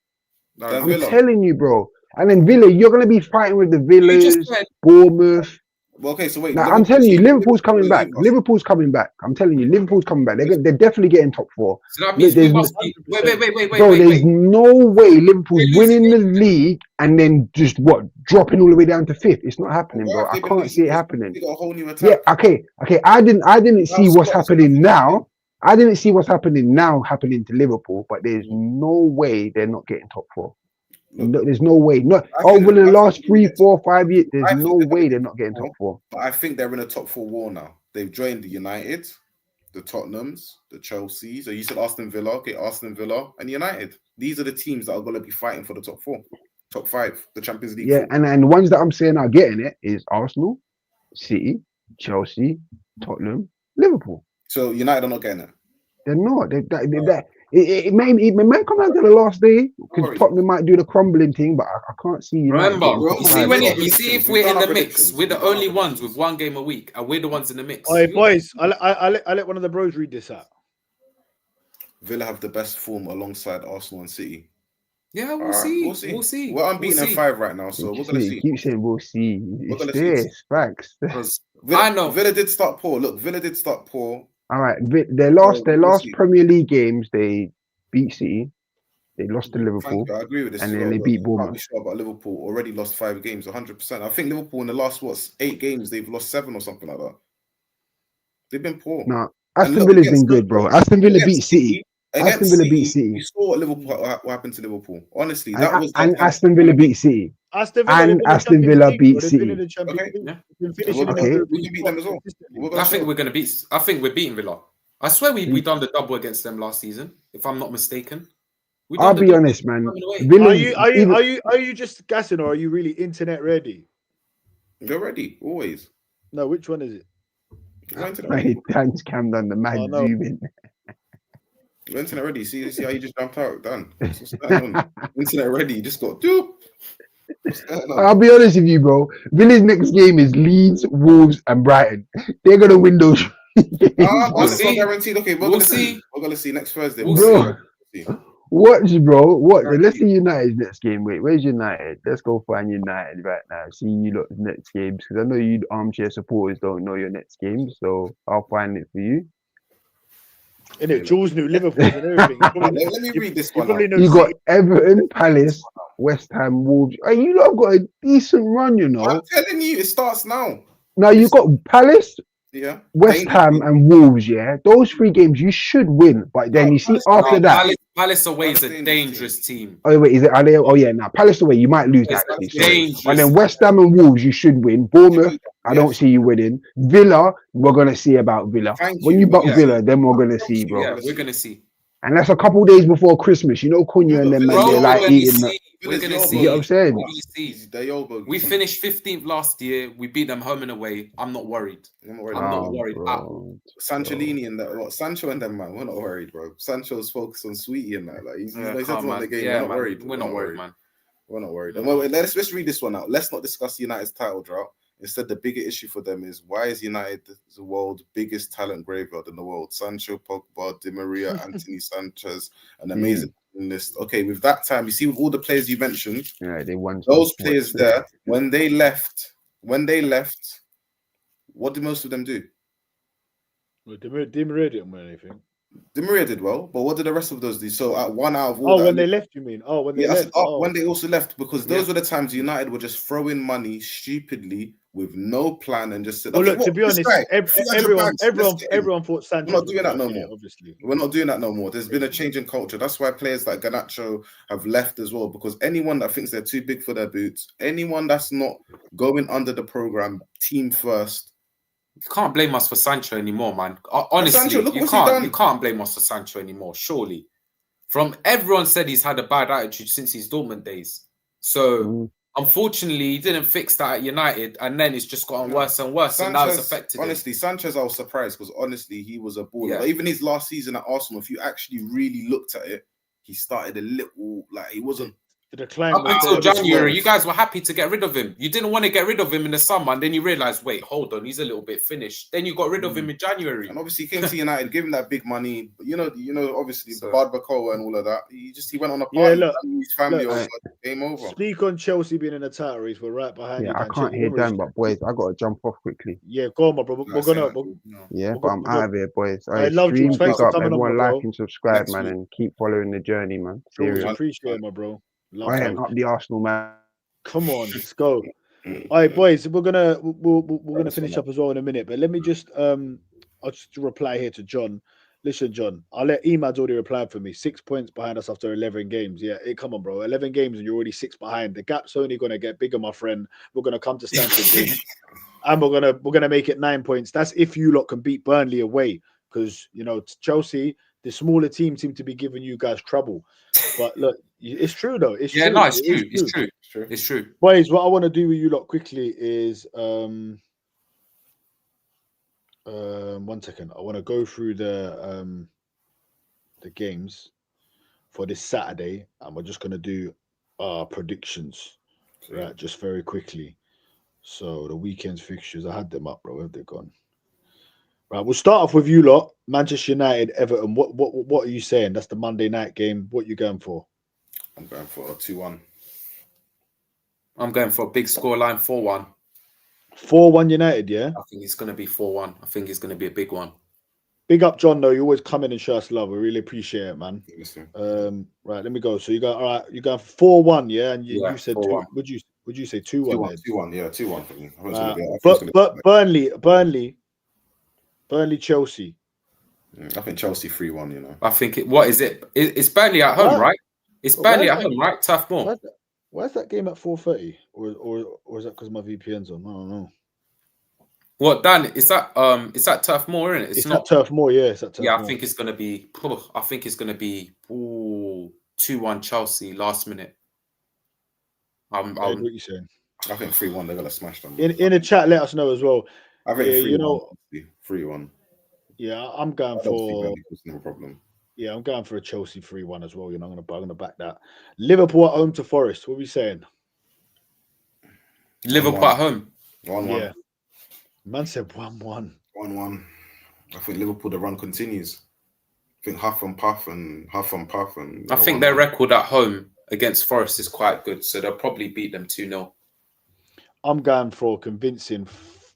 Then I'm Villa. telling you, bro. And then Villa, you're gonna be fighting with the You just Villas, said Bournemouth. Well, okay, so wait. Like, I'm telling you, Liverpool's coming back. Newcastle. Liverpool's coming back. I'm telling you, Liverpool's coming back. They're definitely getting top four. so that means we There's- must be. Wait. Bro, there's no way Liverpool's They're losing winning the league and then just dropping all the way down to fifth. It's not happening, Why bro. have I they been can't losing see it this? happening. They got a whole new Yeah, attack. okay. I didn't see Now what's Scott's happening gonna- now. I didn't see what's happening now happening to Liverpool, but there's no way they're not getting top four. No, there's no way. No, think over the they're last definitely 3, 4, 5 years, there's I think no they're way gonna they're get not getting top top four. But I think they're in a top four war now. They've joined the United, the Tottenhams, the Chelsea. So you said Aston Villa, okay, Aston Villa and United. These are the teams that are going to be fighting for the top four, top five, the Champions League. Yeah, and the ones that I'm saying are getting it is Arsenal, City, Chelsea, Tottenham, Liverpool. So United are not getting it. They're not. It may come down to the last day because worries. Tottenham might do the crumbling thing, but I can't see United Remember, getting Bro, top you see five. when We've got you see if predictions. we're We've in done the our mix, predictions. we're the We've done our only ones predictions. with one game a week, and we're the ones in the mix. All right, boys. I let one of the bros read this out. Villa have the best form alongside Arsenal and City. Yeah, All right, we'll see. We're unbeaten We'll in see. 5 right now, so we're going to see. Keep saying we'll see. We're It's gonna see. this facts. Because Villa, I know. Villa did start poor. Look, Villa did start poor. All right, their last we'll see. Premier League games, they beat City, they lost to Thank Liverpool. you. I agree with this. and as then well, they but beat you can't be Bournemouth. sure about Liverpool. Already lost 5 games, 100%. I think Liverpool in the last 8 games they've lost 7 or something like that. They've been poor. No, Aston look, Villa's against been good, bro. Aston Villa beat City. Against Aston Villa beat City, City. You saw what Liverpool what happened to Liverpool. Honestly, And, that was and Aston Villa beat City. Aston Villa, And they've been in Aston Champions Villa League, beat bro. They've been City. in the Champions Okay. League. Yeah. They've been finishing in Okay. the We European can beat them as well. consistently. We're I gonna think show. we're gonna beat. I think we're beating Villa. I swear we done the double against them last season, if I'm not mistaken. We done I'll the be double honest, man. coming away. Are Villa's you are you just gassing, or are you really internet ready? They're ready, always. No, which one is it? We're internet Hey, ready. thanks, Cam done the mad Oh, no. zooming. We're internet ready. See how you just jumped out. Done. What's going on? Internet ready. You just got doop. What's going on? I'll be honest with you, bro. Villa's next game is Leeds, Wolves, and Brighton. They're gonna win those. It's not see. guaranteed. Okay, we're We'll gonna see. see. We're gonna see next Thursday. We'll Bro, see. watch, bro. What? Guaranteed. Let's see United's next game. Wait, where's United? Let's go find United right now. See you lot's next games because I know you armchair supporters don't know your next games, so I'll find it for you. In it, Jules knew Liverpool and everything. You probably- Let me read this you one. probably out. know You got City. Everton, Palace, West Ham, Wolves. Hey, you lot have got a decent run, you know. I'm telling you, it starts now. Now you got Palace, Yeah. West Ham, and Wolves. Yeah, those 3 games you should win. But then No, you see Palace- after No, that. Palace away is That's a a dangerous team. Oh wait, is it? Are they? Oh yeah, now Palace away, you might lose It's actually. a Sorry. dangerous. And then West Ham and Wolves, you should win. Bournemouth, I don't see you winning. Villa, we're gonna see about Villa. Thank When you. you buck Yeah. Villa, then we're gonna see, bro. Yeah, we're gonna see. And that's a couple days before Christmas. You know, Cunha and them man, Bro, they we're like gonna eating. see. We're gonna Villa's see. You get what I'm saying? We're gonna see. They're your bogey. We finished 15th last year. We beat them home and away. I'm not worried. I'm not worried. I'm not Oh, worried at bro. all. Sancholini and that, what, Sancho and them, man, we're not worried, bro. Sancho's focused on Sweetie and that. Like he's Yeah, he's calm, on the man. game. Yeah, we're not man. worried. We're not worried, man. We're not worried. And wait, let's read this one out. Let's not discuss United's title drought. Instead, the bigger issue for them is why is United the world's biggest talent graveyard in the world? Sancho, Pogba, Di Maria, Anthony Sanchez, an amazing list. Okay, with that time, you see, with all the players you mentioned, Yeah, they won. those players there, when they left, what did most of them do? Well, Di Maria didn't win anything. Di Maria did well, but what did the rest of those do? So at 1 out of all Oh, that, when they left, you mean? Oh, when they yeah, I said, left. Oh. when they also left, because those were the times United were just throwing money stupidly with no plan and just said, Well, okay, look, to be honest, everyone thought Sanchez. We're not doing that no more. Obviously, we're not doing that no more. There's been a change in culture. That's why players like Garnacho have left as well, because anyone that thinks they're too big for their boots, anyone that's not going under the program, team first. You can't blame us for Sancho anymore, man. Honestly, Sancho, look you what's he done. can't blame us for Sancho anymore, surely. From everyone said he's had a bad attitude since his Dortmund days. So unfortunately, he didn't fix that at United, and then it's just gotten worse and worse, Sanchez, and now it's affected honestly, him. Sanchez, I was surprised because honestly, he was a baller. Yeah. But even his last season at Arsenal, if you actually really looked at it, he started a little like he wasn't. the decline Up was until there. January, you guys were happy to get rid of him. You didn't want to get rid of him in the summer, and then you realized, wait, hold on, he's a little bit finished. Then you got rid of him in January. And obviously, he came to United, gave him that big money. But you know, obviously, So- Barbacoa and all of that. He went on a Yeah, party. look, His family look. over. Game over. Speak on Chelsea being in the title race. We're right behind you. Yeah, I Dan. can't Check hear the Dan, numbers. but boys, I gotta jump off quickly. Yeah, go on, my bro. We're gonna. Yeah, We'll but go- I'm we'll go- out of here, boys. I Hey, love you. stream, Thanks big for up, coming on, everyone, bro. like and subscribe, Next man, week. and keep following the journey, man. Serious. Appreciate it, my bro. Love I you. ain't up the Arsenal, man. Come on, let's go. All right, boys, we're gonna finish up as well in a minute, but let me just I'll just reply here to John. Listen, John, I'll let Emad's already replied for me. 6 points behind us after 11 games. Yeah, come on, bro. 11 games and you're already 6 behind. The gap's only gonna get bigger, my friend. We're gonna come to Stamford Bridge, and we're gonna make it 9 points. That's if you lot can beat Burnley away, because Chelsea, the smaller team, seem to be giving you guys trouble. But look, it's true though. It's Yeah, true. no, it's It true. is It's true. True. It's true. Boys, what I want to do with you lot quickly is 1 second. I want to go through the games for this Saturday, and we're just gonna do our predictions, right? Just very quickly. So the weekend's fixtures, I had them up, bro. Where have they gone? Right, we'll start off with you lot. Manchester United, Everton. What are you saying? That's the Monday night game. What you going for? I'm going for a 2-1. I'm going for a big scoreline, 4-1. 4-1 United, yeah? I think it's going to be 4-1. I think it's going to be a big one. Big up, John, though. You always come in and show us love. We really appreciate it, man. Listen. Right, let me go. So you got, all right, you got 4-1, yeah? And you said 4-1. Would you say 2-1? 2-1, yeah, 2-1 for me. I think it's gonna But be- Burnley, Chelsea. I think Chelsea 3-1, I think what is it? It's Burnley at home, What? right? It's Oh, Burnley where's at that? home, right? Turf Moor. Where's that game at 4:30? Or is that because my VPN's on? I don't know. What, Dan? It's at Turf Moor, isn't it? It's not Turf Moor, yeah. It's at Turf Yeah, Moor. I think it's going to be. I think it's going to be 2-1 Chelsea last minute. Ed, what you saying? I think 3-1. They're gonna smash them. In the chat, let us know as well. I think Yeah, 3-1. 3-1. Yeah, I'm going I don't see for. Burnley causing no problem. Yeah, I'm going for a Chelsea 3-1 as well. I'm gonna back that. Liverpool at home to Forest. What are we saying? Liverpool 1-1. at home. 1-1. Yeah. Man said 1-1. 1-1. I think Liverpool, the run continues. I think huff and puff. I think their record at home against Forest is quite good, so they'll probably beat them 2-0. I'm going for a convincing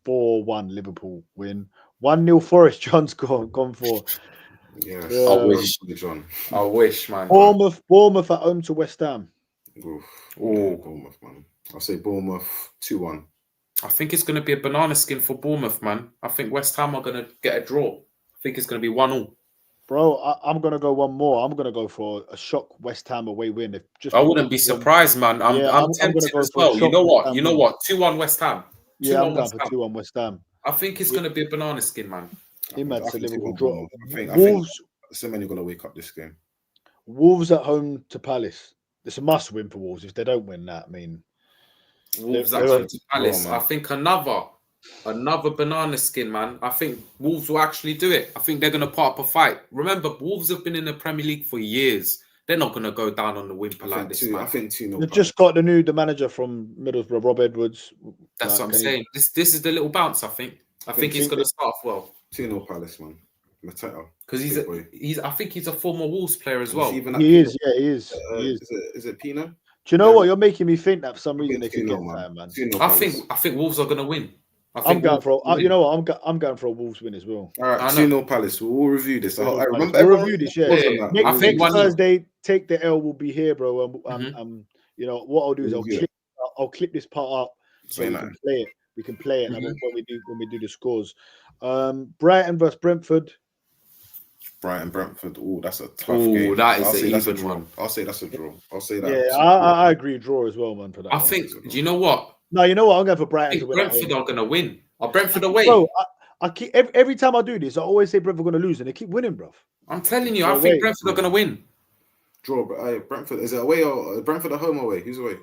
4-1 Liverpool win. 1-0 Forest. John's gone for. Yes. Yeah. I wish. John. I wish, man. Bournemouth at home to West Ham. Oof. Oh, Bournemouth, man. I'll say Bournemouth 2-1. I think it's going to be a banana skin for Bournemouth, man. I think West Ham are going to get a draw. I think it's going to be 1-1. Bro, I'm going to go one more. I'm going to go for a shock West Ham away win. I wouldn't be surprised, man. I'm tempted gonna go as for a well. You shock know West what? 2-1 West Ham. Yeah, 2-1 I'm going West for Ham. 2-1 West Ham. I think it's going to be a banana skin, man. Imad said Liverpool 2-1 draw. Bournemouth. I think Wolves, Semenyo going to wake up this game. Wolves at home to Palace. It's a must win for Wolves. If they don't win that, I mean, Wolves They're- actually to Palace. Oh, man. I think another banana skin, man. I think Wolves will actually do it. I think they're going to put up a fight. Remember, Wolves have been in the Premier League for years. They're not going to go down on the whimper like this, I man. think 2-0. they've just got the manager from Middlesbrough, Rob Edwards. That's what I'm Can he- saying. This is the little bounce, I think. I think he's think going to start off well. 2-0 Palace, man. Mateta. Because I think he's a former Wolves player as well. Even that He Pino, is, yeah, he is. He is. Is it Pino? Do you know Yeah. what? You're making me think that for some I reason they think could 2-0, get time, man. 2-0 I Palace. think Wolves are going to win. I'm going Wolves for. will win. You know what? I'm going for a Wolves win as well. All right, I know. 2-0 Palace. We'll review this. I remember We'll everyone review this, yeah. was on that. Next, I think next 1-0. Thursday, take the L. Will be here, bro. Mhm. You know what I'll do is We'll do I'll clip this part up so Say we that. can play it. We can play it like, when we do the scores. Brighton versus Brentford. Brighton, Brentford. Oh, that's a tough Ooh, game. that is I'll an say that's a even draw. one. I'll say that's a draw. I'll say that. Yeah, I agree. Draw as well, man. For that. I think. Do you know what? No, you know what? I'm going for I Brighton to think win. that Brentford game. are gonna win. Are Brentford away? Bro, I keep every time I do this, I always say Brentford going to lose, and they keep winning, bro. I'm telling you, No I think way. Brentford are gonna win. Draw. Brentford. Is it away or Brentford at home or away? Who's away? Yeah,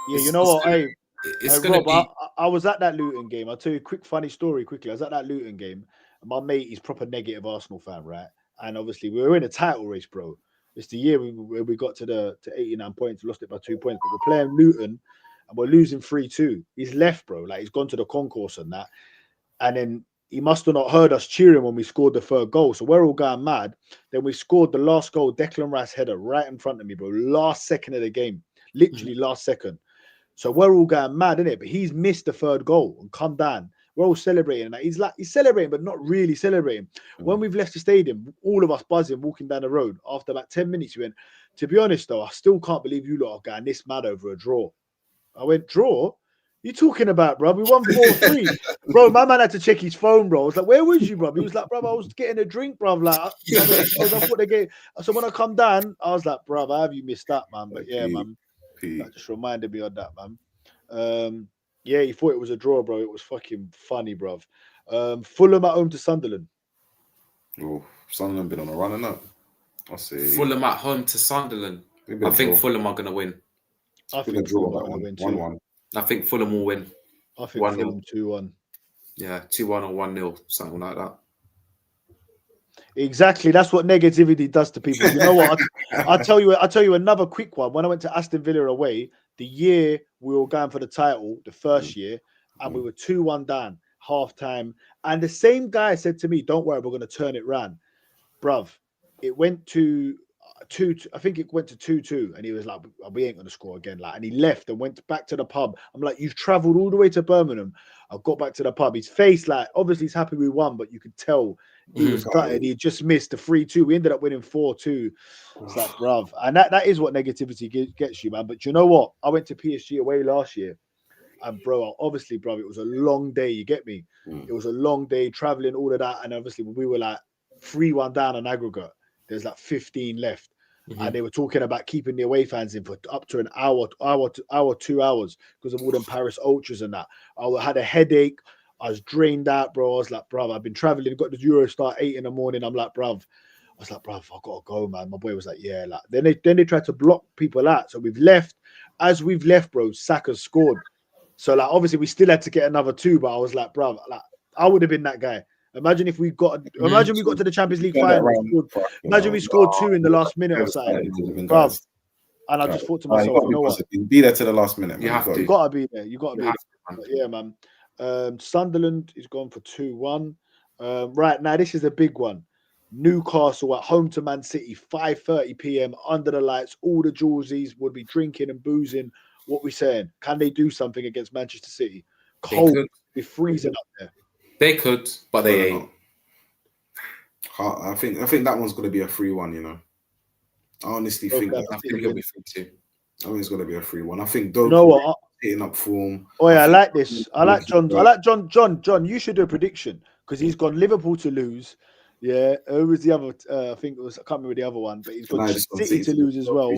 you It's- know it's what? gonna- Hey, It's hey, gonna Rob, be. I was at that Luton game. I'll tell you a quick funny story quickly. I was at that Luton game, and my mate is proper negative Arsenal fan, right? And obviously we were in a title race, bro. It's the year we got to 89 points, lost it by 2 points, but we're playing Luton and we're losing 3-2. He's left, bro. Like he's gone to the concourse and that. And then he must have not heard us cheering when we scored the third goal. So we're all going mad. Then we scored the last goal, Declan Rice header right in front of me, bro. Last second of the game, literally last second. So we're all going mad, innit? But he's missed the third goal and come down. We're all celebrating. Like he's celebrating, but not really celebrating. When we've left the stadium, all of us buzzing, walking down the road. After about 10 minutes, we went, to be honest, though, I still can't believe you lot are going this mad over a draw. I went, draw? You talking about, bro? We won 4-3. Bro, my man had to check his phone, bro. I was like, where was you, bro? He was like, bro, I was getting a drink, bro. Like, I thought they gave. So when I come down, I was like, bro, how have you missed that, man? But yeah, man. That just reminded me of that, man. Yeah, he thought it was a draw, bro. It was fucking funny, bruv. Fulham at home to Sunderland. Oh, Sunderland been on a run and up. I'll say Fulham at home to Sunderland. I think Fulham are gonna win. I think draw Fulham are that going to one. win 1-1. I think Fulham will win. I think 1-0. Fulham 2-1. Yeah, 2-1 or 1-0, something like that. Exactly. That's what negativity does to people. You know what? I'll tell you another quick one. When I went to Aston Villa away, the year we were going for the title, the first year, and we were 2-1 down, half time. And the same guy said to me, don't worry, we're going to turn it round. Bruv, it went to 2-2. I think it went to 2-2. And he was like, we ain't going to score again. Like, and he left and went back to the pub. I'm like, you've traveled all the way to Birmingham. I got back to the pub. His face, like, obviously he's happy we won, but you could tell he was gutted. He just missed the 3-2. We ended up winning 4-2. It's like, bruv. And that is what negativity gets you, man. But you know what? I went to PSG away last year. And, bro, obviously, bro, it was a long day. You get me? It was a long day, traveling, all of that. And obviously, we were like 3-1 down on aggregate. There's like 15 left. And they were talking about keeping the away fans in for up to an hour, 2 hours because of all them Paris ultras and that. I had a headache. I was drained out, bro. I was like, bruv, I've been traveling, got the Eurostar 8 in the morning. I'm like, bruv. I was like, bruv, I gotta go, man. My boy was like, yeah. Like then they tried to block people out. So we've left. As we've left, bro, Saka scored. So like obviously we still had to get another 2, but I was like, bruv, like I would have been that guy. Imagine if we got to the Champions League final. Imagine we scored 2 in the last minute or something. Bruv. And I just thought to myself, you know what? Be there to the last minute. You have to. You gotta be there. You gotta be there. But yeah, man. Sunderland is gone for 2-1. Right now, this is a big one. Newcastle at home to Man City, 5:30 p.m. under the lights. All the Jewelsies would be drinking and boozing. What we saying? Can they do something against Manchester City? Cold, be freezing up there. They could, but they ain't. I think that one's gonna be a 3-1. You know, I honestly think I think it'll be 3-2. I think it's gonna be a 3-1. I think Doku, You know what? hitting up form. Oh yeah, I like this. I like John. John, you should do a prediction because he's gone Liverpool to lose. Yeah, who was the other? I think it was. I can't remember the other one, but he's got City to lose as well.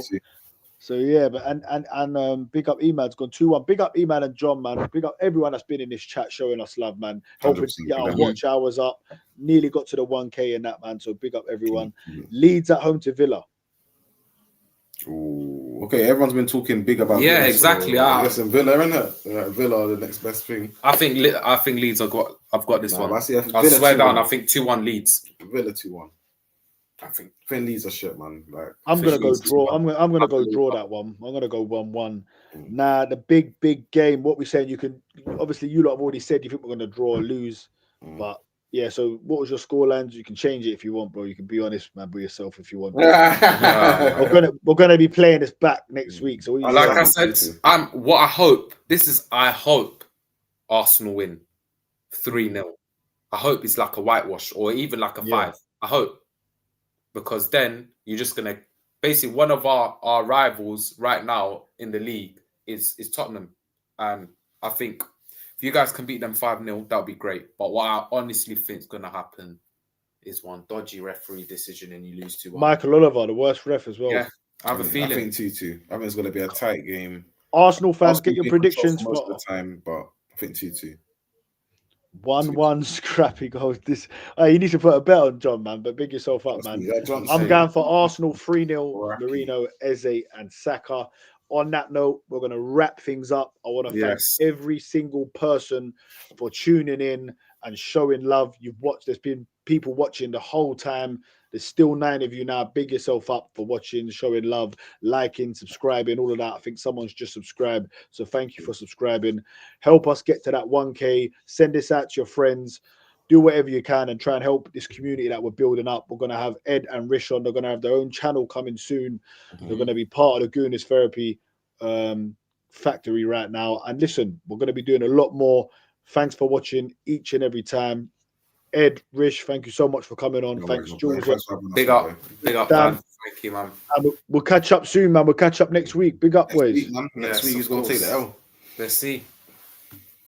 So yeah, but and big up Emad's gone 2-1. Big up Emad and John, man. Big up everyone that's been in this chat showing us love, man. Helping get our watch hours up. Nearly got to the 1K in that, man. So big up everyone. Leeds at home to Villa. Ooh, okay, everyone's been talking big about Yeah, Villa, exactly. So listen, Villa, innit? Villa are the next best thing. I think Leeds I've got this one. I swear down. I think 2-1 Leeds. Villa 2-1. I think Leeds are shit, man. Like I'm gonna go draw. I'm gonna go draw that one. I'm gonna go 1-1. Nah, the big game. What we're saying, you can obviously you lot have already said you think we're gonna draw or lose, but yeah. So what was your scorelines? You can change it if you want, bro. You can be honest, man, with yourself if you want. We're gonna be playing this back next week. So like I said, I hope Arsenal win 3-0. I hope it's like a whitewash or even like a 5. I hope. Because then you're just gonna basically one of our rivals right now in the league is Tottenham, and I think if you guys can beat them 5-0, that'll be great. But what I honestly think is going to happen is one dodgy referee decision and you lose 2-1. Michael Oliver, the worst ref as well. Yeah, I have a I feeling. think 2-2. I think it's going to be a tight game. Arsenal fans, get Arsenal your take control predictions for most for of the time, but I think 2-2. 1-1 scrappy goals. This you need to put a bet on, John, man. But big yourself up, man. I'm going for Arsenal 3-0. Marino, Eze, and Saka. On that note, we're going to wrap things up. I want to thank every single person for tuning in and showing love. You've watched. There's been people watching the whole time. There's still 9 of you now. Big yourself up for watching, showing love, liking, subscribing, all of that. I think someone's just subscribed. So thank you for subscribing. Help us get to that 1K. Send this out to your friends. Do whatever you can and try and help this community that we're building up. We're going to have Ed and Rish on. They're going to have their own channel coming soon. They're going to be part of the Gooners Therapy factory right now. And listen, we're going to be doing a lot more. Thanks for watching each and every time. Ed, Rish, thank you so much for coming on. Thanks, Jules. Big up, Dan. Man. Thank you, man. And we'll catch up soon, man. We'll catch up next week. Big up, boys. Next week he's going to take the L. Let's see.